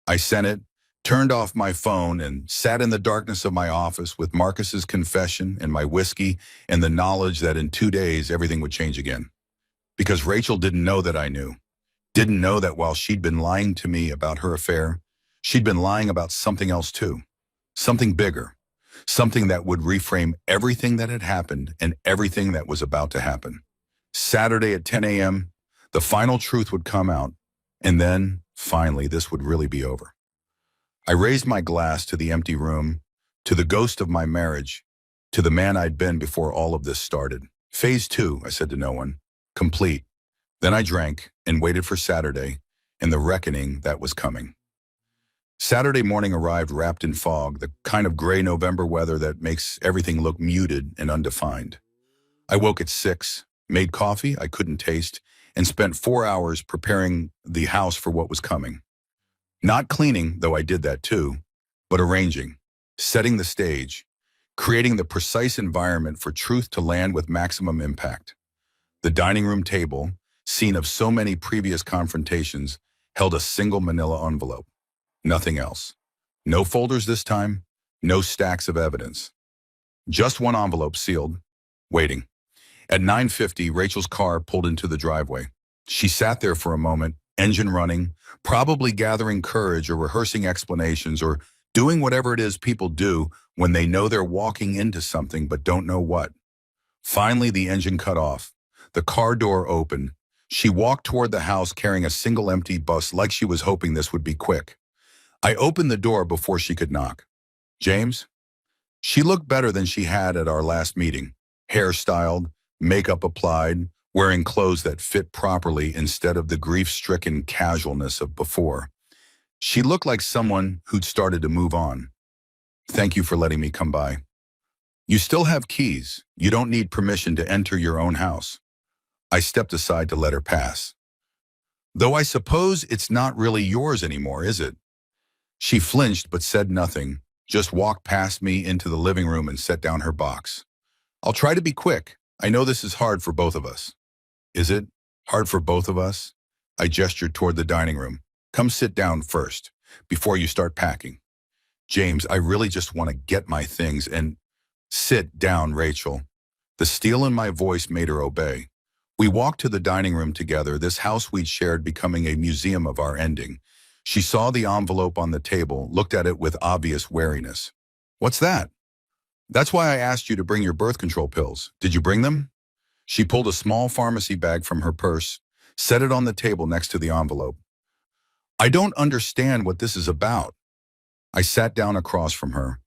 I sent it, turned off my phone, and sat in the darkness of my office with Marcus's confession and my whiskey and the knowledge that in 2 days everything would change again. Because Rachel didn't know that I knew. Didn't know that while she'd been lying to me about her affair, she'd been lying about something else too. Something bigger. Something that would reframe everything that had happened and everything that was about to happen. Saturday at 10 a.m., the final truth would come out, and then, finally, this would really be over. I raised my glass to the empty room, to the ghost of my marriage, to the man I'd been before all of this started. Phase 2, I said to no one. Complete. Then I drank and waited for Saturday and the reckoning that was coming. Saturday morning arrived wrapped in fog, the kind of gray November weather that makes everything look muted and undefined. I woke at 6, made coffee I couldn't taste, and spent 4 hours preparing the house for what was coming. Not cleaning, though I did that too, but arranging, setting the stage, creating the precise environment for truth to land with maximum impact. The dining room table, scene of so many previous confrontations, held a single manila envelope. Nothing else. No folders this time, no stacks of evidence. Just one envelope sealed, waiting. At 9:50, Rachel's car pulled into the driveway. She sat there for a moment, engine running, probably gathering courage or rehearsing explanations or doing whatever it is people do when they know they're walking into something but don't know what. Finally, the engine cut off. The car door opened. She walked toward the house carrying a single empty bus like she was hoping this would be quick. I opened the door before she could knock. James? She looked better than she had at our last meeting. Hair styled, makeup applied, wearing clothes that fit properly instead of the grief-stricken casualness of before. She looked like someone who'd started to move on. Thank you for letting me come by. You still have keys. You don't need permission to enter your own house. I stepped aside to let her pass. Though I suppose it's not really yours anymore, is it? She flinched but said nothing, just walked past me into the living room and set down her box. I'll try to be quick. I know this is hard for both of us. Is it hard for both of us? I gestured toward the dining room. Come sit down first, before you start packing. James, I really just want to get my things and... Sit down, Rachel. The steel in my voice made her obey. We walked to the dining room together, this house we'd shared becoming a museum of our ending. She saw the envelope on the table, looked at it with obvious wariness. What's that? That's why I asked you to bring your birth control pills. Did you bring them? She pulled a small pharmacy bag from her purse, set it on the table next to the envelope. I don't understand what this is about. I sat down across from her,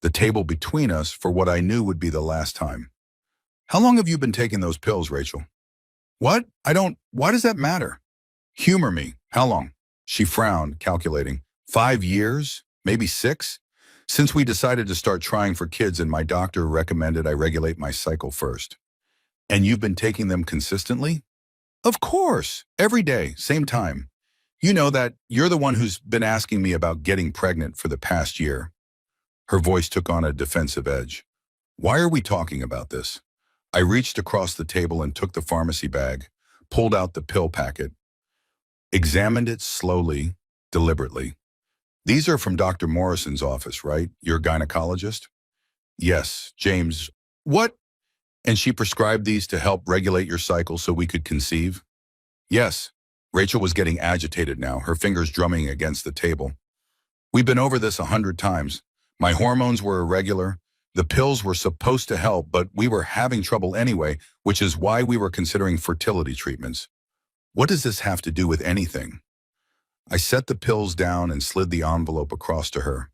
the table between us for what I knew would be the last time. How long have you been taking those pills, Rachel? What? Why does that matter? Humor me. How long? She frowned, calculating. 5 years? Maybe 6? Since we decided to start trying for kids and my doctor recommended I regulate my cycle first. And you've been taking them consistently? Of course. Every day, same time. You know that you're the one who's been asking me about getting pregnant for the past year. Her voice took on a defensive edge. Why are we talking about this? I reached across the table and took the pharmacy bag, pulled out the pill packet, examined it slowly, deliberately. These are from Dr. Morrison's office, right? Your gynecologist? Yes, James. What? And she prescribed these to help regulate your cycle so we could conceive? Yes. Rachel was getting agitated now, her fingers drumming against the table. We've been over this 100 times. My hormones were irregular. The pills were supposed to help, but we were having trouble anyway, which is why we were considering fertility treatments. What does this have to do with anything? I set the pills down and slid the envelope across to her.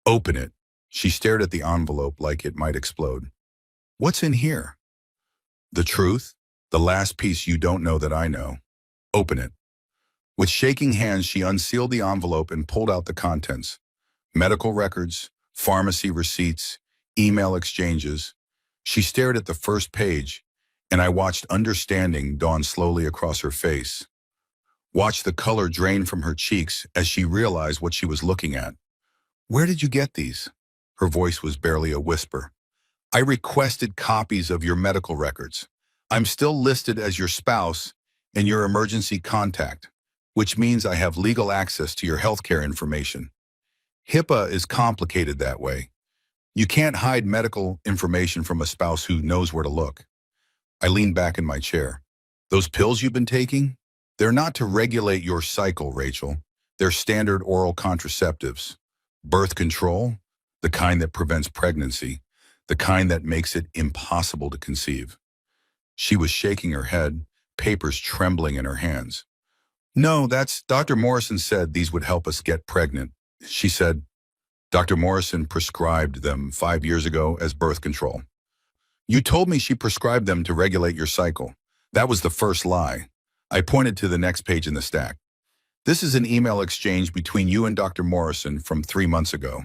Open it. She stared at the envelope like it might explode. What's in here? The truth, the last piece you don't know that I know. Open it. With shaking hands, she unsealed the envelope and pulled out the contents. Medical records, pharmacy receipts, email exchanges. She stared at the first page, and I watched understanding dawn slowly across her face. Watched the color drain from her cheeks as she realized what she was looking at. Where did you get these? Her voice was barely a whisper. I requested copies of your medical records. I'm still listed as your spouse and your emergency contact, which means I have legal access to your healthcare information. HIPAA is complicated that way. You can't hide medical information from a spouse who knows where to look. I leaned back in my chair. Those pills you've been taking? They're not to regulate your cycle, Rachel. They're standard oral contraceptives. Birth control, the kind that prevents pregnancy, the kind that makes it impossible to conceive. She was shaking her head, papers trembling in her hands. No, Dr. Morrison said these would help us get pregnant. She said, Dr. Morrison prescribed them 5 years ago as birth control. You told me she prescribed them to regulate your cycle. That was the first lie. I pointed to the next page in the stack. This is an email exchange between you and Dr. Morrison from 3 months ago.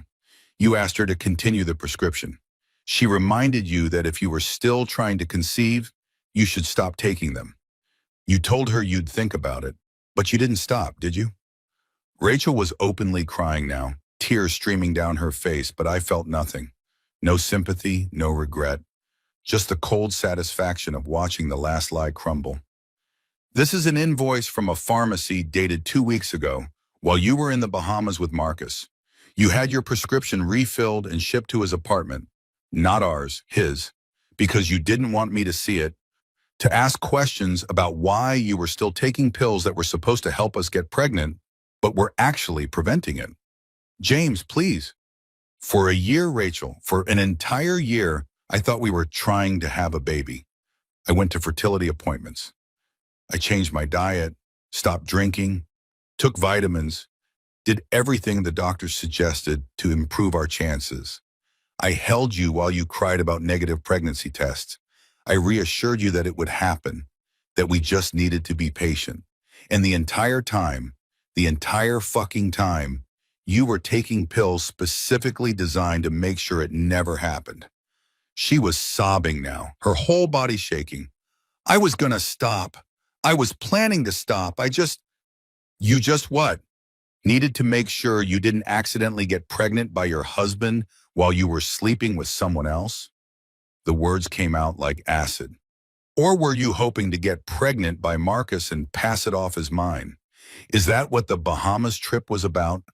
You asked her to continue the prescription. She reminded you that if you were still trying to conceive, you should stop taking them. You told her you'd think about it, but you didn't stop, did you? Rachel was openly crying now, tears streaming down her face, but I felt nothing. No sympathy, no regret. Just the cold satisfaction of watching the last lie crumble. This is an invoice from a pharmacy dated 2 weeks ago, while you were in the Bahamas with Marcus. You had your prescription refilled and shipped to his apartment. Not ours, his. Because you didn't want me to see it. To ask questions about why you were still taking pills that were supposed to help us get pregnant, but were actually preventing it. James, please. For a year, Rachel, for an entire year, I thought we were trying to have a baby. I went to fertility appointments. I changed my diet, stopped drinking, took vitamins, did everything the doctor suggested to improve our chances. I held you while you cried about negative pregnancy tests. I reassured you that it would happen, that we just needed to be patient. And the entire fucking time, you were taking pills specifically designed to make sure it never happened. She was sobbing now, her whole body shaking. I was gonna stop. I was planning to stop. You just what? Needed to make sure you didn't accidentally get pregnant by your husband while you were sleeping with someone else? The words came out like acid. Or were you hoping to get pregnant by Marcus and pass it off as mine? Is that what the Bahamas trip was about?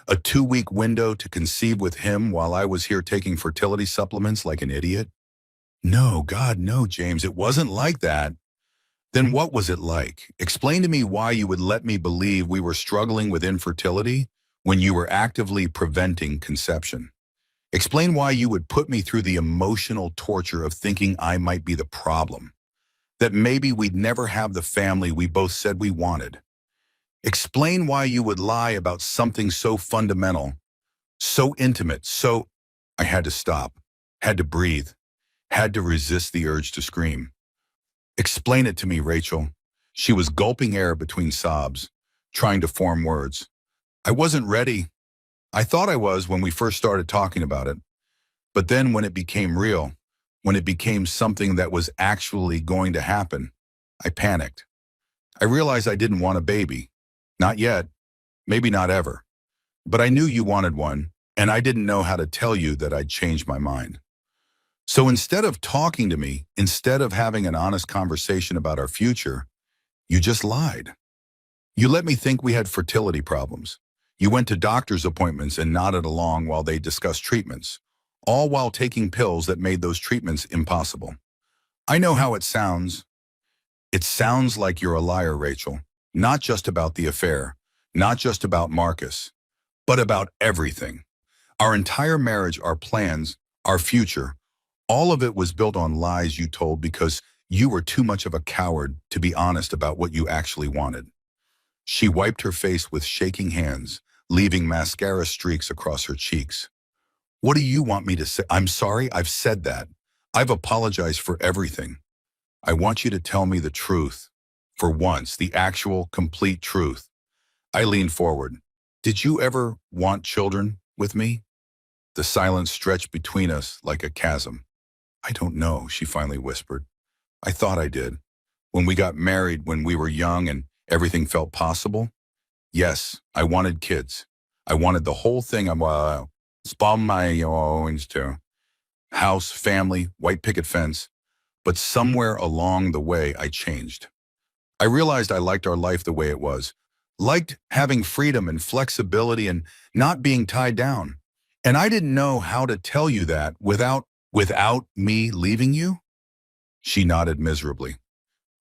A 2-week window to conceive with him while I was here taking fertility supplements like an idiot? No, God, no, James, it wasn't like that. Then what was it like? Explain to me why you would let me believe we were struggling with infertility when you were actively preventing conception. Explain why you would put me through the emotional torture of thinking I might be the problem, that maybe we'd never have the family we both said we wanted. Explain why you would lie about something so fundamental, so intimate, so... I had to stop, had to breathe, had to resist the urge to scream. Explain it to me, Rachel. She was gulping air between sobs, trying to form words. I wasn't ready. I thought I was when we first started talking about it. But then when it became real, when it became something that was actually going to happen, I panicked. I realized I didn't want a baby. Not yet. Maybe not ever. But I knew you wanted one, and I didn't know how to tell you that I'd changed my mind. So instead of talking to me, instead of having an honest conversation about our future, you just lied. You let me think we had fertility problems. You went to doctor's appointments and nodded along while they discussed treatments, all while taking pills that made those treatments impossible. I know how it sounds. It sounds like you're a liar, Rachel. Not just about the affair, not just about Marcus, but about everything. Our entire marriage, our plans, our future, all of it was built on lies you told because you were too much of a coward to be honest about what you actually wanted. She wiped her face with shaking hands, leaving mascara streaks across her cheeks. What do you want me to say? I'm sorry, I've said that. I've apologized for everything. I want you to tell me the truth. For once, the actual, complete truth. I leaned forward. Did you ever want children with me? The silence stretched between us like a chasm. I don't know, she finally whispered. I thought I did. When we got married, when we were young and everything felt possible? Yes, I wanted kids. I wanted the whole thing. Spam my orange too. House, family, white picket fence. But somewhere along the way, I changed. I realized I liked our life the way it was. Liked having freedom and flexibility and not being tied down. And I didn't know how to tell you that without me leaving you? She nodded miserably.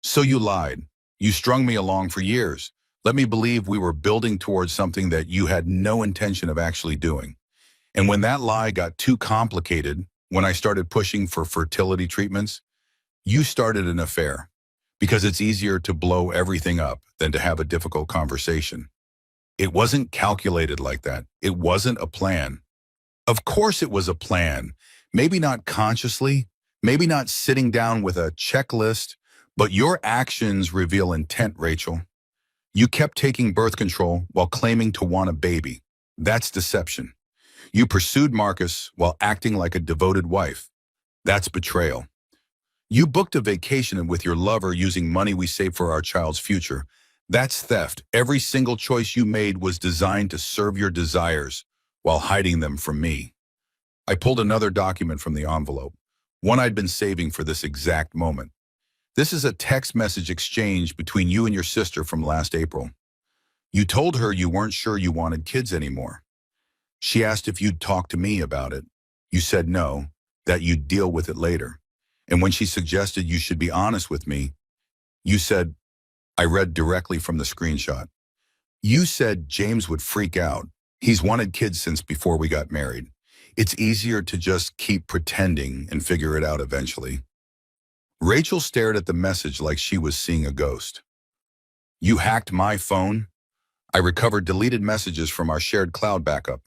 So you lied. You strung me along for years. Let me believe we were building towards something that you had no intention of actually doing. And when that lie got too complicated, when I started pushing for fertility treatments, you started an affair. Because it's easier to blow everything up than to have a difficult conversation. It wasn't calculated like that. It wasn't a plan. Of course it was a plan. Maybe not consciously, maybe not sitting down with a checklist, but your actions reveal intent, Rachel. You kept taking birth control while claiming to want a baby. That's deception. You pursued Marcus while acting like a devoted wife. That's betrayal. You booked a vacation with your lover using money we saved for our child's future. That's theft. Every single choice you made was designed to serve your desires while hiding them from me. I pulled another document from the envelope, one I'd been saving for this exact moment. This is a text message exchange between you and your sister from last April. You told her you weren't sure you wanted kids anymore. She asked if you'd talk to me about it. You said no, that you'd deal with it later. And when she suggested you should be honest with me, you said, I read directly from the screenshot. You said James would freak out. He's wanted kids since before we got married. It's easier to just keep pretending and figure it out eventually. Rachel stared at the message like she was seeing a ghost. You hacked my phone? I recovered deleted messages from our shared cloud backup,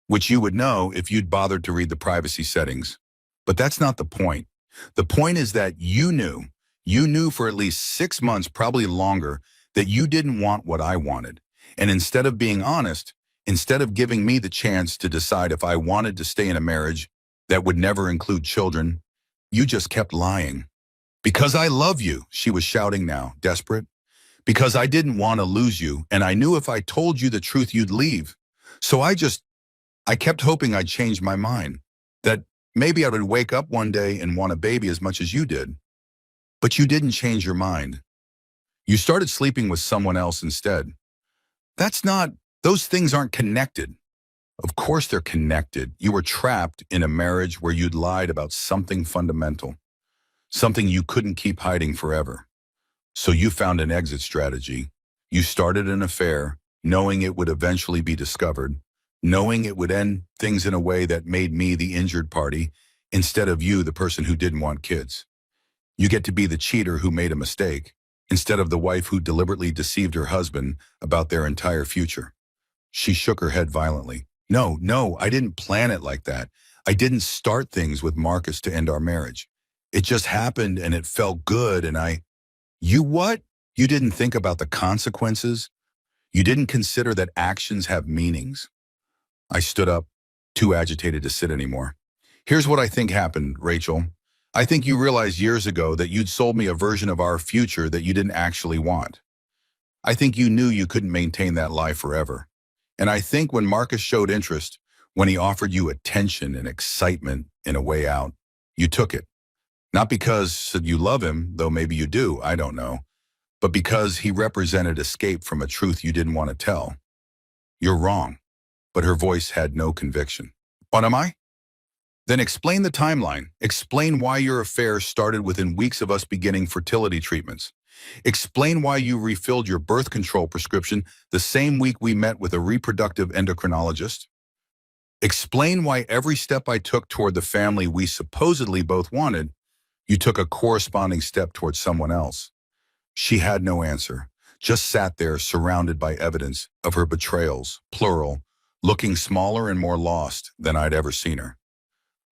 which you would know if you'd bothered to read the privacy settings. But that's not the point. The point is that you knew for at least 6 months, probably longer, that you didn't want what I wanted. And instead of being honest, instead of giving me the chance to decide if I wanted to stay in a marriage that would never include children, you just kept lying. Because I love you, she was shouting now, desperate. Because I didn't want to lose you, and I knew if I told you the truth, you'd leave. So I kept hoping I'd change my mind, that maybe I would wake up one day and want a baby as much as you did. But you didn't change your mind. You started sleeping with someone else instead. That's not, those things aren't connected. Of course they're connected. You were trapped in a marriage where you'd lied about something fundamental, something you couldn't keep hiding forever. So you found an exit strategy. You started an affair, knowing it would eventually be discovered, knowing it would end things in a way that made me the injured party instead of you, the person who didn't want kids. You get to be the cheater who made a mistake instead of the wife who deliberately deceived her husband about their entire future. She shook her head violently. No, I didn't plan it like that. I didn't start things with Marcus to end our marriage. It just happened and it felt good and You what? You didn't think about the consequences? You didn't consider that actions have meanings? I stood up, too agitated to sit anymore. Here's what I think happened, Rachel. I think you realized years ago that you'd sold me a version of our future that you didn't actually want. I think you knew you couldn't maintain that lie forever. And I think when Marcus showed interest, when he offered you attention and excitement in a way out, you took it. Not because you love him, though maybe you do, I don't know, but because he represented escape from a truth you didn't want to tell. You're wrong, but her voice had no conviction. What am I? Then explain the timeline. Explain why your affair started within weeks of us beginning fertility treatments. Explain why you refilled your birth control prescription the same week we met with a reproductive endocrinologist. Explain why every step I took toward the family we supposedly both wanted, you took a corresponding step towards someone else. She had no answer, just sat there surrounded by evidence of her betrayals, plural, looking smaller and more lost than I'd ever seen her.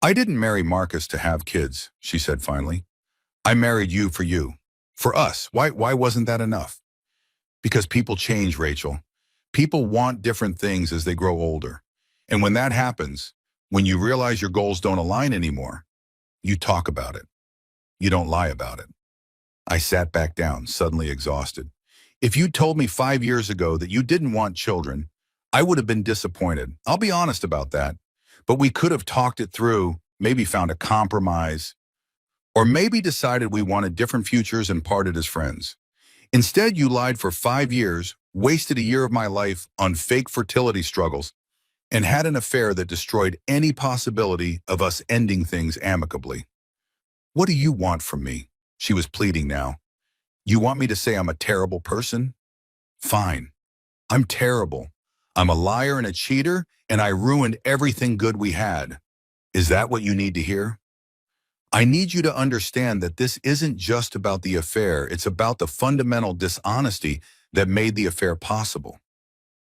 I didn't marry Marcus to have kids, she said finally. I married you, for us. Why wasn't that enough? Because people change, Rachel. People want different things as they grow older. And when that happens, when you realize your goals don't align anymore, you talk about it. You don't lie about it. I sat back down, suddenly exhausted. If you'd told me 5 years ago that you didn't want children, I would have been disappointed. I'll be honest about that. But we could have talked it through, maybe found a compromise, or maybe decided we wanted different futures and parted as friends. Instead, you lied for 5 years, wasted a year of my life on fake fertility struggles, and had an affair that destroyed any possibility of us ending things amicably. What do you want from me? She was pleading now. You want me to say I'm a terrible person? Fine. I'm terrible. I'm a liar and a cheater, and I ruined everything good we had. Is that what you need to hear? I need you to understand that this isn't just about the affair. It's about the fundamental dishonesty that made the affair possible.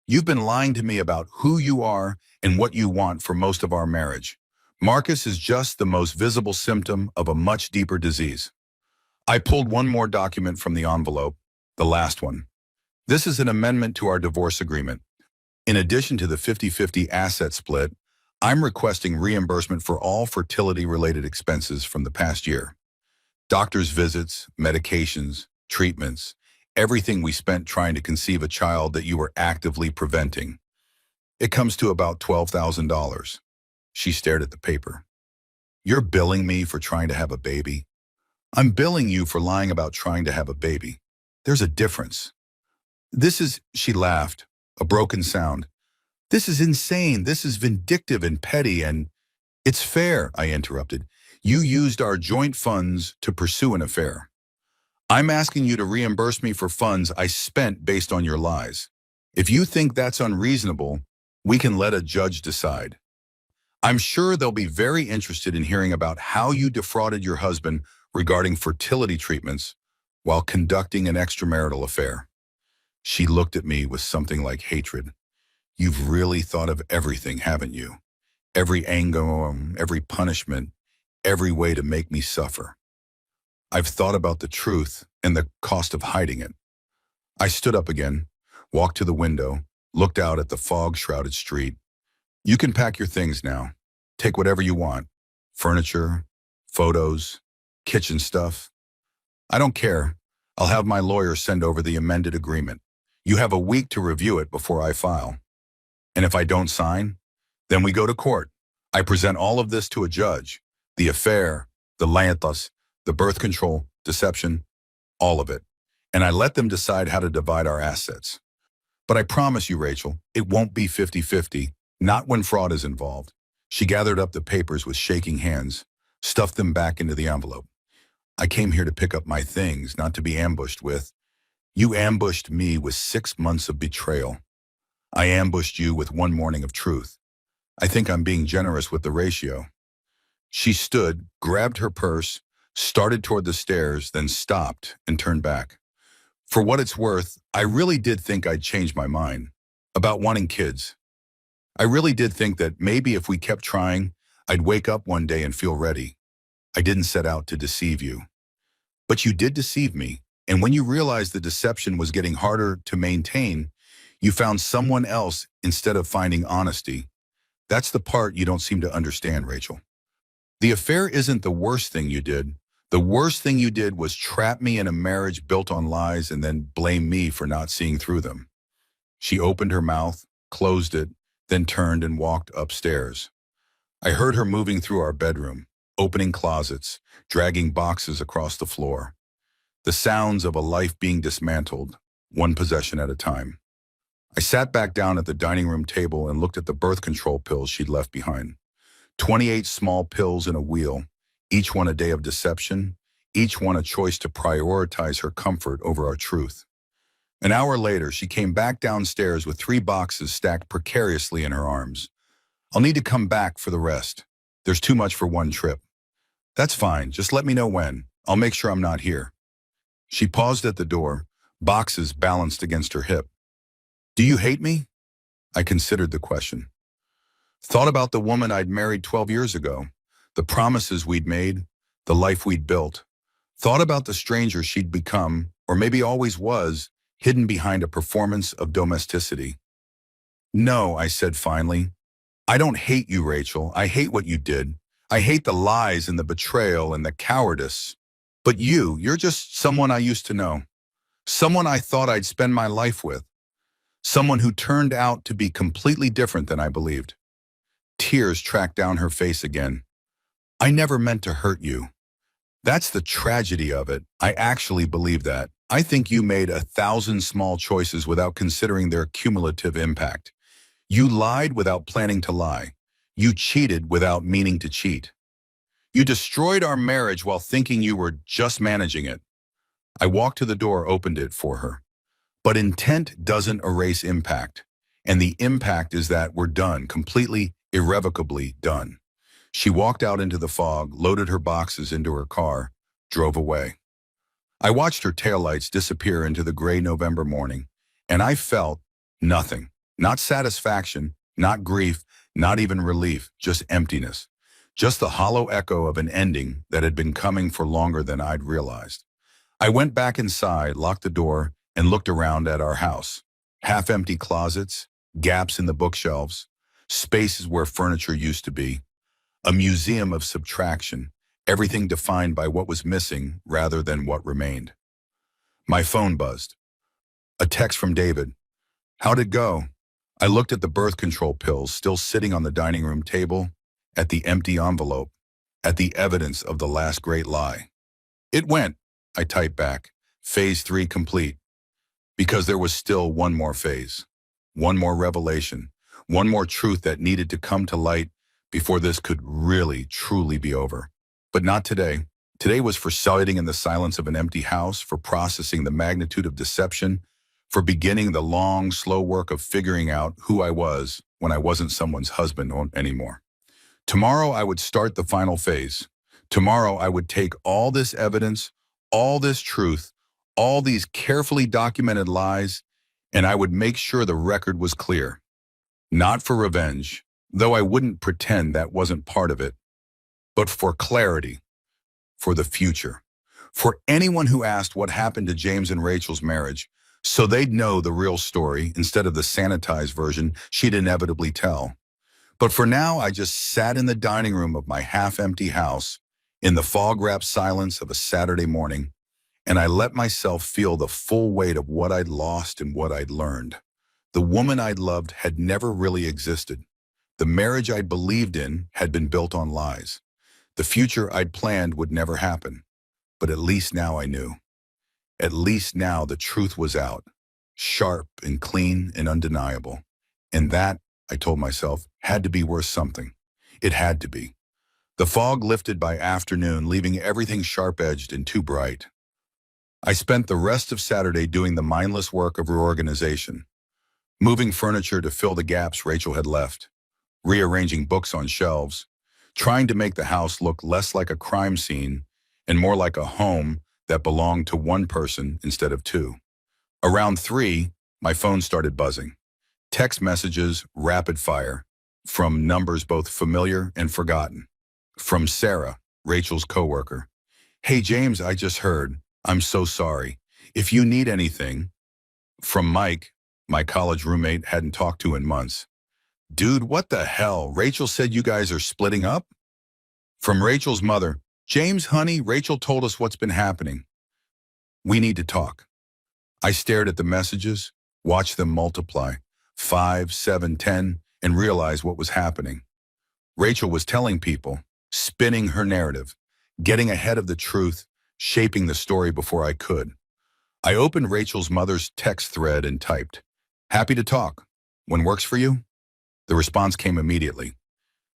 You've been lying to me about who you are and what you want for most of our marriage. Marcus is just the most visible symptom of a much deeper disease. I pulled one more document from the envelope, the last one. This is an amendment to our divorce agreement. In addition to the 50-50 asset split, I'm requesting reimbursement for all fertility-related expenses from the past year. Doctor's visits, medications, treatments, everything we spent trying to conceive a child that you were actively preventing. It comes to about $12,000. She stared at the paper. You're billing me for trying to have a baby? I'm billing you for lying about trying to have a baby. There's a difference. She laughed, a broken sound. This is insane. This is vindictive and petty and it's fair, I interrupted. You used our joint funds to pursue an affair. I'm asking you to reimburse me for funds I spent based on your lies. If you think that's unreasonable, we can let a judge decide. I'm sure they'll be very interested in hearing about how you defrauded your husband regarding fertility treatments while conducting an extramarital affair. She looked at me with something like hatred. You've really thought of everything, haven't you? Every angle, every punishment, every way to make me suffer. I've thought about the truth and the cost of hiding it. I stood up again, walked to the window, looked out at the fog-shrouded street. You can pack your things now. Take whatever you want. Furniture, photos, kitchen stuff. I don't care. I'll have my lawyer send over the amended agreement. You have a week to review it before I file. And if I don't sign, then we go to court. I present all of this to a judge. The affair, the lantas, the birth control, deception, all of it. And I let them decide how to divide our assets. But I promise you, Rachel, it won't be 50-50, not when fraud is involved. She gathered up the papers with shaking hands, stuffed them back into the envelope. I came here to pick up my things, not to be ambushed with. You ambushed me with 6 months of betrayal. I ambushed you with 1 morning of truth. I think I'm being generous with the ratio. She stood, grabbed her purse, started toward the stairs, then stopped and turned back. For what it's worth, I really did think I'd change my mind about wanting kids. I really did think that maybe if we kept trying, I'd wake up one day and feel ready. I didn't set out to deceive you. But you did deceive me, and when you realized the deception was getting harder to maintain, you found someone else instead of finding honesty. That's the part you don't seem to understand, Rachel. The affair isn't the worst thing you did. The worst thing you did was trap me in a marriage built on lies and then blame me for not seeing through them. She opened her mouth, closed it, then turned and walked upstairs. I heard her moving through our bedroom, opening closets, dragging boxes across the floor. The sounds of a life being dismantled, one possession at a time. I sat back down at the dining room table and looked at the birth control pills she'd left behind. 28 small pills in a wheel, each one a day of deception, each one a choice to prioritize her comfort over our truth. An hour later, she came back downstairs with 3 boxes stacked precariously in her arms. I'll need to come back for the rest. There's too much for one trip. That's fine, just let me know when. I'll make sure I'm not here. She paused at the door, boxes balanced against her hip. Do you hate me? I considered the question. Thought about the woman I'd married 12 years ago, the promises we'd made, the life we'd built. Thought about the stranger she'd become, or maybe always was, hidden behind a performance of domesticity. No, I said finally. I don't hate you, Rachel. I hate what you did. I hate the lies and the betrayal and the cowardice. But you're just someone I used to know. Someone I thought I'd spend my life with. Someone who turned out to be completely different than I believed. Tears tracked down her face again. I never meant to hurt you. That's the tragedy of it. I actually believe that. I think you made 1,000 small choices without considering their cumulative impact. You lied without planning to lie. You cheated without meaning to cheat. You destroyed our marriage while thinking you were just managing it. I walked to the door, opened it for her. But intent doesn't erase impact. And the impact is that we're done, completely, irrevocably done. She walked out into the fog, loaded her boxes into her car, drove away. I watched her taillights disappear into the gray November morning, and I felt nothing. Not satisfaction, not grief, not even relief, just emptiness. Just the hollow echo of an ending that had been coming for longer than I'd realized. I went back inside, locked the door, and looked around at our house. Half-empty closets, gaps in the bookshelves, spaces where furniture used to be. A museum of subtraction, everything defined by what was missing rather than what remained. My phone buzzed. A text from David. How'd it go? I looked at the birth control pills still sitting on the dining room table, at the empty envelope, at the evidence of the last great lie. It went, I typed back, phase 3 complete. Because there was still one more phase, one more revelation, one more truth that needed to come to light before this could really, truly be over. But not today. Today was for sitting in the silence of an empty house, for processing the magnitude of deception, for beginning the long, slow work of figuring out who I was when I wasn't someone's husband anymore. Tomorrow I would start the final phase. Tomorrow I would take all this evidence, all this truth, all these carefully documented lies, and I would make sure the record was clear. Not for revenge, though I wouldn't pretend that wasn't part of it, but for clarity, for the future. For anyone who asked what happened to James and Rachel's marriage, so they'd know the real story instead of the sanitized version she'd inevitably tell. But for now, I just sat in the dining room of my half-empty house, in the fog-wrapped silence of a Saturday morning, and I let myself feel the full weight of what I'd lost and what I'd learned. The woman I'd loved had never really existed. The marriage I'd believed in had been built on lies. The future I'd planned would never happen. But at least now I knew. At least now the truth was out, sharp and clean and undeniable. And that, I told myself, had to be worth something. It had to be. The fog lifted by afternoon, leaving everything sharp-edged and too bright. I spent the rest of Saturday doing the mindless work of reorganization, moving furniture to fill the gaps Rachel had left, rearranging books on shelves, trying to make the house look less like a crime scene and more like a home that belonged to one person instead of two. Around 3, my phone started buzzing. Text messages, rapid fire, from numbers both familiar and forgotten. From Sarah, Rachel's coworker. "Hey James, I just heard. I'm so sorry. If you need anything." From Mike, my college roommate hadn't talked to in months. "Dude, what the hell? Rachel said you guys are splitting up?" From Rachel's mother, "James, honey, Rachel told us what's been happening. We need to talk." I stared at the messages, watched them multiply, 5, 7, 10, and realized what was happening. Rachel was telling people, spinning her narrative, getting ahead of the truth, shaping the story before I could. I opened Rachel's mother's text thread and typed, "Happy to talk. When works for you?" The response came immediately.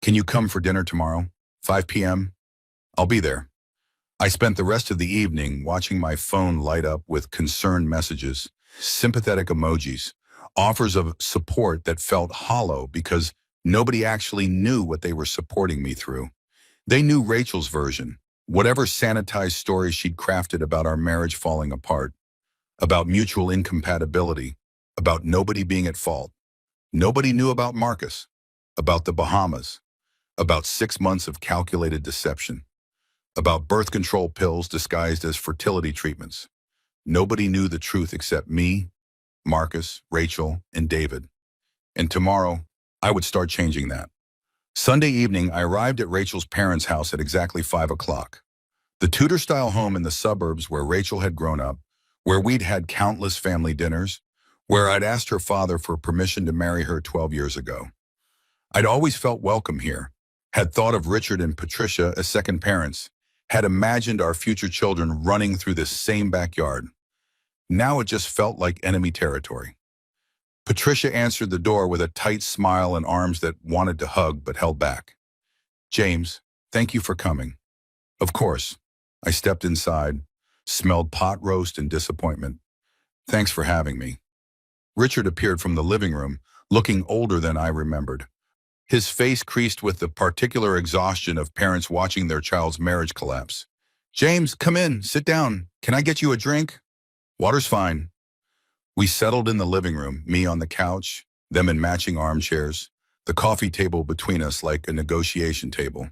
"Can you come for dinner tomorrow, 5 p.m.? I'll be there." I spent the rest of the evening watching my phone light up with concerned messages, sympathetic emojis, offers of support that felt hollow because nobody actually knew what they were supporting me through. They knew Rachel's version, whatever sanitized story she'd crafted about our marriage falling apart, about mutual incompatibility, about nobody being at fault. Nobody knew about Marcus, about the Bahamas, about 6 months of calculated deception, about birth control pills disguised as fertility treatments. Nobody knew the truth except me, Marcus, Rachel, and David. And tomorrow, I would start changing that. Sunday evening, I arrived at Rachel's parents' house at exactly 5 o'clock. The Tudor-style home in the suburbs where Rachel had grown up, where we'd had countless family dinners, where I'd asked her father for permission to marry her 12 years ago. I'd always felt welcome here, had thought of Richard and Patricia as second parents, had imagined our future children running through this same backyard. Now it just felt like enemy territory. Patricia answered the door with a tight smile and arms that wanted to hug but held back. "James, thank you for coming." "Of course." I stepped inside, smelled pot roast and disappointment. "Thanks for having me." Richard appeared from the living room, looking older than I remembered. His face creased with the particular exhaustion of parents watching their child's marriage collapse. "James, come in, sit down. Can I get you a drink?" "Water's fine." We settled in the living room, me on the couch, them in matching armchairs, the coffee table between us like a negotiation table.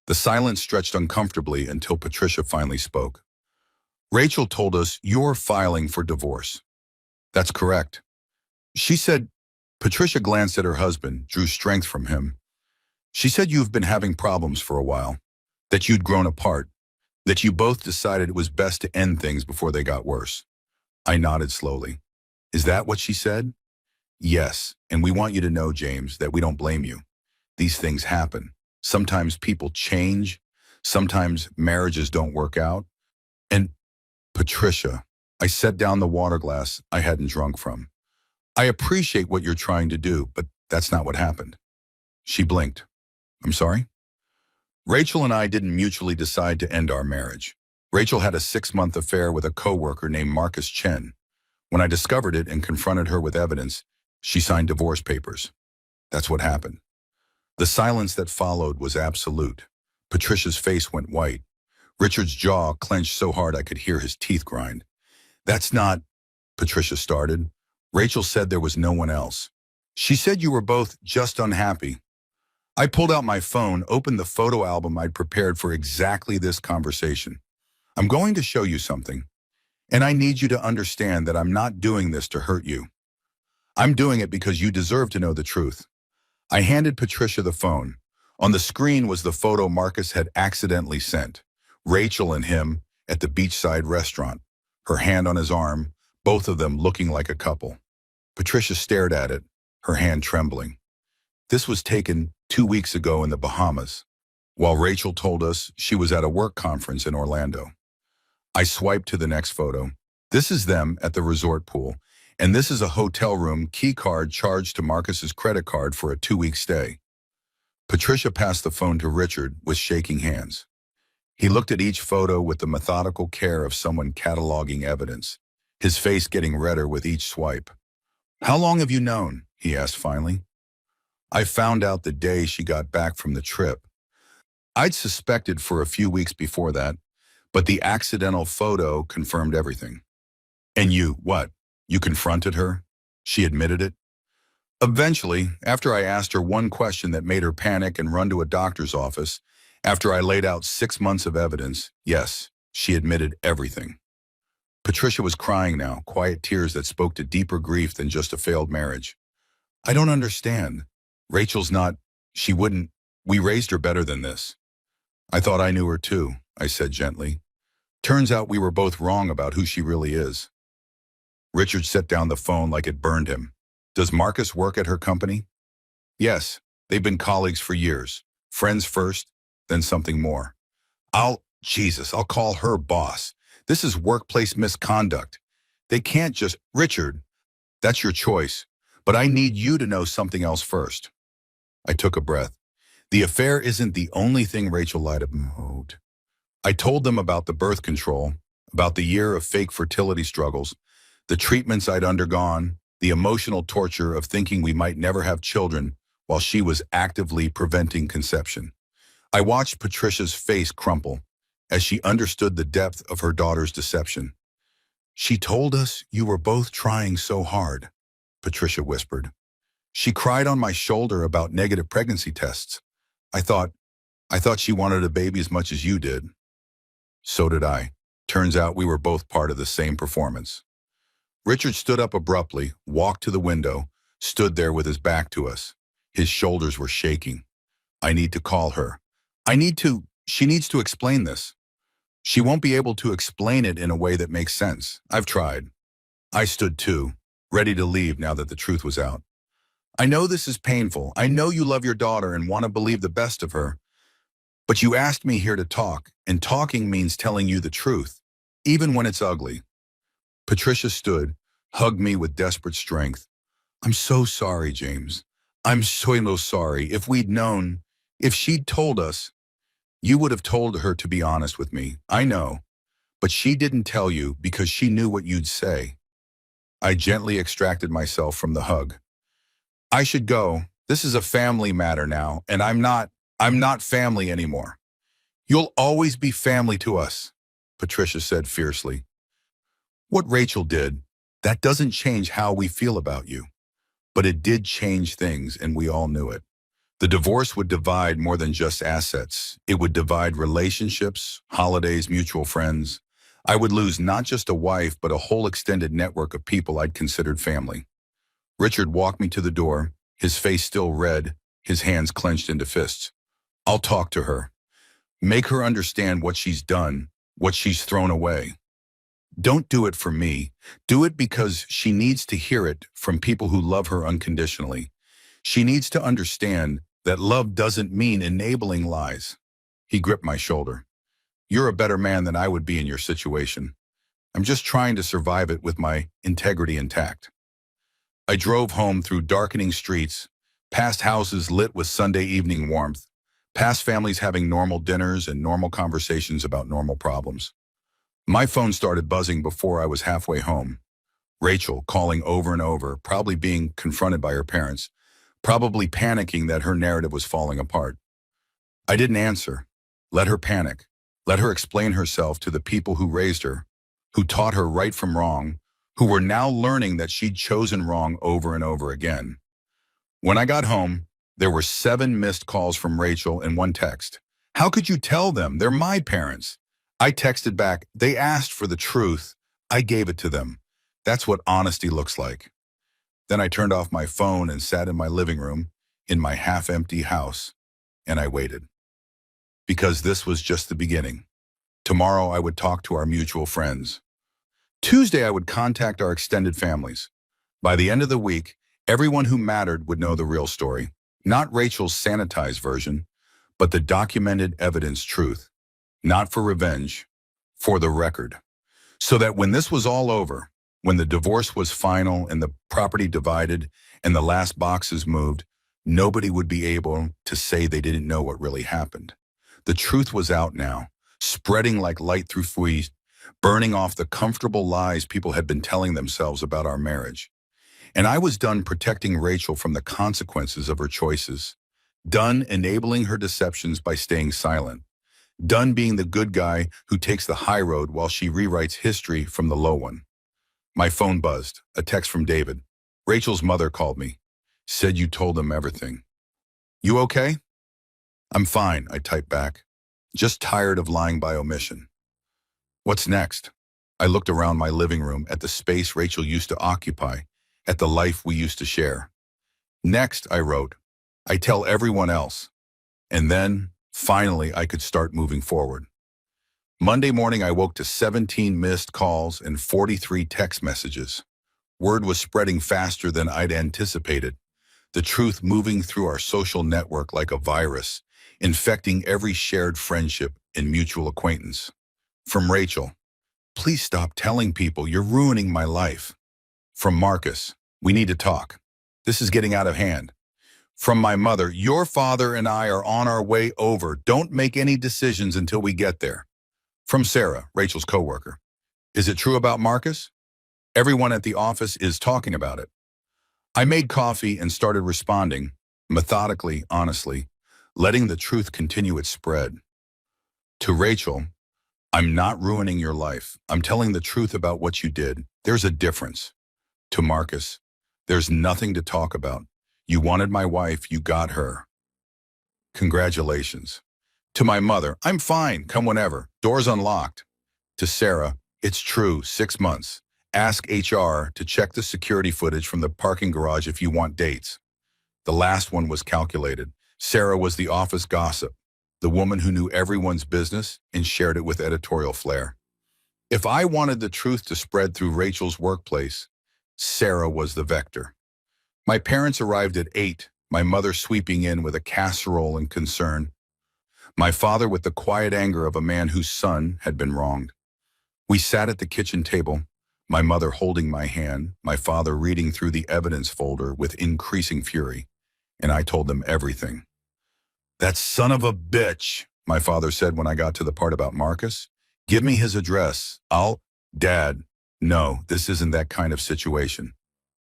The silence stretched uncomfortably until Patricia finally spoke. "Rachel told us you're filing for divorce." "That's correct." She said. Patricia glanced at her husband, drew strength from him. "She said you've been having problems for a while, that you'd grown apart, that you both decided it was best to end things before they got worse." I nodded slowly. "Is that what she said?" "Yes, and we want you to know, James, that we don't blame you. These things happen. Sometimes people change. Sometimes marriages don't work out. And Patricia," I set down the water glass I hadn't drunk from. "I appreciate what you're trying to do, but that's not what happened." She blinked. "I'm sorry?" "Rachel and I didn't mutually decide to end our marriage. Rachel had a 6-month affair with a coworker named Marcus Chen. When I discovered it and confronted her with evidence, she signed divorce papers. That's what happened." The silence that followed was absolute. Patricia's face went white. Richard's jaw clenched so hard I could hear his teeth grind. "That's not," Patricia started. Rachel said there was no one else. She said you were both just unhappy. I pulled out my phone, opened the photo album I'd prepared for exactly this conversation. I'm going to show you something, and I need you to understand that I'm not doing this to hurt you. I'm doing it because you deserve to know the truth. I handed Patricia the phone. On the screen was the photo Marcus had accidentally sent. Rachel and him at the beachside restaurant, her hand on his arm, both of them looking like a couple. Patricia stared at it, her hand trembling. This was taken 2 weeks ago in the Bahamas, while Rachel told us she was at a work conference in Orlando. I swiped to the next photo. This is them at the resort pool, and this is a hotel room key card charged to Marcus's credit card for a 2-week stay. Patricia passed the phone to Richard with shaking hands. He looked at each photo with the methodical care of someone cataloging evidence, his face getting redder with each swipe. How long have you known? He asked finally. I found out the day she got back from the trip. I'd suspected for a few weeks before that, but the accidental photo confirmed everything. And you, what? You confronted her? She admitted it? Eventually, after I asked her one question that made her panic and run to a doctor's office, after I laid out 6 months of evidence, yes, she admitted everything. Patricia was crying now, quiet tears that spoke to deeper grief than just a failed marriage. I don't understand. Rachel's not, she wouldn't, we raised her better than this. I thought I knew her too, I said gently. Turns out we were both wrong about who she really is. Richard set down the phone like it burned him. Does Marcus work at her company? Yes, they've been colleagues for years. Friends first, then something more. I'll call her boss. This is workplace misconduct. They can't just, Richard, that's your choice, but I need you to know something else first. I took a breath. The affair isn't the only thing Rachel lied about. I told them about the birth control, about the year of fake fertility struggles, the treatments I'd undergone, the emotional torture of thinking we might never have children while she was actively preventing conception. I watched Patricia's face crumple as she understood the depth of her daughter's deception. She told us you were both trying so hard, Patricia whispered. She cried on my shoulder about negative pregnancy tests. I thought she wanted a baby as much as you did. So did I. Turns out we were both part of the same performance. Richard stood up abruptly, walked to the window, stood there with his back to us. His shoulders were shaking. I need to call her. She needs to explain this. She won't be able to explain it in a way that makes sense. I've tried. I stood too, ready to leave now that the truth was out. I know this is painful. I know you love your daughter and want to believe the best of her. But you asked me here to talk, and talking means telling you the truth, even when it's ugly. Patricia stood, hugged me with desperate strength. I'm so sorry, James. I'm so sorry. If we'd known, if she'd told us, you would have told her to be honest with me. I know. But she didn't tell you because she knew what you'd say. I gently extracted myself from the hug. I should go. This is a family matter now, and I'm not family anymore. You'll always be family to us, Patricia said fiercely. What Rachel did, that doesn't change how we feel about you. But it did change things, and we all knew it. The divorce would divide more than just assets. It would divide relationships, holidays, mutual friends. I would lose not just a wife, but a whole extended network of people I'd considered family. Richard walked me to the door, his face still red, his hands clenched into fists. I'll talk to her. Make her understand what she's done, what she's thrown away. Don't do it for me. Do it because she needs to hear it from people who love her unconditionally. She needs to understand that love doesn't mean enabling lies. He gripped my shoulder. You're a better man than I would be in your situation. I'm just trying to survive it with my integrity intact. I drove home through darkening streets, past houses lit with Sunday evening warmth, past families having normal dinners and normal conversations about normal problems. My phone started buzzing before I was halfway home. Rachel calling over and over, probably being confronted by her parents, probably panicking that her narrative was falling apart. I didn't answer. Let her panic. Let her explain herself to the people who raised her, who taught her right from wrong, who were now learning that she'd chosen wrong over and over again. When I got home, there were 7 missed calls from Rachel and 1 text. How could you tell them? They're my parents. I texted back, they asked for the truth. I gave it to them. That's what honesty looks like. Then I turned off my phone and sat in my living room, in my half-empty house, and I waited. Because this was just the beginning. Tomorrow I would talk to our mutual friends. Tuesday I would contact our extended families. By the end of the week, everyone who mattered would know the real story. Not Rachel's sanitized version, but the documented evidence truth. Not for revenge, for the record. So that when this was all over, when the divorce was final and the property divided and the last boxes moved, nobody would be able to say they didn't know what really happened. The truth was out now, spreading like light through fleas, burning off the comfortable lies people had been telling themselves about our marriage. And I was done protecting Rachel from the consequences of her choices, done enabling her deceptions by staying silent, done being the good guy who takes the high road while she rewrites history from the low one. My phone buzzed, a text from David. Rachel's mother called me, said you told them everything. You okay? I'm fine, I typed back, just tired of lying by omission. What's next? I looked around my living room at the space Rachel used to occupy, at the life we used to share. Next, I wrote, I tell everyone else. And then, finally, I could start moving forward. Monday morning, I woke to 17 missed calls and 43 text messages. Word was spreading faster than I'd anticipated, the truth moving through our social network like a virus, infecting every shared friendship and mutual acquaintance. From Rachel, please stop telling people you're ruining my life. From Marcus, we need to talk. This is getting out of hand. From my mother, your father and I are on our way over. Don't make any decisions until we get there. From Sarah, Rachel's coworker, is it true about Marcus? Everyone at the office is talking about it. I made coffee and started responding, methodically, honestly, letting the truth continue its spread. To Rachel, I'm not ruining your life. I'm telling the truth about what you did. There's a difference. To Marcus, there's nothing to talk about. You wanted my wife, you got her. Congratulations. To my mother, I'm fine, come whenever. Door's unlocked. To Sarah, it's true, 6 months. Ask HR to check the security footage from the parking garage if you want dates. The last one was calculated. Sarah was the office gossip, the woman who knew everyone's business and shared it with editorial flair. If I wanted the truth to spread through Rachel's workplace, Sarah was the vector. My parents arrived at 8, my mother sweeping in with a casserole and concern. My father with the quiet anger of a man whose son had been wronged. We sat at the kitchen table, my mother holding my hand, my father reading through the evidence folder with increasing fury, and I told them everything. That son of a bitch, my father said when I got to the part about Marcus. Give me his address. Dad, no, this isn't that kind of situation.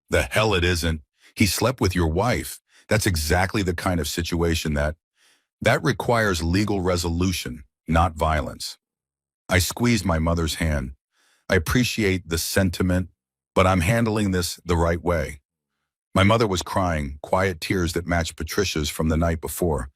The hell it isn't. He slept with your wife. That's exactly the kind of situation that requires legal resolution, not violence. I squeezed my mother's hand. I appreciate the sentiment, but I'm handling this the right way. My mother was crying, quiet tears that matched Patricia's from the night before.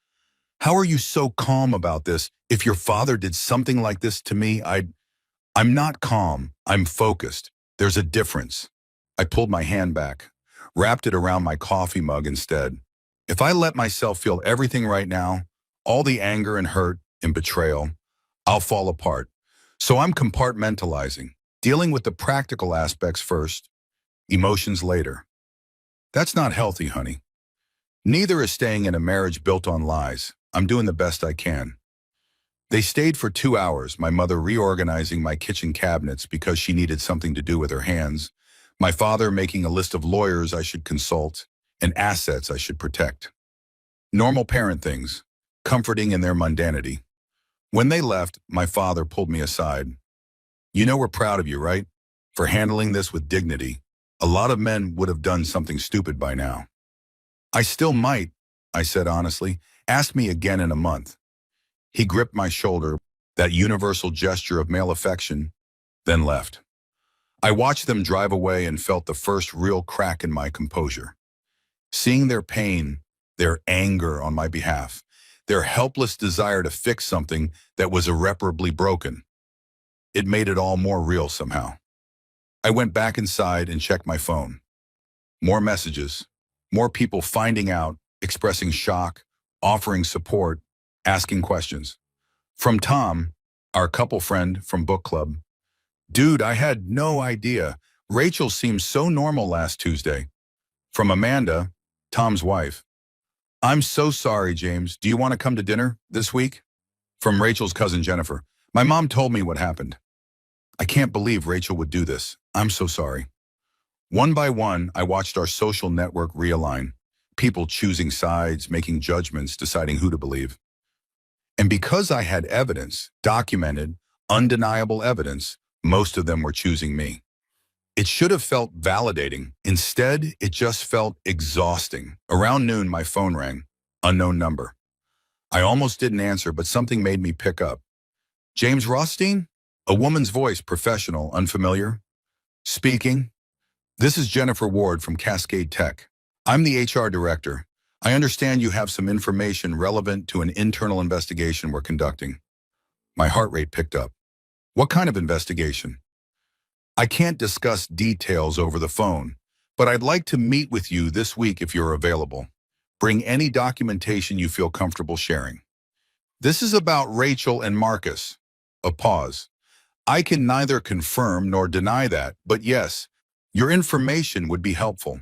How are you so calm about this? If your father did something like this to me, I'm not calm. I'm focused. There's a difference. I pulled my hand back, wrapped it around my coffee mug instead. If I let myself feel everything right now, all the anger and hurt and betrayal, I'll fall apart. So I'm compartmentalizing, dealing with the practical aspects first, emotions later. That's not healthy, honey. Neither is staying in a marriage built on lies. I'm doing the best I can. They stayed for 2 hours, my mother reorganizing my kitchen cabinets because she needed something to do with her hands, my father making a list of lawyers I should consult and assets I should protect. Normal parent things, comforting in their mundanity. When they left, my father pulled me aside. You know we're proud of you, right? For handling this with dignity. A lot of men would have done something stupid by now. I still might, I said honestly. Ask me again in a month. He gripped my shoulder, that universal gesture of male affection, then left. I watched them drive away and felt the first real crack in my composure. Seeing their pain, their anger on my behalf, their helpless desire to fix something that was irreparably broken, it made it all more real somehow. I went back inside and checked my phone. More messages, more people finding out, expressing shock, offering support, asking questions. From Tom, our couple friend from book club. Dude, I had no idea. Rachel seemed so normal last Tuesday. From Amanda, Tom's wife. I'm so sorry, James. Do you want to come to dinner this week? From Rachel's cousin Jennifer. My mom told me what happened. I can't believe Rachel would do this. I'm so sorry. One by one, I watched our social network realign. People choosing sides, making judgments, deciding who to believe. And because I had evidence, documented, undeniable evidence, most of them were choosing me. It should have felt validating. Instead, it just felt exhausting. Around noon, my phone rang. Unknown number. I almost didn't answer, but something made me pick up. James Rothstein? A woman's voice, professional, unfamiliar. Speaking. This is Jennifer Ward from Cascade Tech. I'm the HR director. I understand you have some information relevant to an internal investigation we're conducting. My heart rate picked up. What kind of investigation? I can't discuss details over the phone, but I'd like to meet with you this week if you're available. Bring any documentation you feel comfortable sharing. This is about Rachel and Marcus. A pause. I can neither confirm nor deny that, but yes, your information would be helpful.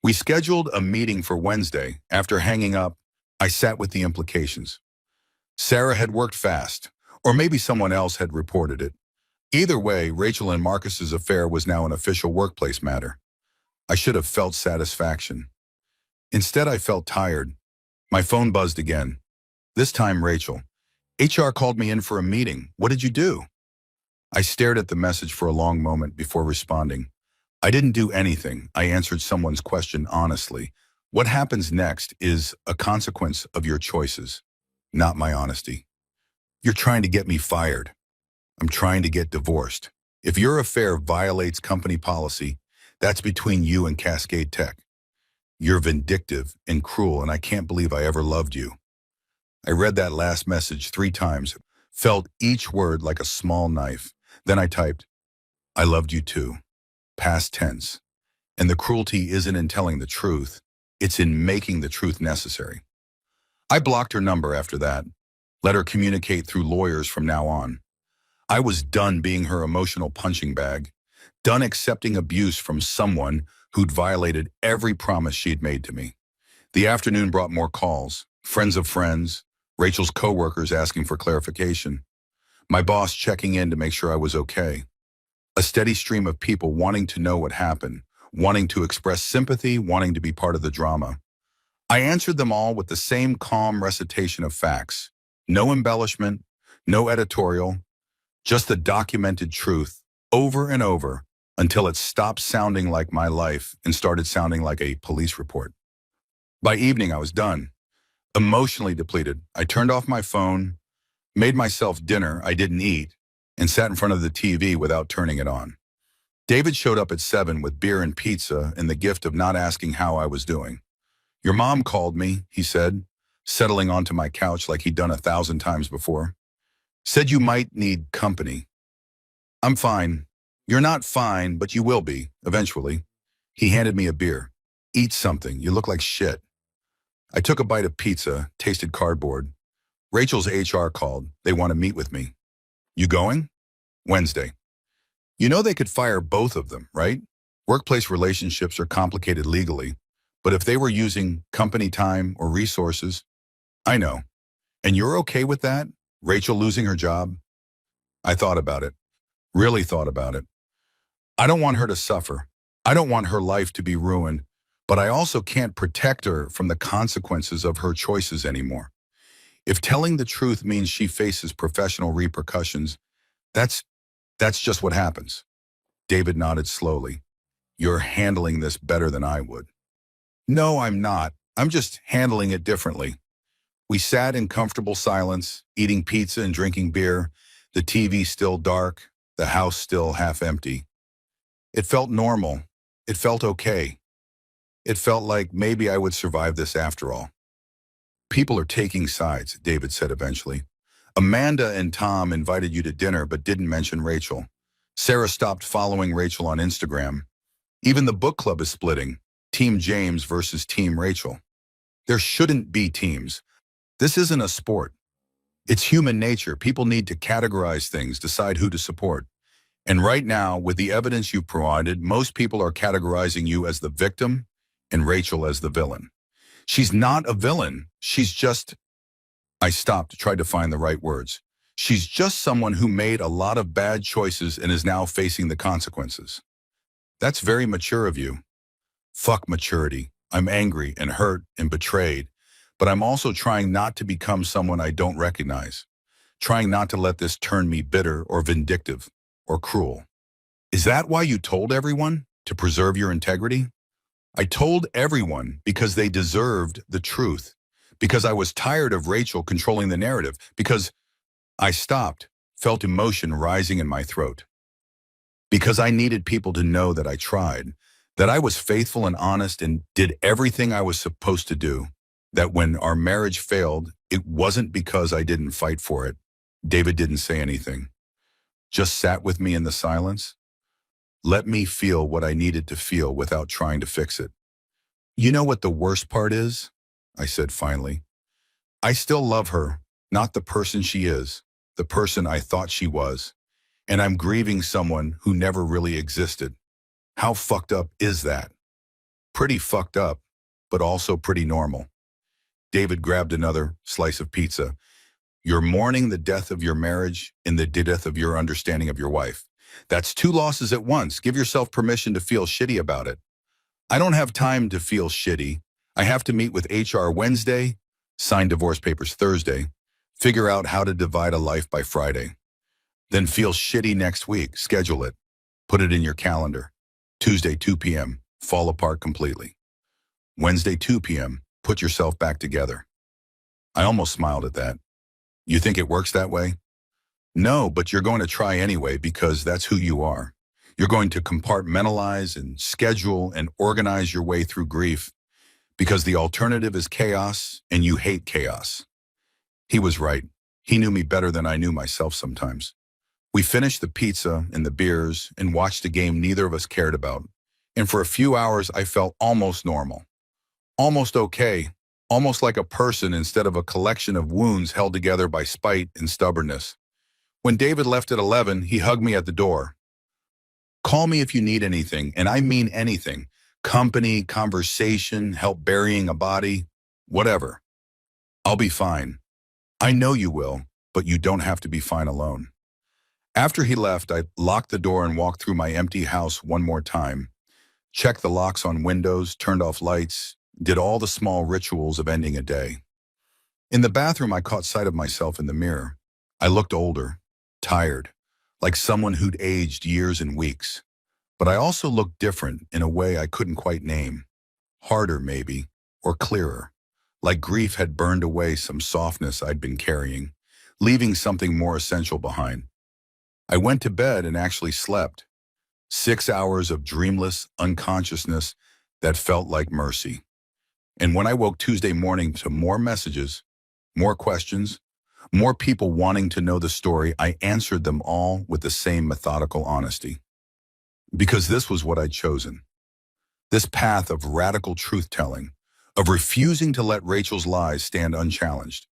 We scheduled a meeting for Wednesday. After hanging up, I sat with the implications. Sarah had worked fast, or maybe someone else had reported it. Either way, Rachel and Marcus's affair was now an official workplace matter. I should have felt satisfaction. Instead, I felt tired. My phone buzzed again. This time, Rachel. HR called me in for a meeting. What did you do? I stared at the message for a long moment before responding. I didn't do anything. I answered someone's question honestly. What happens next is a consequence of your choices, not my honesty. You're trying to get me fired. I'm trying to get divorced. If your affair violates company policy, that's between you and Cascade Tech. You're vindictive and cruel, and I can't believe I ever loved you. I read that last message 3 times, felt each word like a small knife. Then I typed, I loved you too. Past tense. And the cruelty isn't in telling the truth, it's in making the truth necessary. I blocked her number after that, let her communicate through lawyers from now on. I was done being her emotional punching bag, done accepting abuse from someone who'd violated every promise she'd made to me. The afternoon brought more calls, friends of friends, Rachel's coworkers asking for clarification, my boss checking in to make sure I was okay. A steady stream of people wanting to know what happened, wanting to express sympathy, wanting to be part of the drama. I answered them all with the same calm recitation of facts. No embellishment, no editorial, just the documented truth, over and over, until it stopped sounding like my life and started sounding like a police report. By evening, I was done. Emotionally depleted, I turned off my phone, made myself dinner I didn't eat, and sat in front of the TV without turning it on. David showed up at 7 with beer and pizza and the gift of not asking how I was doing. Your mom called me, he said, settling onto my couch like he'd done 1,000 times before. Said you might need company. I'm fine. You're not fine, but you will be, eventually. He handed me a beer. Eat something, you look like shit. I took a bite of pizza, tasted cardboard. Rachel's HR called. They want to meet with me. You going? Wednesday. You know they could fire both of them, right? Workplace relationships are complicated legally, but if they were using company time or resources, I know. And you're okay with that? Rachel losing her job? I thought about it. Really thought about it. I don't want her to suffer. I don't want her life to be ruined, but I also can't protect her from the consequences of her choices anymore. If telling the truth means she faces professional repercussions, that's just what happens. David nodded slowly. You're handling this better than I would. No, I'm not. I'm just handling it differently. We sat in comfortable silence, eating pizza and drinking beer, the TV still dark, the house still half empty. It felt normal. It felt okay. It felt like maybe I would survive this after all. People are taking sides, David said eventually. Amanda and Tom invited you to dinner but didn't mention Rachel. Sarah stopped following Rachel on Instagram. Even the book club is splitting. Team James versus Team Rachel. There shouldn't be teams. This isn't a sport. It's human nature. People need to categorize things, decide who to support. And right now, with the evidence you've provided, most people are categorizing you as the victim and Rachel as the villain. She's not a villain. She's just... I stopped, tried to find the right words. She's just someone who made a lot of bad choices and is now facing the consequences. That's very mature of you. Fuck maturity. I'm angry and hurt and betrayed, but I'm also trying not to become someone I don't recognize. Trying not to let this turn me bitter or vindictive or cruel. Is that why you told everyone? To preserve your integrity? I told everyone because they deserved the truth. Because I was tired of Rachel controlling the narrative. Because I stopped, felt emotion rising in my throat. Because I needed people to know that I tried, that I was faithful and honest and did everything I was supposed to do. That when our marriage failed, it wasn't because I didn't fight for it. David didn't say anything. Just sat with me in the silence. Let me feel what I needed to feel without trying to fix it. You know what the worst part is? I said finally. I still love her, not the person she is, the person I thought she was. And I'm grieving someone who never really existed. How fucked up is that? Pretty fucked up, but also pretty normal. David grabbed another slice of pizza. You're mourning the death of your marriage and the death of your understanding of your wife. That's two losses at once. Give yourself permission to feel shitty about it. I don't have time to feel shitty. I have to meet with HR Wednesday, sign divorce papers Thursday, figure out how to divide a life by Friday. Then feel shitty next week. Schedule it. Put it in your calendar. Tuesday, 2 p.m., fall apart completely. Wednesday, 2 p.m., put yourself back together. I almost smiled at that. You think it works that way? No, but you're going to try anyway because that's who you are. You're going to compartmentalize and schedule and organize your way through grief because the alternative is chaos and you hate chaos. He was right. He knew me better than I knew myself sometimes. We finished the pizza and the beers and watched a game neither of us cared about. And for a few hours, I felt almost normal. Almost okay. Almost like a person instead of a collection of wounds held together by spite and stubbornness. When David left at 11, he hugged me at the door. Call me if you need anything, and I mean anything. Company, conversation, help burying a body, whatever. I'll be fine. I know you will, but you don't have to be fine alone. After he left, I locked the door and walked through my empty house one more time. Checked the locks on windows, turned off lights, did all the small rituals of ending a day. In the bathroom, I caught sight of myself in the mirror. I looked older, tired, like someone who'd aged years and weeks. But I also looked different in a way I couldn't quite name. Harder, maybe, or clearer. Like grief had burned away some softness I'd been carrying, leaving something more essential behind. I went to bed and actually slept. 6 hours of dreamless unconsciousness that felt like mercy. And when I woke Tuesday morning to more messages, more questions, more people wanting to know the story, I answered them all with the same methodical honesty. Because this was what I'd chosen. This path of radical truth-telling, of refusing to let Rachel's lies stand unchallenged.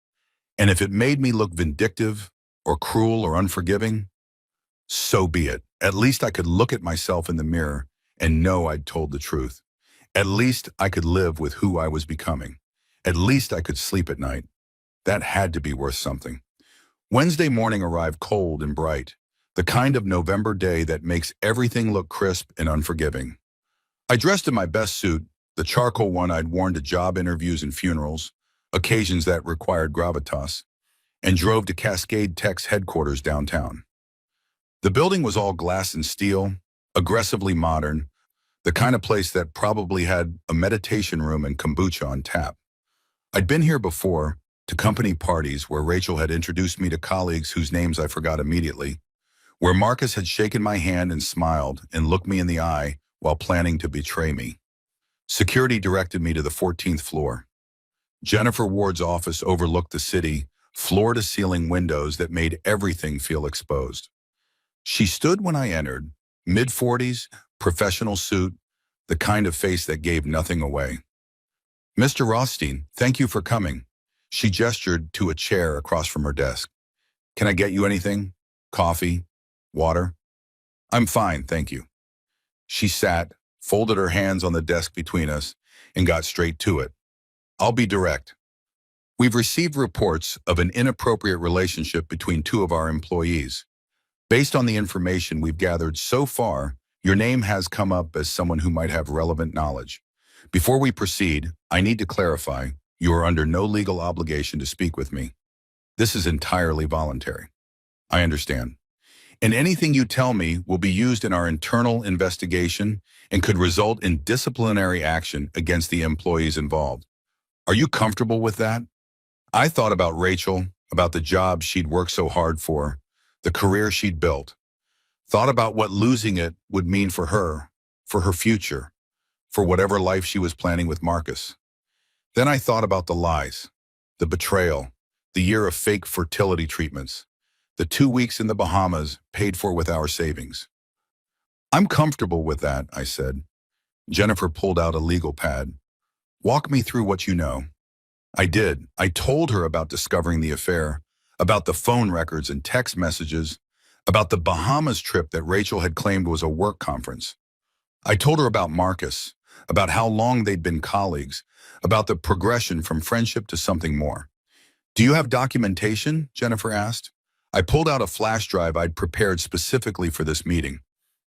And if it made me look vindictive or cruel or unforgiving, so be it. At least I could look at myself in the mirror and know I'd told the truth. At least I could live with who I was becoming. At least I could sleep at night. That had to be worth something. Wednesday morning arrived cold and bright, the kind of November day that makes everything look crisp and unforgiving. I dressed in my best suit, the charcoal one I'd worn to job interviews and funerals, occasions that required gravitas, and drove to Cascade Tech's headquarters downtown. The building was all glass and steel, aggressively modern, the kind of place that probably had a meditation room and kombucha on tap. I'd been here before, to company parties where Rachel had introduced me to colleagues whose names I forgot immediately, where Marcus had shaken my hand and smiled and looked me in the eye while planning to betray me. Security directed me to the 14th floor. Jennifer Ward's office overlooked the city, floor-to-ceiling windows that made everything feel exposed. She stood when I entered, mid-40s, professional suit, the kind of face that gave nothing away. "Mr. Rothstein, thank you for coming." She gestured to a chair across from her desk. "Can I get you anything? Coffee? Water?" "I'm fine, thank you." She sat, folded her hands on the desk between us, and got straight to it. "I'll be direct. We've received reports of an inappropriate relationship between two of our employees. Based on the information we've gathered so far, your name has come up as someone who might have relevant knowledge. Before we proceed, I need to clarify, you are under no legal obligation to speak with me. This is entirely voluntary." "I understand. And anything you tell me will be used in our internal investigation and could result in disciplinary action against the employees involved. Are you comfortable with that?" I thought about Rachel, about the job she'd worked so hard for, the career she'd built. Thought about what losing it would mean for her future, for whatever life she was planning with Marcus. Then I thought about the lies, the betrayal, the year of fake fertility treatments, the 2 weeks in the Bahamas paid for with our savings. "I'm comfortable with that," I said. Jennifer pulled out a legal pad. "Walk me through what you know." I did. I told her about discovering the affair, about the phone records and text messages, about the Bahamas trip that Rachel had claimed was a work conference. I told her about Marcus, about how long they'd been colleagues, about the progression from friendship to something more. "Do you have documentation?" Jennifer asked. I pulled out a flash drive I'd prepared specifically for this meeting.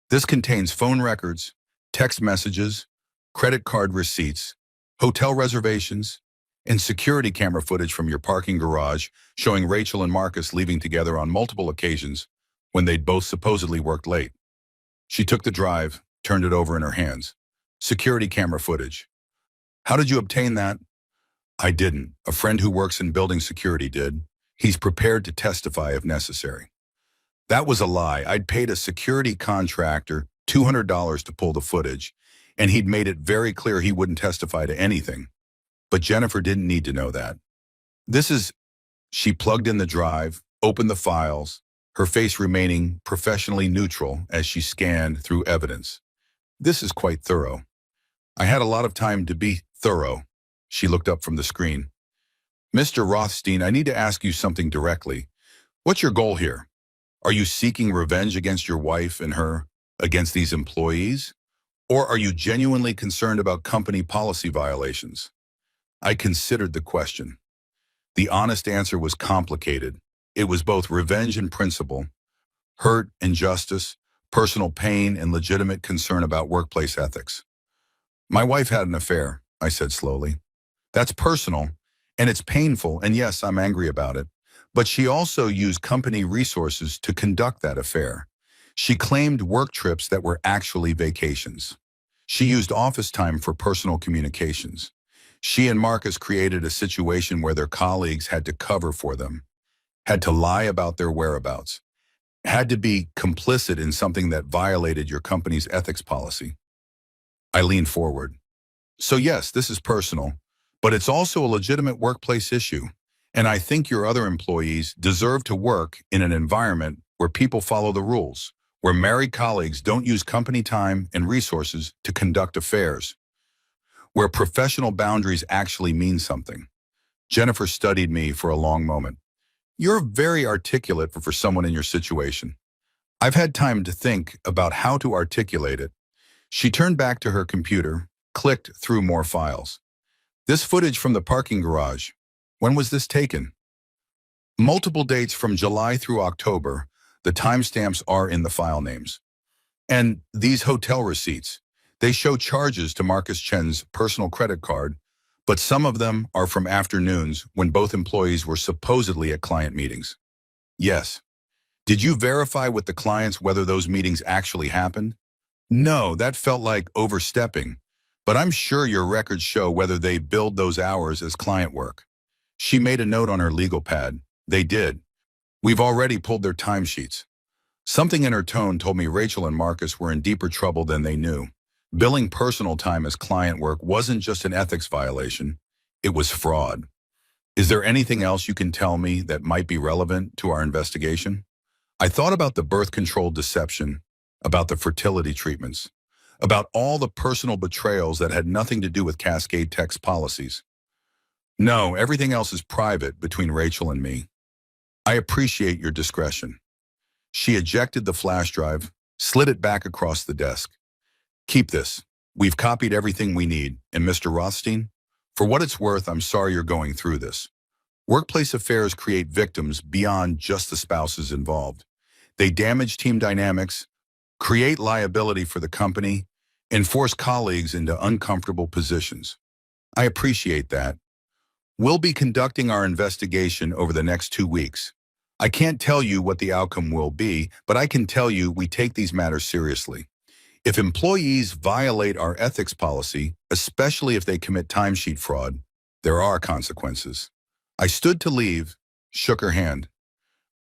"This contains phone records, text messages, credit card receipts, hotel reservations, and security camera footage from your parking garage showing Rachel and Marcus leaving together on multiple occasions when they'd both supposedly worked late." She took the drive, turned it over in her hands. "Security camera footage. How did you obtain that?" "I didn't. A friend who works in building security did. He's prepared to testify if necessary." That was a lie. I'd paid a security contractor $200 to pull the footage, and he'd made it very clear he wouldn't testify to anything. But Jennifer didn't need to know that. She plugged in the drive, opened the files, her face remaining professionally neutral as she scanned through evidence. "This is quite thorough." "I had a lot of time to be thorough." She looked up from the screen. "Mr. Rothstein, I need to ask you something directly. What's your goal here? Are you seeking revenge against your wife and against these employees? Or are you genuinely concerned about company policy violations?" I considered the question. The honest answer was complicated. It was both revenge and principle, hurt and justice, personal pain and legitimate concern about workplace ethics. "My wife had an affair," I said slowly. "That's personal, and it's painful, and yes, I'm angry about it. But she also used company resources to conduct that affair. She claimed work trips that were actually vacations. She used office time for personal communications. She and Marcus created a situation where their colleagues had to cover for them, had to lie about their whereabouts, had to be complicit in something that violated your company's ethics policy." I leaned forward. "So yes, this is personal, but it's also a legitimate workplace issue, and I think your other employees deserve to work in an environment where people follow the rules, where married colleagues don't use company time and resources to conduct affairs, where professional boundaries actually mean something." Jennifer studied me for a long moment. "You're very articulate for someone in your situation." I've had time to think about how to articulate it. She turned back to her computer, clicked through more files. "This footage from the parking garage, when was this taken?" "Multiple dates from July through October. The timestamps are in the file names. And these hotel receipts, they show charges to Marcus Chen's personal credit card, but some of them are from afternoons when both employees were supposedly at client meetings." "Yes." "Did you verify with the clients whether those meetings actually happened?" "No, that felt like overstepping, but I'm sure your records show whether they billed those hours as client work." She made a note on her legal pad. "They did. We've already pulled their timesheets." Something in her tone told me Rachel and Marcus were in deeper trouble than they knew. Billing personal time as client work wasn't just an ethics violation, it was fraud. Is there anything else you can tell me that might be relevant to our investigation? I thought about the birth control deception, about the fertility treatments, about all the personal betrayals that had nothing to do with Cascade Tech's policies. No, everything else is private between Rachel and me. I appreciate your discretion. She ejected the flash drive, slid it back across the desk. Keep this. We've copied everything we need, and Mr. Rothstein, for what it's worth, I'm sorry you're going through this. Workplace affairs create victims beyond just the spouses involved. They damage team dynamics, create liability for the company, and force colleagues into uncomfortable positions. I appreciate that. We'll be conducting our investigation over the next 2 weeks. I can't tell you what the outcome will be, but I can tell you we take these matters seriously. If employees violate our ethics policy, especially if they commit timesheet fraud, there are consequences. I stood to leave, shook her hand.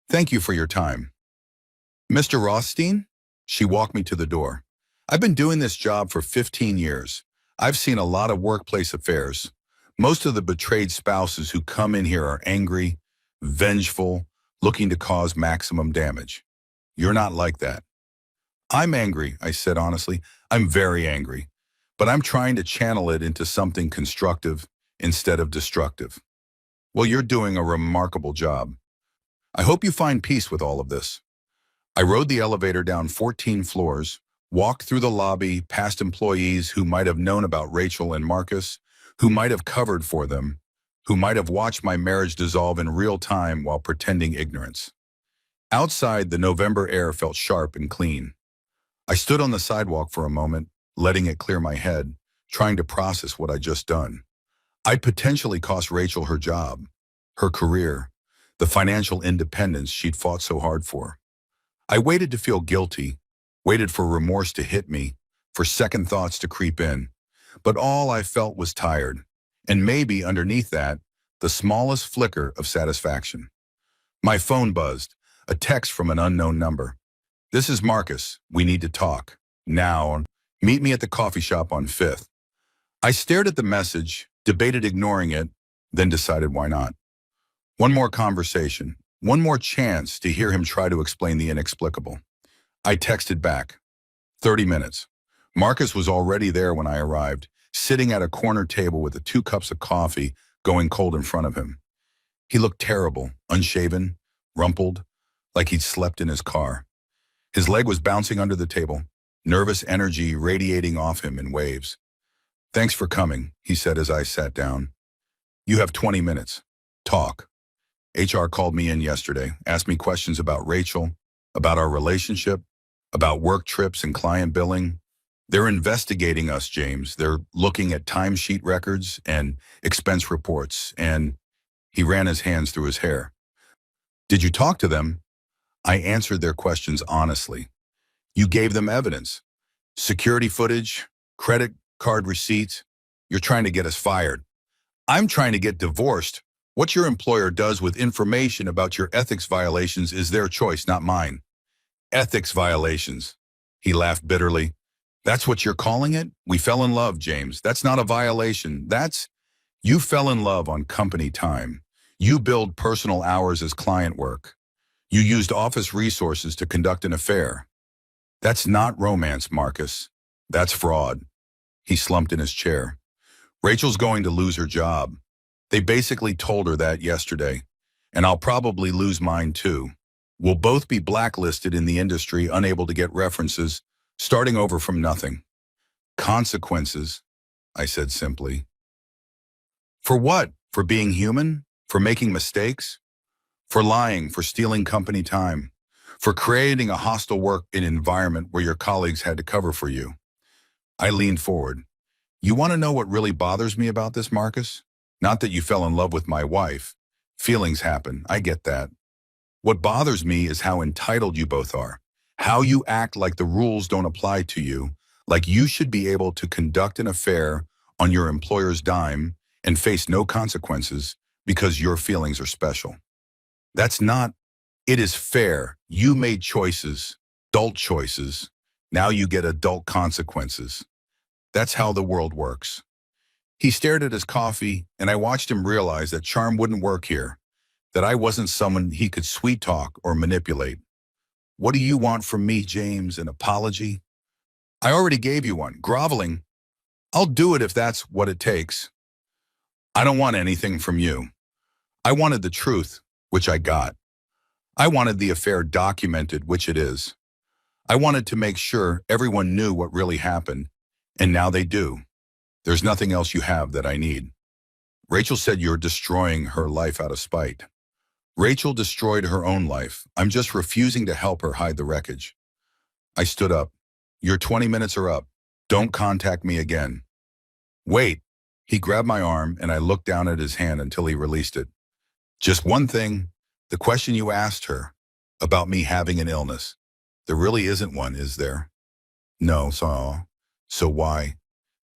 Thank you for your time. Mr. Rothstein? She walked me to the door. I've been doing this job for 15 years. I've seen a lot of workplace affairs. Most of the betrayed spouses who come in here are angry, vengeful, looking to cause maximum damage. You're not like that. I'm angry, I said honestly. I'm very angry. But I'm trying to channel it into something constructive instead of destructive. Well, you're doing a remarkable job. I hope you find peace with all of this. I rode the elevator down 14 floors, walked through the lobby past employees who might have known about Rachel and Marcus, who might have covered for them, who might have watched my marriage dissolve in real time while pretending ignorance. Outside, the November air felt sharp and clean. I stood on the sidewalk for a moment, letting it clear my head, trying to process what I'd just done. I'd potentially cost Rachel her job, her career, the financial independence she'd fought so hard for. I waited to feel guilty, waited for remorse to hit me, for second thoughts to creep in. But all I felt was tired, and maybe underneath that, the smallest flicker of satisfaction. My phone buzzed, a text from an unknown number. This is Marcus. We need to talk. Now, meet me at the coffee shop on 5th. I stared at the message, debated ignoring it, then decided why not. One more conversation, one more chance to hear him try to explain the inexplicable. I texted back. 30 minutes. Marcus was already there when I arrived, sitting at a corner table with the 2 cups of coffee going cold in front of him. He looked terrible, unshaven, rumpled, like he'd slept in his car. His leg was bouncing under the table, nervous energy radiating off him in waves. Thanks for coming, he said as I sat down. You have 20 minutes. Talk. HR called me in yesterday, asked me questions about Rachel, about our relationship, about work trips and client billing. They're investigating us, James. They're looking at timesheet records and expense reports, and he ran his hands through his hair. Did you talk to them? I answered their questions honestly. You gave them evidence. Security footage, credit card receipts. You're trying to get us fired. I'm trying to get divorced. What your employer does with information about your ethics violations is their choice, not mine. Ethics violations. He laughed bitterly. That's what you're calling it? We fell in love, James. That's not a violation. You fell in love on company time. You billed personal hours as client work. You used office resources to conduct an affair. That's not romance, Marcus. That's fraud. He slumped in his chair. Rachel's going to lose her job. They basically told her that yesterday, and I'll probably lose mine too. We'll both be blacklisted in the industry, unable to get references, starting over from nothing. Consequences, I said simply. For what? For being human? For making mistakes? For lying, for stealing company time, for creating a hostile work environment where your colleagues had to cover for you. I leaned forward. You want to know what really bothers me about this, Marcus? Not that you fell in love with my wife. Feelings happen, I get that. What bothers me is how entitled you both are, how you act like the rules don't apply to you, like you should be able to conduct an affair on your employer's dime and face no consequences because your feelings are special. That's not It is fair. You made choices, adult choices. Now you get adult consequences. That's how the world works. He stared at his coffee, and I watched him realize that charm wouldn't work here, that I wasn't someone he could sweet talk or manipulate. What do you want from me, James? An apology? I already gave you one. Groveling? I'll do it if that's what it takes. I don't want anything from you. I wanted the truth, which I got. I wanted the affair documented, which it is. I wanted to make sure everyone knew what really happened, and now they do. There's nothing else you have that I need. Rachel said you're destroying her life out of spite. Rachel destroyed her own life. I'm just refusing to help her hide the wreckage. I stood up. Your 20 minutes are up. Don't contact me again. Wait. He grabbed my arm, and I looked down at his hand until he released it. Just one thing. The question you asked her about me having an illness. There really isn't one, is there? No, so why?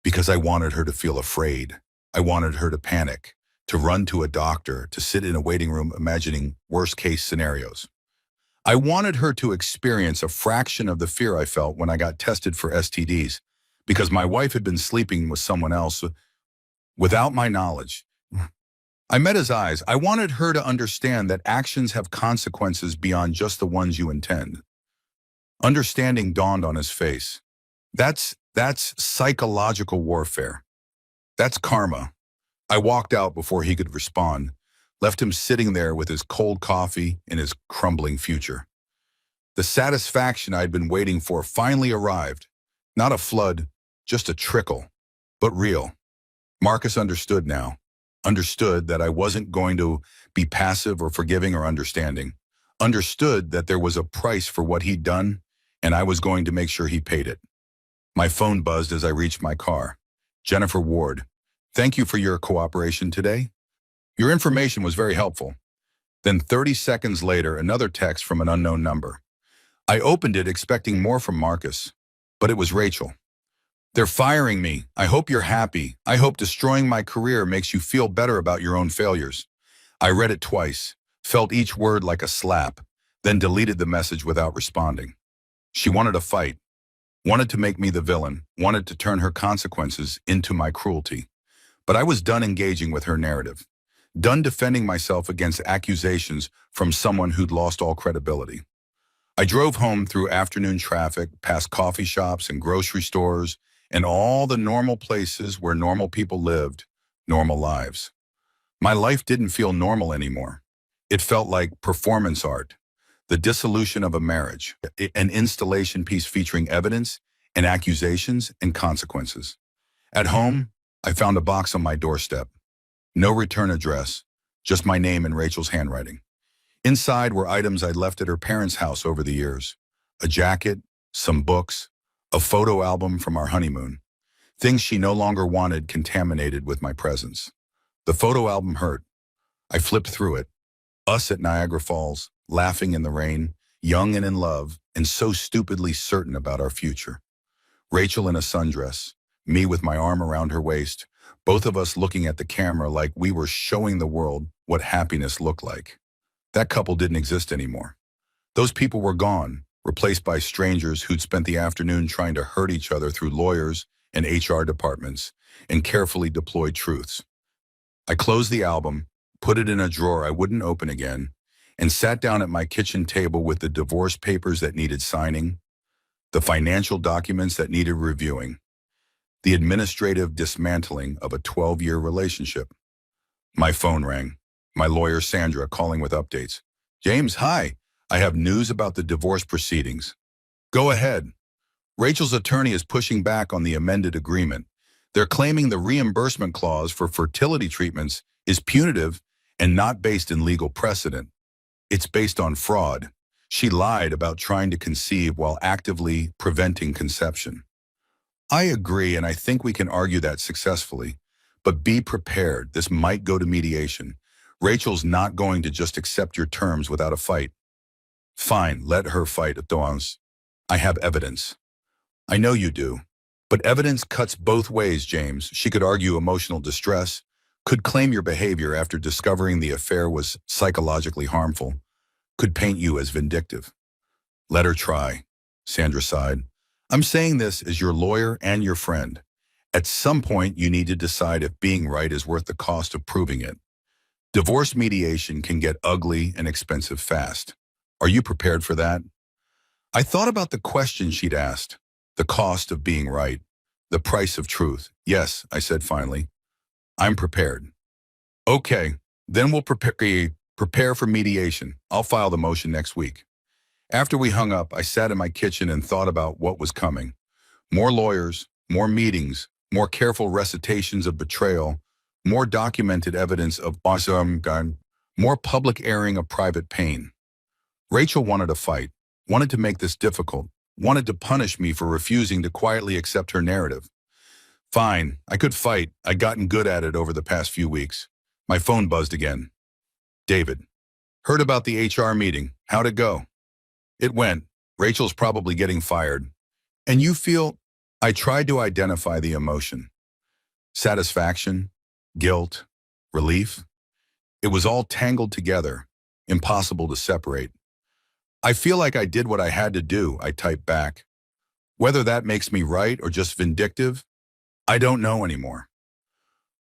Because I wanted her to feel afraid. I wanted her to panic, to run to a doctor, to sit in a waiting room imagining worst-case scenarios. I wanted her to experience a fraction of the fear I felt when I got tested for STDs, because my wife had been sleeping with someone else without my knowledge. I met his eyes. I wanted her to understand that actions have consequences beyond just the ones you intend. Understanding dawned on his face. That's psychological warfare. That's karma. I walked out before he could respond, left him sitting there with his cold coffee and his crumbling future. The satisfaction I'd been waiting for finally arrived. Not a flood, just a trickle, but real. Marcus understood now. Understood that I wasn't going to be passive or forgiving or understanding. Understood that there was a price for what he'd done, and I was going to make sure he paid it. My phone buzzed as I reached my car. Jennifer Ward, thank you for your cooperation today. Your information was very helpful. Then 30 seconds later, another text from an unknown number. I opened it expecting more from Marcus, but it was Rachel. They're firing me. I hope you're happy. I hope destroying my career makes you feel better about your own failures. I read it twice, felt each word like a slap, then deleted the message without responding. She wanted a fight, wanted to make me the villain, wanted to turn her consequences into my cruelty. But I was done engaging with her narrative, done defending myself against accusations from someone who'd lost all credibility. I drove home through afternoon traffic, past coffee shops and grocery stores, and all the normal places where normal people lived, normal lives. My life didn't feel normal anymore. It felt like performance art, the dissolution of a marriage, an installation piece featuring evidence and accusations and consequences. At home, I found a box on my doorstep. No return address, just my name in Rachel's handwriting. Inside were items I'd left at her parents' house over the years. A jacket, some books, a photo album from our honeymoon. Things she no longer wanted contaminated with my presence. The photo album hurt. I flipped through it. Us at Niagara Falls, laughing in the rain, young and in love, and so stupidly certain about our future. Rachel in a sundress, me with my arm around her waist, both of us looking at the camera like we were showing the world what happiness looked like. That couple didn't exist anymore. Those people were gone, replaced by strangers who'd spent the afternoon trying to hurt each other through lawyers and HR departments and carefully deployed truths. I closed the album, put it in a drawer I wouldn't open again, and sat down at my kitchen table with the divorce papers that needed signing, the financial documents that needed reviewing, the administrative dismantling of a 12-year relationship. My phone rang. My lawyer, Sandra, calling with updates. James, hi. I have news about the divorce proceedings. Go ahead. Rachel's attorney is pushing back on the amended agreement. They're claiming the reimbursement clause for fertility treatments is punitive and not based in legal precedent. It's based on fraud. She lied about trying to conceive while actively preventing conception. I agree, and I think we can argue that successfully. But be prepared. This might go to mediation. Rachel's not going to just accept your terms without a fight. Fine, let her fight, Doans. I have evidence. I know you do. But evidence cuts both ways, James. She could argue emotional distress, could claim your behavior after discovering the affair was psychologically harmful. could paint you as vindictive. Let her try, Sandra sighed. I'm saying this as your lawyer and your friend. At some point, you need to decide if being right is worth the cost of proving it. Divorce mediation can get ugly and expensive fast. Are you prepared for that? I thought about the question she'd asked. The cost of being right. The price of truth. Yes, I said finally. I'm prepared. Okay, then we'll prepare for mediation. I'll file the motion next week. After we hung up, I sat in my kitchen and thought about what was coming. More lawyers, more meetings, more careful recitations of betrayal, more documented evidence of awesome gun, more public airing of private pain. Rachel wanted a fight, wanted to make this difficult, wanted to punish me for refusing to quietly accept her narrative. Fine, I could fight. I'd gotten good at it over the past few weeks. My phone buzzed again. David. Heard about the HR meeting. How'd it go? It went. Rachel's probably getting fired. And you feel? I tried to identify the emotion. Satisfaction, guilt, relief. It was all tangled together, impossible to separate. I feel like I did what I had to do, I typed back. Whether that makes me right or just vindictive, I don't know anymore.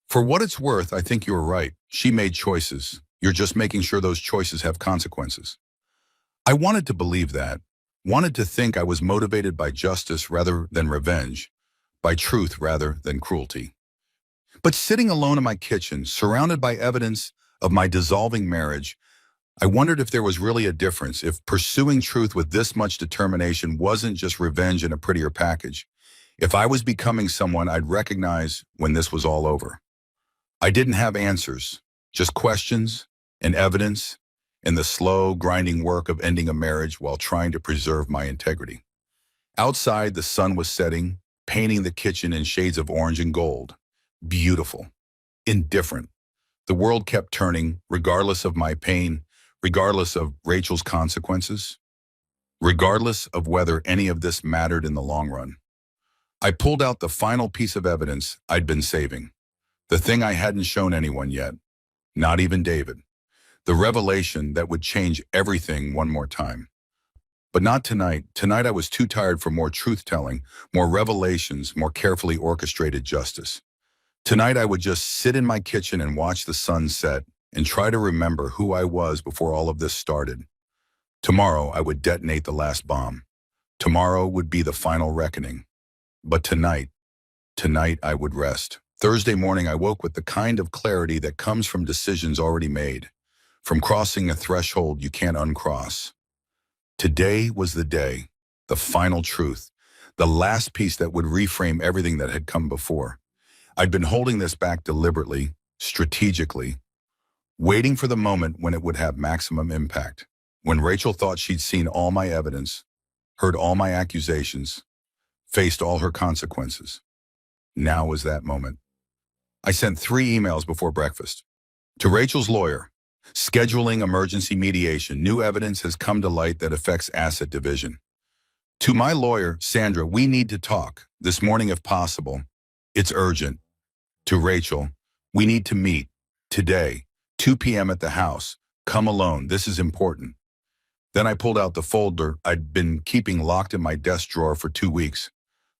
For what it's worth, I think you were right. She made choices. You're just making sure those choices have consequences. I wanted to believe that, wanted to think I was motivated by justice rather than revenge, by truth rather than cruelty. But sitting alone in my kitchen, surrounded by evidence of my dissolving marriage, I wondered if there was really a difference, if pursuing truth with this much determination wasn't just revenge in a prettier package, if I was becoming someone I'd recognize when this was all over. I didn't have answers, just questions and evidence and the slow, grinding work of ending a marriage while trying to preserve my integrity. Outside, the sun was setting, painting the kitchen in shades of orange and gold. Beautiful. Indifferent. The world kept turning, regardless of my pain, regardless of Rachel's consequences, regardless of whether any of this mattered in the long run. I pulled out the final piece of evidence I'd been saving, the thing I hadn't shown anyone yet, not even David, the revelation that would change everything one more time. But not tonight. Tonight I was too tired for more truth-telling, more revelations, more carefully orchestrated justice. Tonight I would just sit in my kitchen and watch the sun set and try to remember who I was before all of this started. Tomorrow I would detonate the last bomb. Tomorrow would be the final reckoning. But tonight I would rest. Thursday morning I woke with the kind of clarity that comes from decisions already made, from crossing a threshold you can't uncross. Today was the day, the final truth, the last piece that would reframe everything that had come before. I'd been holding this back deliberately, strategically, waiting for the moment when it would have maximum impact, when Rachel thought she'd seen all my evidence, heard all my accusations, faced all her consequences. Now was that moment. I sent 3 emails before breakfast. To Rachel's lawyer, scheduling emergency mediation, new evidence has come to light that affects asset division. To my lawyer, Sandra, we need to talk, this morning if possible. It's urgent. To Rachel, we need to meet, today, 2 p.m. at the house. Come alone, this is important. Then I pulled out the folder I'd been keeping locked in my desk drawer for 2 weeks.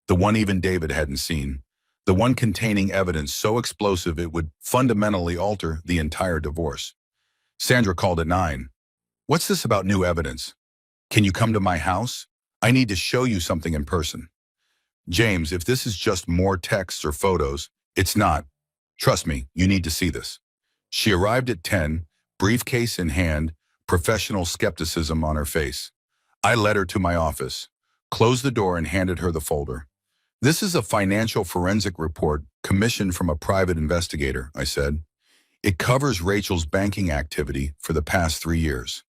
The one even David hadn't seen. The one containing evidence so explosive it would fundamentally alter the entire divorce. Sandra called at 9. What's this about new evidence? Can you come to my house? I need to show you something in person. James, if this is just more texts or photos, it's not. Trust me, you need to see this. She arrived at 10, briefcase in hand, professional skepticism on her face. I led her to my office, closed the door and handed her the folder. This is a financial forensic report commissioned from a private investigator, I said. It covers Rachel's banking activity for the past 3 years.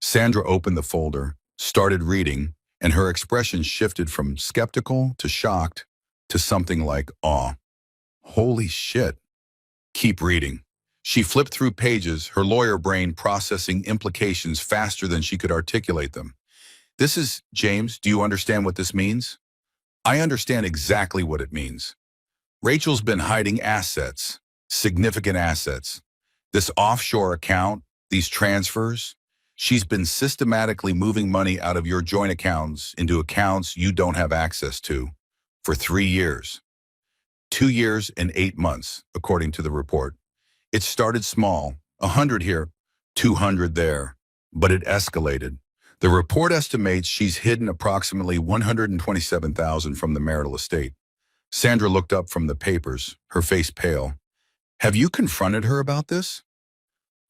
Sandra opened the folder, started reading, and her expression shifted from skeptical to shocked to something like awe. Holy shit. Keep reading. She flipped through pages, her lawyer brain processing implications faster than she could articulate them. This is, James, do you understand what this means? I understand exactly what it means. Rachel's been hiding assets, significant assets. This offshore account, these transfers. She's been systematically moving money out of your joint accounts into accounts you don't have access to for 3 years. 2 years and 8 months, according to the report. It started small, 100 here, 200 there, but it escalated. The report estimates she's hidden approximately 127,000 from the marital estate. Sandra looked up from the papers, her face pale. Have you confronted her about this?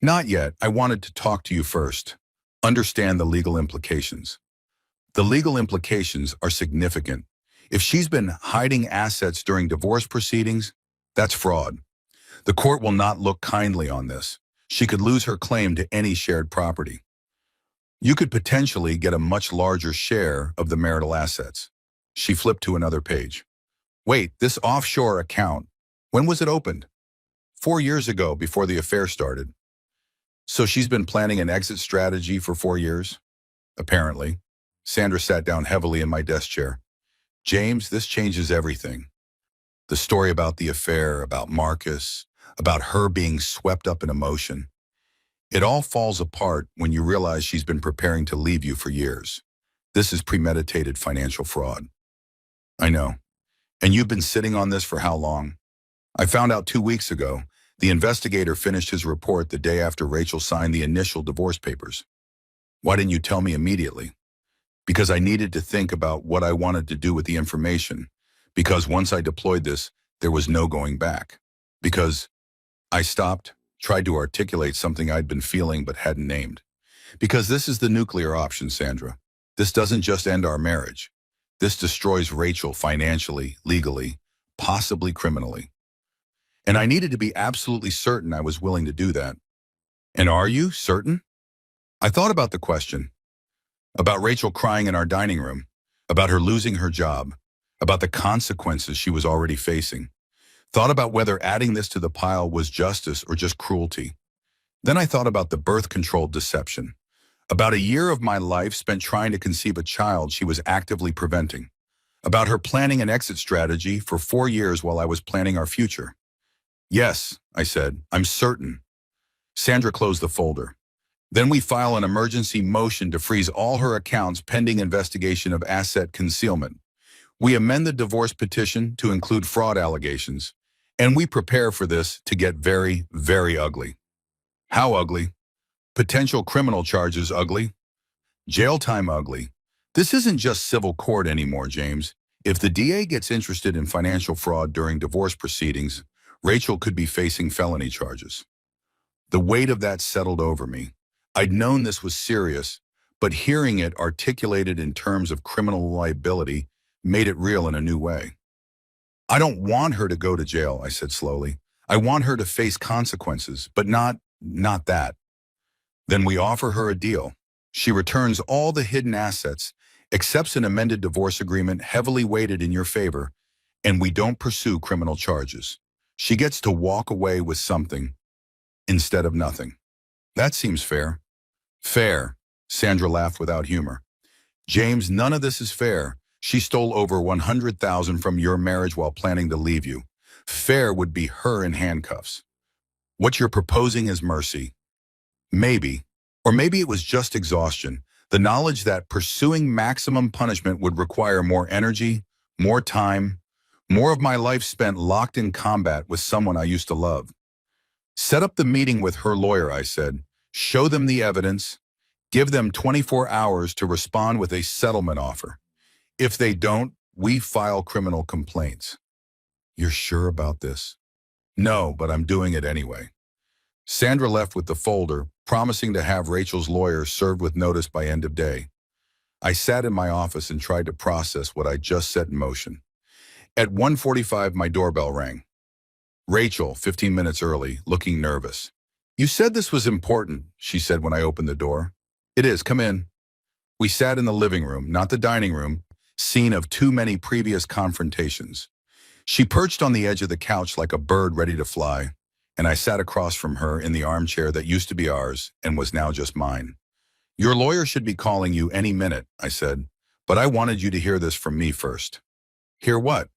Not yet. I wanted to talk to you first. Understand the legal implications. The legal implications are significant. If she's been hiding assets during divorce proceedings, that's fraud. The court will not look kindly on this. She could lose her claim to any shared property. You could potentially get a much larger share of the marital assets. She flipped to another page. Wait, this offshore account, when was it opened? 4 years ago, before the affair started. So she's been planning an exit strategy for 4 years? Apparently. Sandra sat down heavily in my desk chair. James, this changes everything. The story about the affair, about Marcus, about her being swept up in emotion. It all falls apart when you realize she's been preparing to leave you for years. This is premeditated financial fraud. I know. And you've been sitting on this for how long? I found out 2 weeks ago. The investigator finished his report the day after Rachel signed the initial divorce papers. Why didn't you tell me immediately? Because I needed to think about what I wanted to do with the information. Because once I deployed this, there was no going back. Because I stopped, tried to articulate something I'd been feeling but hadn't named. Because this is the nuclear option, Sandra. This doesn't just end our marriage. This destroys Rachel financially, legally, possibly criminally. And I needed to be absolutely certain I was willing to do that. And are you certain? I thought about the question. About Rachel crying in our dining room. About her losing her job. About the consequences she was already facing. Thought about whether adding this to the pile was justice or just cruelty. Then I thought about the birth control deception. About a year of my life spent trying to conceive a child she was actively preventing. About her planning an exit strategy for 4 years while I was planning our future. Yes, I said, I'm certain. Sandra closed the folder. Then we file an emergency motion to freeze all her accounts pending investigation of asset concealment. We amend the divorce petition to include fraud allegations. And we prepare for this to get very, very ugly. How ugly? Potential criminal charges ugly. Jail time ugly. This isn't just civil court anymore, James. If the DA gets interested in financial fraud during divorce proceedings, Rachel could be facing felony charges. The weight of that settled over me. I'd known this was serious, but hearing it articulated in terms of criminal liability made it real in a new way. I don't want her to go to jail, I said slowly. I want her to face consequences, but not that. Then we offer her a deal. She returns all the hidden assets, accepts an amended divorce agreement heavily weighted in your favor, and we don't pursue criminal charges. She gets to walk away with something instead of nothing. That seems fair. Fair. Sandra laughed without humor. James, none of this is fair. She stole over 100,000 from your marriage while planning to leave you. Fair would be her in handcuffs. What you're proposing is mercy. Maybe. Or maybe it was just exhaustion. The knowledge that pursuing maximum punishment would require more energy, more time, more of my life spent locked in combat with someone I used to love. Set up the meeting with her lawyer, I said. Show them the evidence. Give them 24 hours to respond with a settlement offer. If they don't, we file criminal complaints. You're sure about this? No, but I'm doing it anyway. Sandra left with the folder, promising to have Rachel's lawyer served with notice by end of day. I sat in my office and tried to process what I just set in motion. At 1:45, my doorbell rang. Rachel, 15 minutes early, looking nervous. You said this was important, she said when I opened the door. It is, come in. We sat in the living room, not the dining room, scene of too many previous confrontations. She perched on the edge of the couch like a bird ready to fly, and I sat across from her in the armchair that used to be ours and was now just mine. Your lawyer should be calling you any minute, I said, but I wanted you to hear this from me first. Hear what?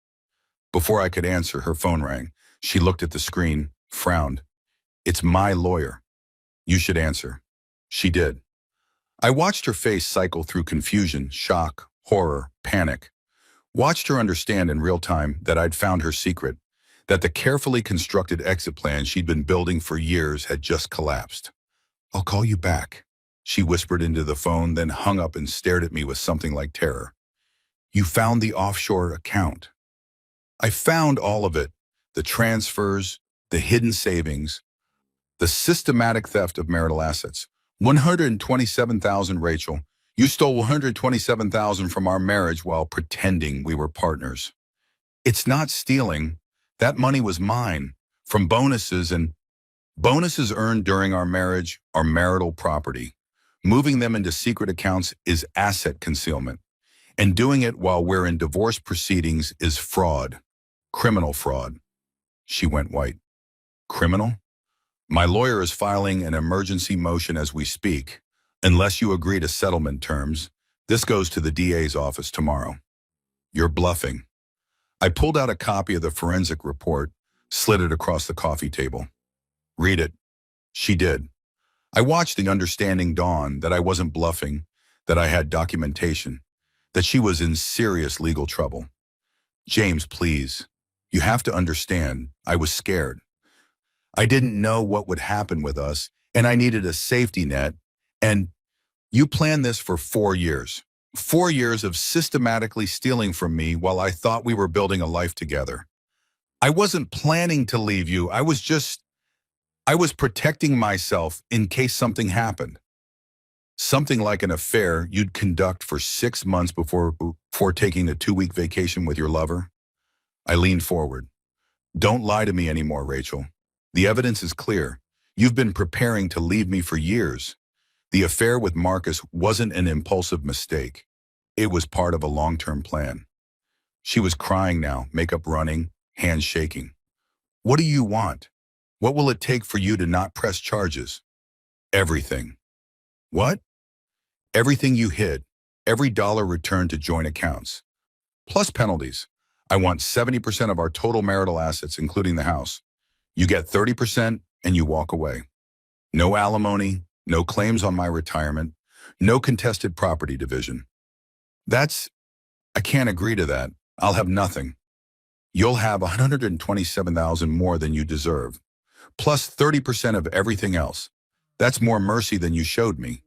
Before I could answer, her phone rang. She looked at the screen, frowned. It's my lawyer. You should answer. She did. I watched her face cycle through confusion, shock, horror, panic. Watched her understand in real time that I'd found her secret, that the carefully constructed exit plan she'd been building for years had just collapsed. "I'll call you back," she whispered into the phone, then hung up and stared at me with something like terror. "You found the offshore account." I found all of it, the transfers, the hidden savings, the systematic theft of marital assets. 127,000, Rachel. You stole 127,000 from our marriage while pretending we were partners. It's not stealing. That money was mine, from bonuses, and bonuses earned during our marriage are marital property. Moving them into secret accounts is asset concealment. And doing it while we're in divorce proceedings is fraud. Criminal fraud. She went white. Criminal? My lawyer is filing an emergency motion as we speak. Unless you agree to settlement terms, this goes to the DA's office tomorrow. You're bluffing. I pulled out a copy of the forensic report, slid it across the coffee table. Read it. She did. I watched the understanding dawn that I wasn't bluffing, that I had documentation, that she was in serious legal trouble. "James, please. You have to understand, I was scared. I didn't know what would happen with us, and I needed a safety net, and you planned this for 4 years. 4 years of systematically stealing from me while I thought we were building a life together. I wasn't planning to leave you. I was protecting myself in case something happened. Something like an affair you'd conduct for 6 months before taking a 2-week vacation with your lover." I leaned forward. "Don't lie to me anymore, Rachel. The evidence is clear. You've been preparing to leave me for years. The affair with Marcus wasn't an impulsive mistake. It was part of a long-term plan." She was crying now, makeup running, hands shaking. "What do you want? What will it take for you to not press charges?" "Everything." "What?" "Everything you hid. Every dollar returned to joint accounts. Plus penalties. I want 70% of our total marital assets, including the house. You get 30% and you walk away. No alimony, no claims on my retirement, no contested property division." I can't agree to that. I'll have nothing. You'll have 127,000 more than you deserve, plus 30% of everything else. That's more mercy than you showed me.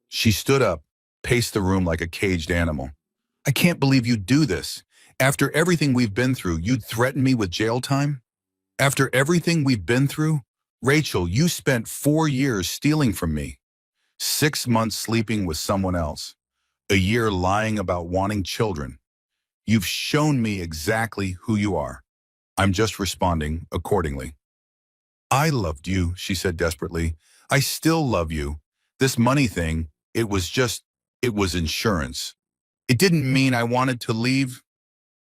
She stood up, paced the room like a caged animal. "I can't believe you'd do this. After everything we've been through, you'd threaten me with jail time? After everything we've been through? Rachel, you spent 4 years stealing from me. 6 months sleeping with someone else. A year lying about wanting children. You've shown me exactly who you are. I'm just responding accordingly." "I loved you," she said desperately. "I still love you. This money thing, it was insurance. It didn't mean I wanted to leave."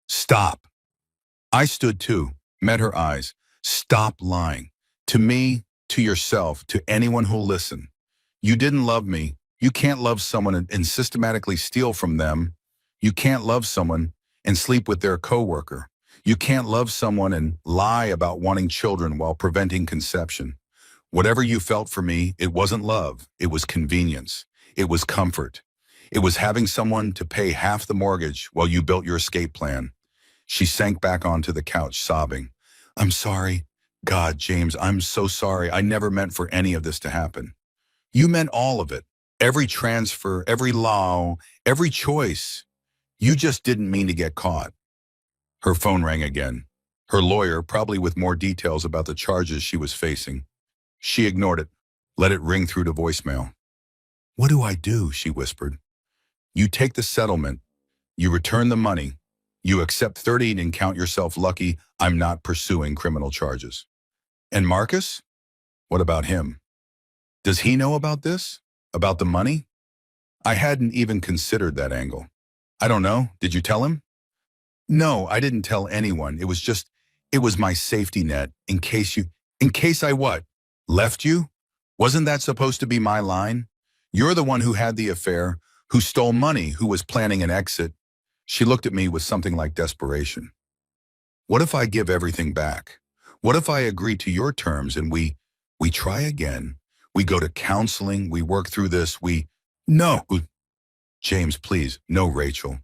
"Stop." I stood too, met her eyes. "Stop lying. To me, to yourself, to anyone who'll listen. You didn't love me. You can't love someone and systematically steal from them. You can't love someone and sleep with their coworker. You can't love someone and lie about wanting children while preventing conception. Whatever you felt for me, it wasn't love. It was convenience. It was comfort. It was having someone to pay half the mortgage while you built your escape plan." She sank back onto the couch, sobbing. "I'm sorry. God, James, I'm so sorry. I never meant for any of this to happen. You meant all of it. Every transfer, every law, every choice. You just didn't mean to get caught." Her phone rang again. Her lawyer, probably with more details about the charges she was facing. She ignored it, let it ring through to voicemail. "What do I do?" she whispered. "You take the settlement. You return the money. You accept 30 and count yourself lucky I'm not pursuing criminal charges. And Marcus? What about him? Does he know about this? About the money?" I hadn't even considered that angle. "I don't know. Did you tell him?" "No, I didn't tell anyone. It was my safety net in case I what? Left you? Wasn't that supposed to be my line? You're the one who had the affair, who stole money, who was planning an exit." She looked at me with something like desperation. "What if I give everything back? What if I agree to your terms and we try again? We go to counseling, we work through this, we No. James, please. No, Rachel.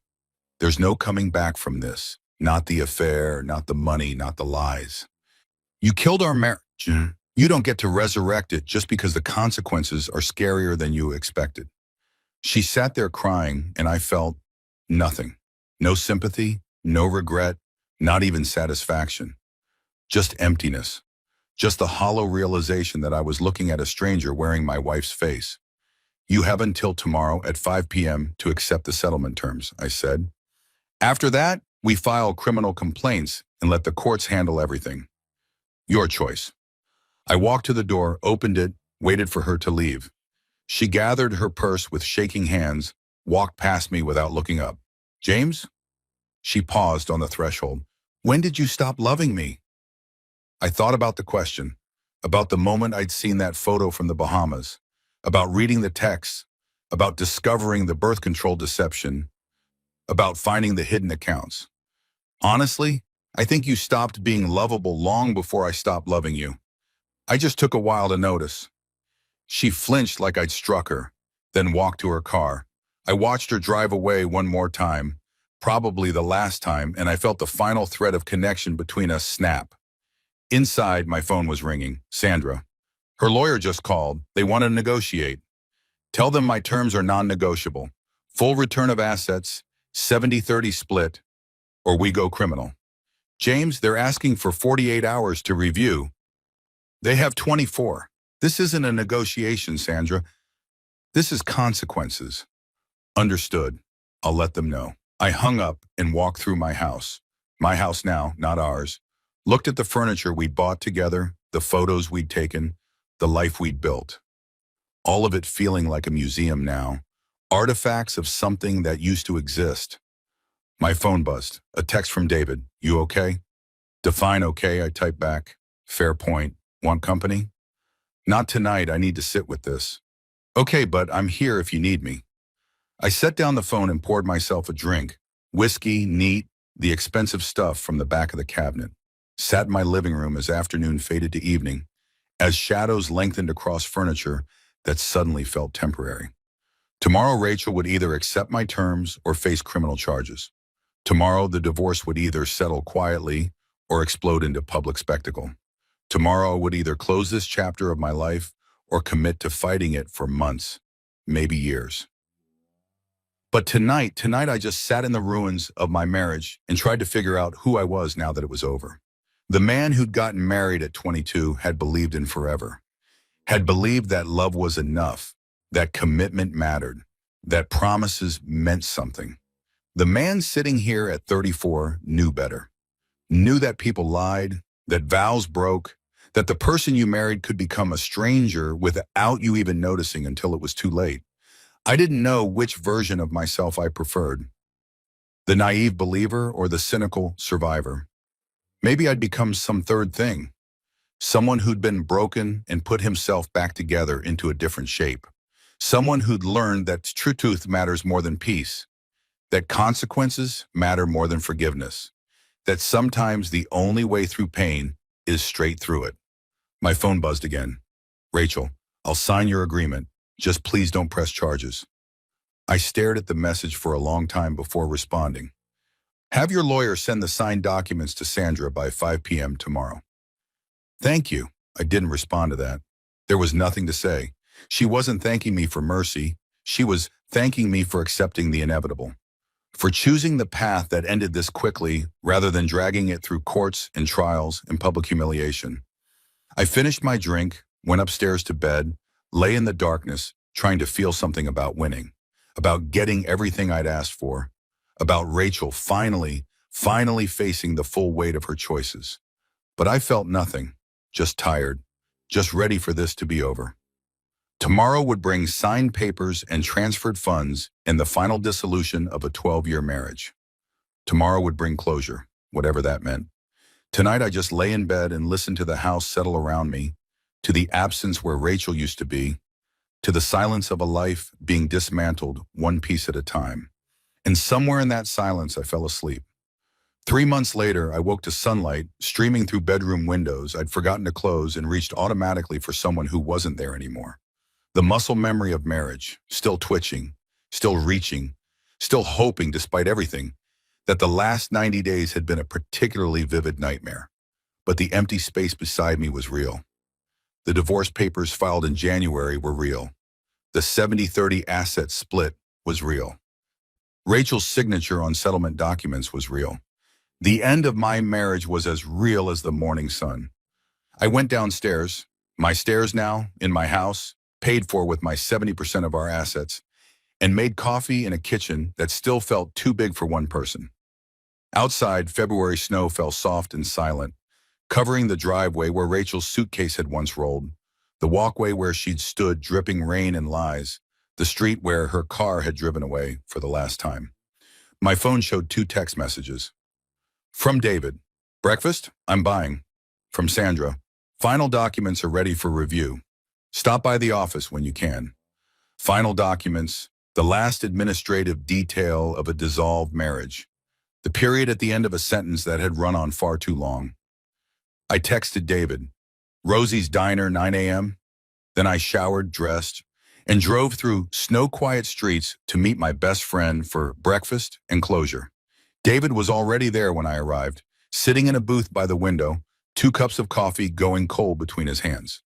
There's no coming back from this. Not the affair, not the money, not the lies. You killed our marriage. You don't get to resurrect it just because the consequences are scarier than you expected. She sat there crying, and I felt nothing. No sympathy, no regret, not even satisfaction. Just emptiness. Just the hollow realization that I was looking at a stranger wearing my wife's face. You have until tomorrow at 5 p.m. to accept the settlement terms, I said. After that, we file criminal complaints and let the courts handle everything. Your choice. I walked to the door, opened it, waited for her to leave. She gathered her purse with shaking hands, walked past me without looking up. James? She paused on the threshold. When did you stop loving me? I thought about the question, about the moment I'd seen that photo from the Bahamas, about reading the texts, about discovering the birth control deception, about finding the hidden accounts. Honestly, I think you stopped being lovable long before I stopped loving you. I just took a while to notice. She flinched like I'd struck her, then walked to her car. I watched her drive away one more time, probably the last time, and I felt the final thread of connection between us snap. Inside, my phone was ringing. Sandra. Her lawyer just called. They want to negotiate. Tell them my terms are non-negotiable. Full return of assets, 70-30 split, or we go criminal. James, they're asking for 48 hours to review. They have 24. This isn't a negotiation, Sandra. This is consequences. Understood. I'll let them know. I hung up and walked through my house. My house now, not ours. Looked at the furniture we'd bought together, the photos we'd taken, the life we'd built. All of it feeling like a museum now. Artifacts of something that used to exist. My phone buzzed. A text from David. You okay? Define okay, I typed back. Fair point. Want company? Not tonight, I need to sit with this. Okay, but I'm here if you need me. I set down the phone and poured myself a drink. Whiskey, neat, the expensive stuff from the back of the cabinet. Sat in my living room as afternoon faded to evening, as shadows lengthened across furniture that suddenly felt temporary. Tomorrow, Rachel would either accept my terms or face criminal charges. Tomorrow, the divorce would either settle quietly or explode into public spectacle. Tomorrow, I would either close this chapter of my life or commit to fighting it for months, maybe years. But tonight I just sat in the ruins of my marriage and tried to figure out who I was now that it was over. The man who'd gotten married at 22 had believed in forever, had believed that love was enough, that commitment mattered, that promises meant something. The man sitting here at 34 knew better, knew that people lied, that vows broke, that the person you married could become a stranger without you even noticing until it was too late. I didn't know which version of myself I preferred, the naive believer or the cynical survivor. Maybe I'd become some third thing, someone who'd been broken and put himself back together into a different shape, someone who'd learned that truth matters more than peace, that consequences matter more than forgiveness, that sometimes the only way through pain is straight through it. My phone buzzed again. Rachel, I'll sign your agreement. Just please don't press charges. I stared at the message for a long time before responding. Have your lawyer send the signed documents to Sandra by 5 p.m. tomorrow. Thank you. I didn't respond to that. There was nothing to say. She wasn't thanking me for mercy. She was thanking me for accepting the inevitable, for choosing the path that ended this quickly rather than dragging it through courts and trials and public humiliation. I finished my drink, went upstairs to bed, lay in the darkness, trying to feel something about winning, about getting everything I'd asked for, about Rachel finally facing the full weight of her choices. But I felt nothing, just tired, just ready for this to be over. Tomorrow would bring signed papers and transferred funds and the final dissolution of a 12-year marriage. Tomorrow would bring closure, whatever that meant. Tonight I just lay in bed and listened to the house settle around me, to the absence where Rachel used to be, to the silence of a life being dismantled one piece at a time. And somewhere in that silence, I fell asleep. 3 months later, I woke to sunlight streaming through bedroom windows I'd forgotten to close and reached automatically for someone who wasn't there anymore. The muscle memory of marriage, still twitching, still reaching, still hoping despite everything, that the last 90 days had been a particularly vivid nightmare. But the empty space beside me was real. The divorce papers filed in January were real. The 70-30 asset split was real. Rachel's signature on settlement documents was real. The end of my marriage was as real as the morning sun. I went downstairs, my stairs now, in my house, paid for with my 70% of our assets, and made coffee in a kitchen that still felt too big for one person. Outside, February snow fell soft and silent, covering the driveway where Rachel's suitcase had once rolled, the walkway where she'd stood dripping rain and lies, the street where her car had driven away for the last time. My phone showed 2 text messages. From David, breakfast? I'm buying. From Sandra, final documents are ready for review. Stop by the office when you can. Final documents, the last administrative detail of a dissolved marriage. The period at the end of a sentence that had run on far too long. I texted David, Rosie's Diner, 9 a.m. Then I showered, dressed, and drove through snow-quiet streets to meet my best friend for breakfast and closure. David was already there when I arrived, sitting in a booth by the window, 2 cups of coffee going cold between his hands.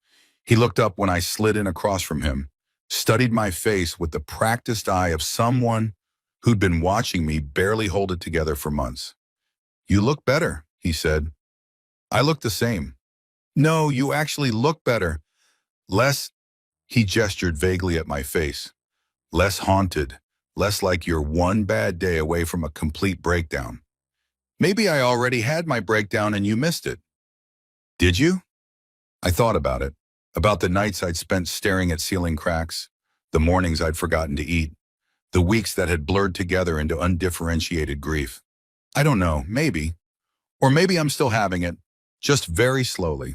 He looked up when I slid in across from him, studied my face with the practiced eye of someone who'd been watching me barely hold it together for months. You look better, he said. I look the same. No, you actually look better. Less, he gestured vaguely at my face. Less haunted, less like you're one bad day away from a complete breakdown. Maybe I already had my breakdown and you missed it. Did you? I thought about the nights I'd spent staring at ceiling cracks, the mornings I'd forgotten to eat, the weeks that had blurred together into undifferentiated grief. I don't know, maybe. Or maybe I'm still having it, just very slowly.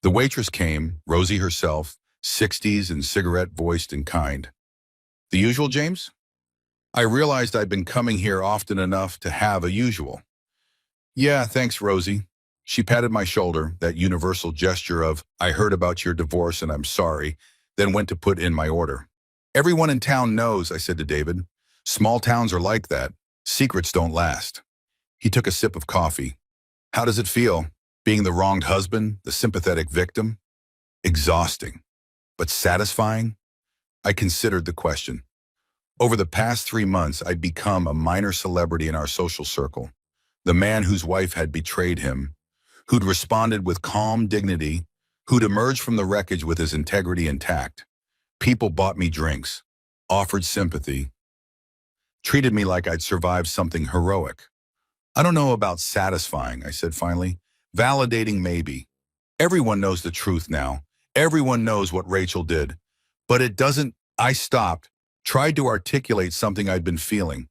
The waitress came, Rosie herself, 60s and cigarette-voiced and kind. The usual, James? I realized I'd been coming here often enough to have a usual. Yeah, thanks, Rosie. She patted my shoulder, that universal gesture of, I heard about your divorce and I'm sorry, then went to put in my order. Everyone in town knows, I said to David. Small towns are like that. Secrets don't last. He took a sip of coffee. How does it feel, being the wronged husband, the sympathetic victim? Exhausting, but satisfying? I considered the question. Over the past 3 months, I'd become a minor celebrity in our social circle. The man whose wife had betrayed him, who'd responded with calm dignity, who'd emerged from the wreckage with his integrity intact. People bought me drinks, offered sympathy, treated me like I'd survived something heroic. I don't know about satisfying, I said finally. Validating, maybe. Everyone knows the truth now. Everyone knows what Rachel did. But it doesn't. I stopped, tried to articulate something I'd been feeling.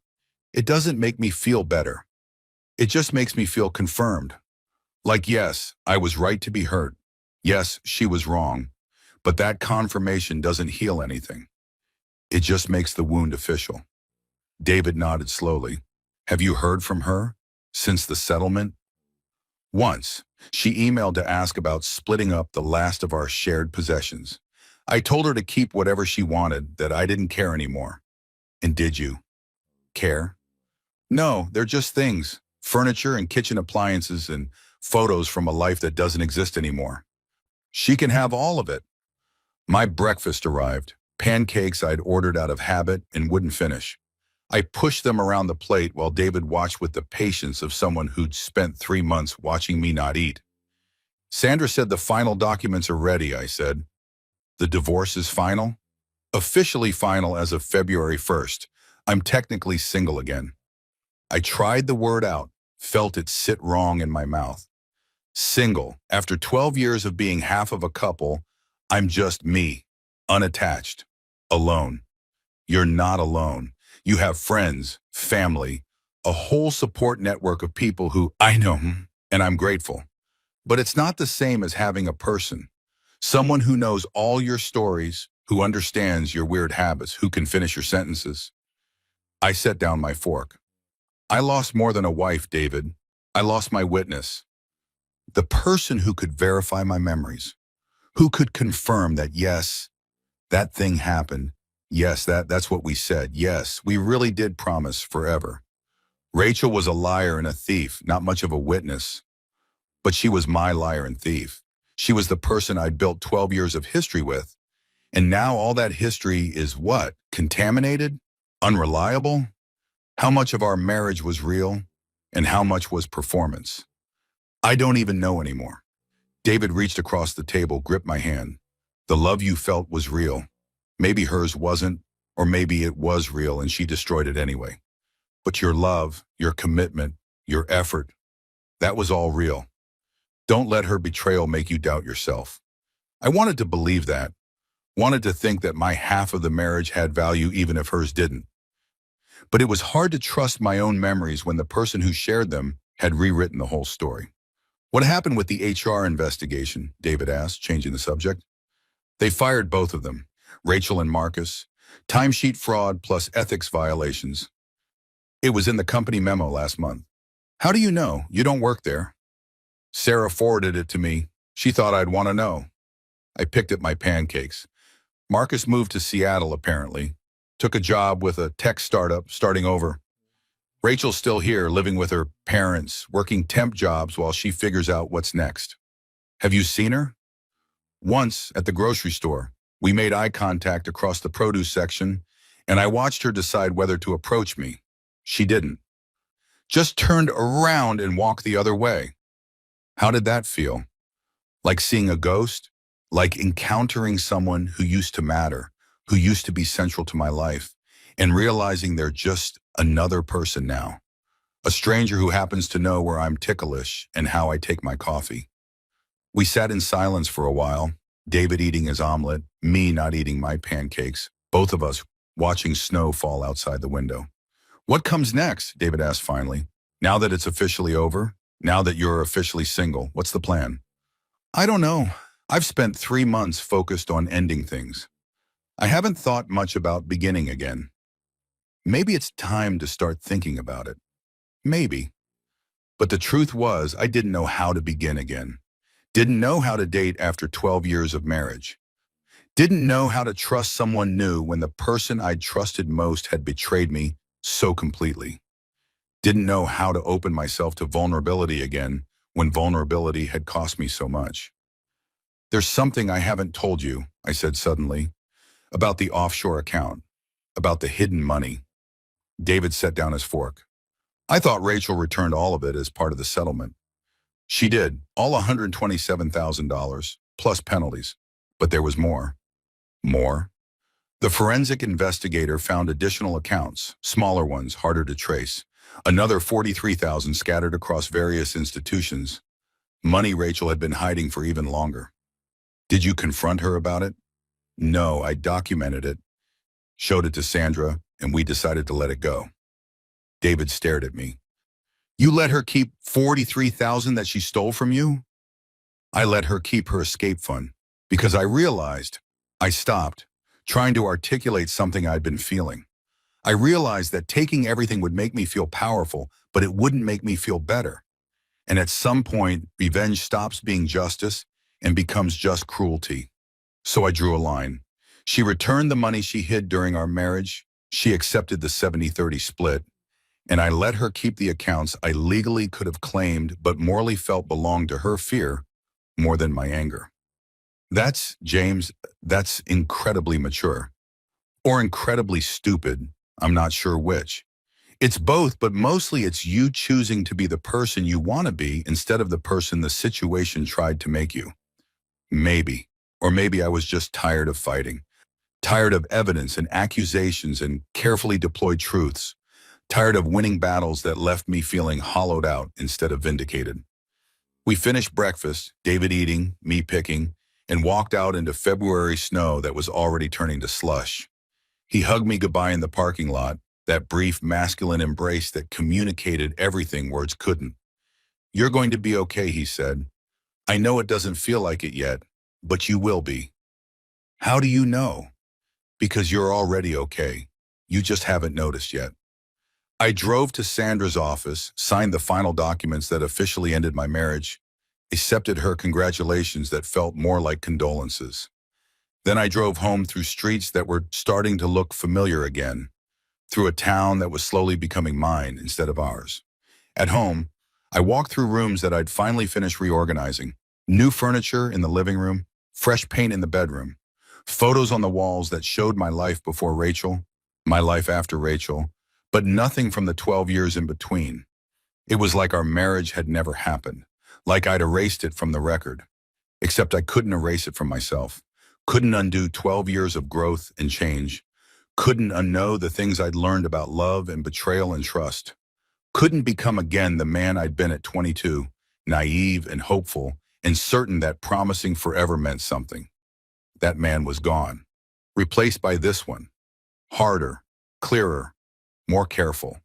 It doesn't make me feel better. It just makes me feel confirmed. Like, yes, I was right to be hurt. Yes, she was wrong. But that confirmation doesn't heal anything. It just makes the wound official. David nodded slowly. Have you heard from her since the settlement? Once, she emailed to ask about splitting up the last of our shared possessions. I told her to keep whatever she wanted, that I didn't care anymore. And did you care? No, they're just things, furniture and kitchen appliances and photos from a life that doesn't exist anymore. She can have all of it. My breakfast arrived, pancakes I'd ordered out of habit and wouldn't finish. I pushed them around the plate while David watched with the patience of someone who'd spent 3 months watching me not eat. Sandra said the final documents are ready, I said. The divorce is final? Officially final as of February 1st. I'm technically single again. I tried the word out, felt it sit wrong in my mouth. Single, after 12 years of being half of a couple, I'm just me, unattached, alone. You're not alone. You have friends, family, a whole support network of people who I know, and I'm grateful. But it's not the same as having a person, someone who knows all your stories, who understands your weird habits, who can finish your sentences. I set down my fork. I lost more than a wife, David. I lost my witness. The person who could verify my memories, who could confirm that yes, That thing happened. Yes, that's what we said. Yes, we really did promise forever. Rachel was a liar and a thief, not much of a witness, but she was my liar and thief. She was the person I'd built 12 years of history with. And now all that history is what? Contaminated? Unreliable? How much of our marriage was real and how much was performance? I don't even know anymore. David reached across the table, gripped my hand. The love you felt was real. Maybe hers wasn't, or maybe it was real and she destroyed it anyway. But your love, your commitment, your effort, that was all real. Don't let her betrayal make you doubt yourself. I wanted to believe that, wanted to think that my half of the marriage had value even if hers didn't. But it was hard to trust my own memories when the person who shared them had rewritten the whole story. What happened with the HR investigation? David asked, changing the subject. They fired both of them, Rachel and Marcus. Timesheet fraud plus ethics violations. It was in the company memo last month. How do you know? You don't work there. Sarah forwarded it to me. She thought I'd want to know. I picked at my pancakes. Marcus moved to Seattle, apparently. Took a job with a tech startup, starting over. Rachel's still here, living with her parents, working temp jobs while she figures out what's next. Have you seen her? Once, at the grocery store. We made eye contact across the produce section, and I watched her decide whether to approach me. She didn't. Just turned around and walked the other way. How did that feel? Like seeing a ghost? Like encountering someone who used to matter, who used to be central to my life, and realizing they're just another person now. A stranger who happens to know where I'm ticklish and how I take my coffee. We sat in silence for a while, David eating his omelet, me not eating my pancakes, both of us watching snow fall outside the window. What comes next? David asked finally. Now that it's officially over, now that you're officially single, what's the plan? I don't know. I've spent 3 months focused on ending things. I haven't thought much about beginning again. Maybe it's time to start thinking about it. Maybe. But the truth was, I didn't know how to begin again. Didn't know how to date after 12 years of marriage. Didn't know how to trust someone new when the person I'd trusted most had betrayed me so completely. Didn't know how to open myself to vulnerability again when vulnerability had cost me so much. There's something I haven't told you, I said suddenly, about the offshore account, about the hidden money. David set down his fork. I thought Rachel returned all of it as part of the settlement. She did, all $127,000, plus penalties. But there was more. More? The forensic investigator found additional accounts, smaller ones, harder to trace. Another $43,000 scattered across various institutions. Money Rachel had been hiding for even longer. Did you confront her about it? No, I documented it, showed it to Sandra, and we decided to let it go. David stared at me. You let her keep $43,000 that she stole from you? I let her keep her escape fund because I realized I stopped trying to articulate something I'd been feeling. I realized that taking everything would make me feel powerful, but it wouldn't make me feel better. And at some point, revenge stops being justice and becomes just cruelty. So I drew a line. She returned the money she hid during our marriage. She accepted the 70-30 split. And I let her keep the accounts I legally could have claimed but morally felt belonged to her fear more than my anger. James, that's incredibly mature. Or incredibly stupid. I'm not sure which. It's both, but mostly it's you choosing to be the person you want to be instead of the person the situation tried to make you. Maybe. Or maybe I was just tired of fighting. Tired of evidence and accusations and carefully deployed truths. Tired of winning battles that left me feeling hollowed out instead of vindicated. We finished breakfast, David eating, me picking, and walked out into February snow that was already turning to slush. He hugged me goodbye in the parking lot, that brief masculine embrace that communicated everything words couldn't. You're going to be okay, he said. I know it doesn't feel like it yet, but you will be. How do you know? Because you're already okay. You just haven't noticed yet. I drove to Sandra's office, signed the final documents that officially ended my marriage, accepted her congratulations that felt more like condolences. Then I drove home through streets that were starting to look familiar again, through a town that was slowly becoming mine instead of ours. At home, I walked through rooms that I'd finally finished reorganizing. New furniture in the living room, fresh paint in the bedroom, photos on the walls that showed my life before Rachel, my life after Rachel, but nothing from the 12 years in between. It was like our marriage had never happened, like I'd erased it from the record. Except I couldn't erase it from myself. Couldn't undo 12 years of growth and change. Couldn't unknow the things I'd learned about love and betrayal and trust. Couldn't become again the man I'd been at 22, naive and hopeful, and certain that promising forever meant something. That man was gone, replaced by this one, harder, clearer, more careful.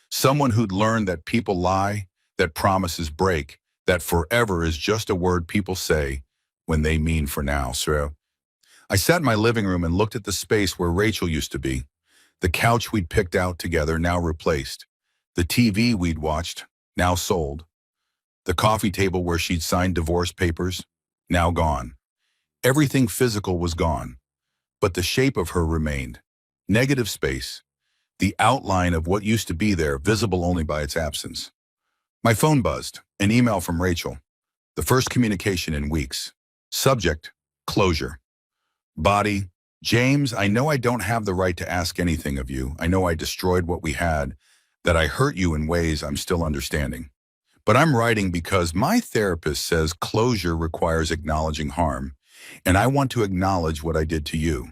Someone who'd learned that people lie, that promises break, that forever is just a word people say when they mean for now. So I sat in my living room and looked at the space where Rachel used to be, the couch we'd picked out together, now replaced, the TV we'd watched, now sold, the coffee table where she'd signed divorce papers, now gone. Everything physical was gone, but the shape of her remained. Negative space, the outline of what used to be there, visible only by its absence. My phone buzzed, an email from Rachel, the first communication in weeks. Subject, closure. Body, James, I know I don't have the right to ask anything of you. I know I destroyed what we had, that I hurt you in ways I'm still understanding. But I'm writing because my therapist says closure requires acknowledging harm, and I want to acknowledge what I did to you.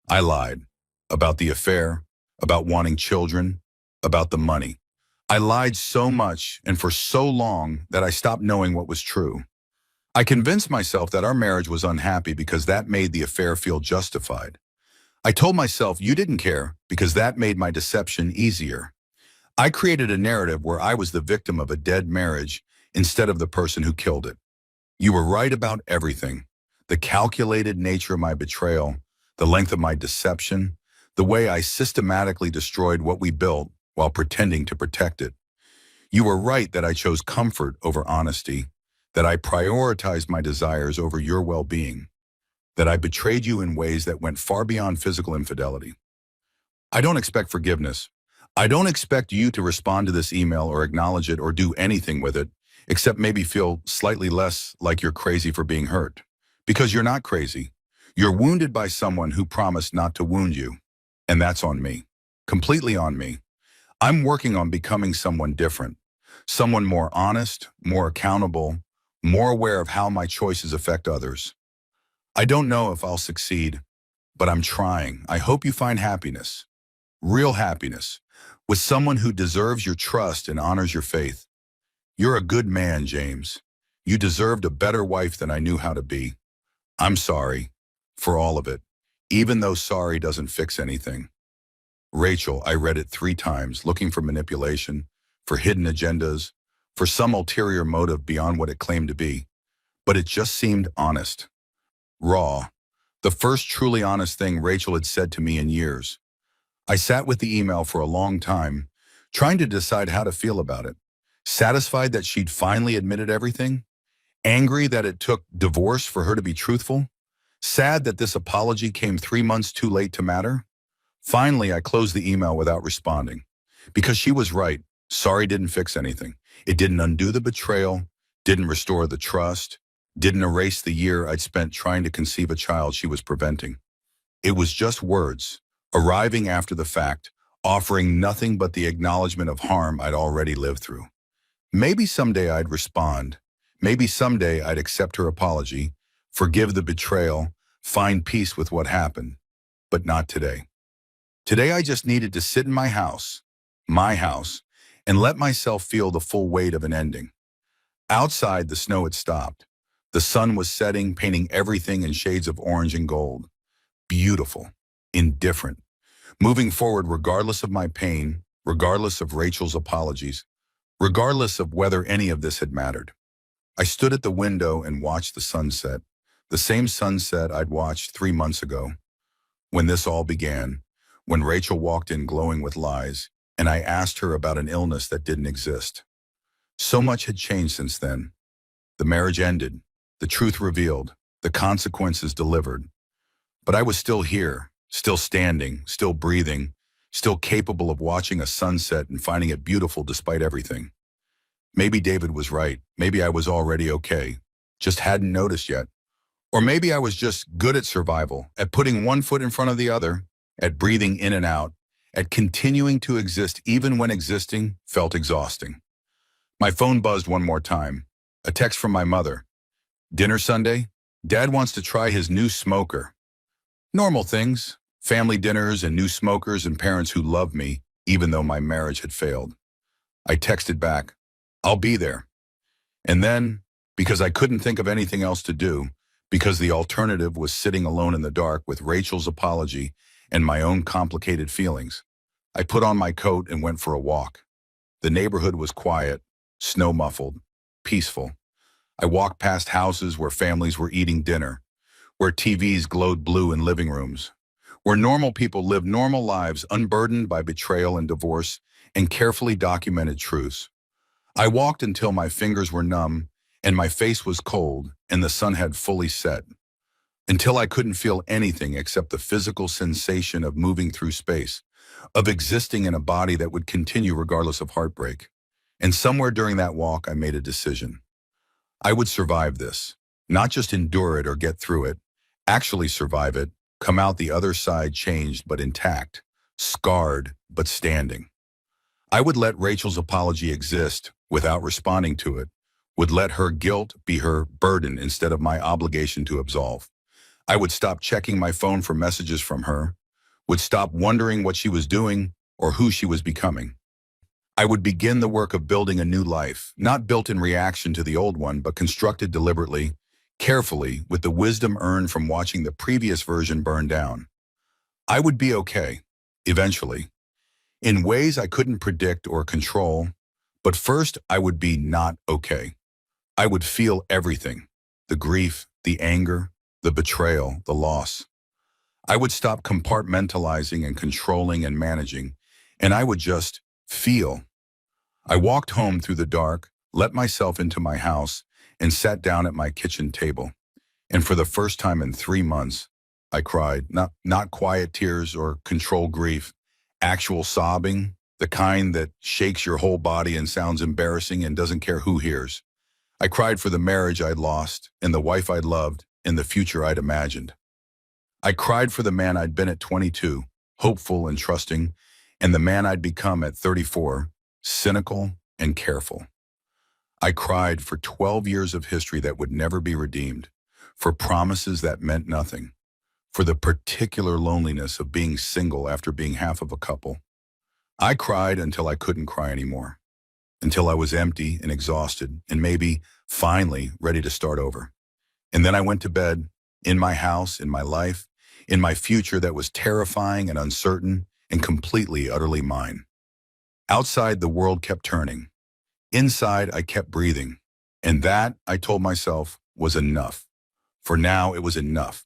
I lied about the affair, about wanting children, about the money. I lied so much and for so long that I stopped knowing what was true. I convinced myself that our marriage was unhappy because that made the affair feel justified. I told myself you didn't care because that made my deception easier. I created a narrative where I was the victim of a dead marriage instead of the person who killed it. You were right about everything. The calculated nature of my betrayal, the length of my deception, the way I systematically destroyed what we built while pretending to protect it. You were right that I chose comfort over honesty, that I prioritized my desires over your well-being, that I betrayed you in ways that went far beyond physical infidelity. I don't expect forgiveness. I don't expect you to respond to this email or acknowledge it or do anything with it, except maybe feel slightly less like you're crazy for being hurt. Because you're not crazy. You're wounded by someone who promised not to wound you. And that's on me. Completely on me. I'm working on becoming someone different. Someone more honest, more accountable, more aware of how my choices affect others. I don't know if I'll succeed, but I'm trying. I hope you find happiness, real happiness, with someone who deserves your trust and honors your faith. You're a good man, James. You deserved a better wife than I knew how to be. I'm sorry for all of it, even though sorry doesn't fix anything. Rachel, I read it 3 times, looking for manipulation, for hidden agendas, for some ulterior motive beyond what it claimed to be. But it just seemed honest. Raw. The first truly honest thing Rachel had said to me in years. I sat with the email for a long time, trying to decide how to feel about it. Satisfied that she'd finally admitted everything? Angry that it took divorce for her to be truthful? Sad that this apology came 3 months too late to matter? Finally, I closed the email without responding. Because she was right. Sorry didn't fix anything. It didn't undo the betrayal, didn't restore the trust, didn't erase the year I'd spent trying to conceive a child she was preventing. It was just words, arriving after the fact, offering nothing but the acknowledgement of harm I'd already lived through. Maybe someday I'd respond. Maybe someday I'd accept her apology, forgive the betrayal, find peace with what happened. But not today. Today I just needed to sit in my house, and let myself feel the full weight of an ending. Outside, the snow had stopped. The sun was setting, painting everything in shades of orange and gold. Beautiful, indifferent, moving forward regardless of my pain, regardless of Rachel's apologies, regardless of whether any of this had mattered. I stood at the window and watched the sunset, the same sunset I'd watched 3 months ago. When this all began, when Rachel walked in glowing with lies, and I asked her about an illness that didn't exist. So much had changed since then. The marriage ended, the truth revealed, the consequences delivered. But I was still here, still standing, still breathing, still capable of watching a sunset and finding it beautiful despite everything. Maybe David was right. Maybe I was already okay. Just hadn't noticed yet. Or maybe I was just good at survival, at putting one foot in front of the other, at breathing in and out, at continuing to exist even when existing felt exhausting. My phone buzzed one more time. A text from my mother. Dinner Sunday? Dad wants to try his new smoker. Normal things. Family dinners and new smokers and parents who love me, even though my marriage had failed. I texted back, I'll be there. And then, because I couldn't think of anything else to do, because the alternative was sitting alone in the dark with Rachel's apology and my own complicated feelings, I put on my coat and went for a walk. The neighborhood was quiet, snow-muffled, peaceful. I walked past houses where families were eating dinner, where TVs glowed blue in living rooms, where normal people lived normal lives unburdened by betrayal and divorce and carefully documented truths. I walked until my fingers were numb and my face was cold and the sun had fully set, until I couldn't feel anything except the physical sensation of moving through space, of existing in a body that would continue regardless of heartbreak. And somewhere during that walk, I made a decision. I would survive this, not just endure it or get through it, actually survive it, come out the other side changed but intact, scarred but standing. I would let Rachel's apology exist without responding to it, would let her guilt be her burden instead of my obligation to absolve. I would stop checking my phone for messages from her, would stop wondering what she was doing or who she was becoming. I would begin the work of building a new life, not built in reaction to the old one, but constructed deliberately, carefully, with the wisdom earned from watching the previous version burn down. I would be okay, eventually, in ways I couldn't predict or control, but first I would be not okay. I would feel everything, the grief, the anger, the betrayal, the loss. I would stop compartmentalizing and controlling and managing, and I would just feel. I walked home through the dark, let myself into my house, and sat down at my kitchen table. And for the first time in 3 months, I cried, not quiet tears or controlled grief, actual sobbing, the kind that shakes your whole body and sounds embarrassing and doesn't care who hears. I cried for the marriage I'd lost, and the wife I'd loved, and the future I'd imagined. I cried for the man I'd been at 22, hopeful and trusting, and the man I'd become at 34, cynical and careful. I cried for 12 years of history that would never be redeemed, for promises that meant nothing, for the particular loneliness of being single after being half of a couple. I cried until I couldn't cry anymore, until I was empty and exhausted and maybe, finally, ready to start over. And then I went to bed, in my house, in my life, in my future that was terrifying and uncertain and completely, utterly mine. Outside, the world kept turning. Inside, I kept breathing. And that, I told myself, was enough. For now, it was enough.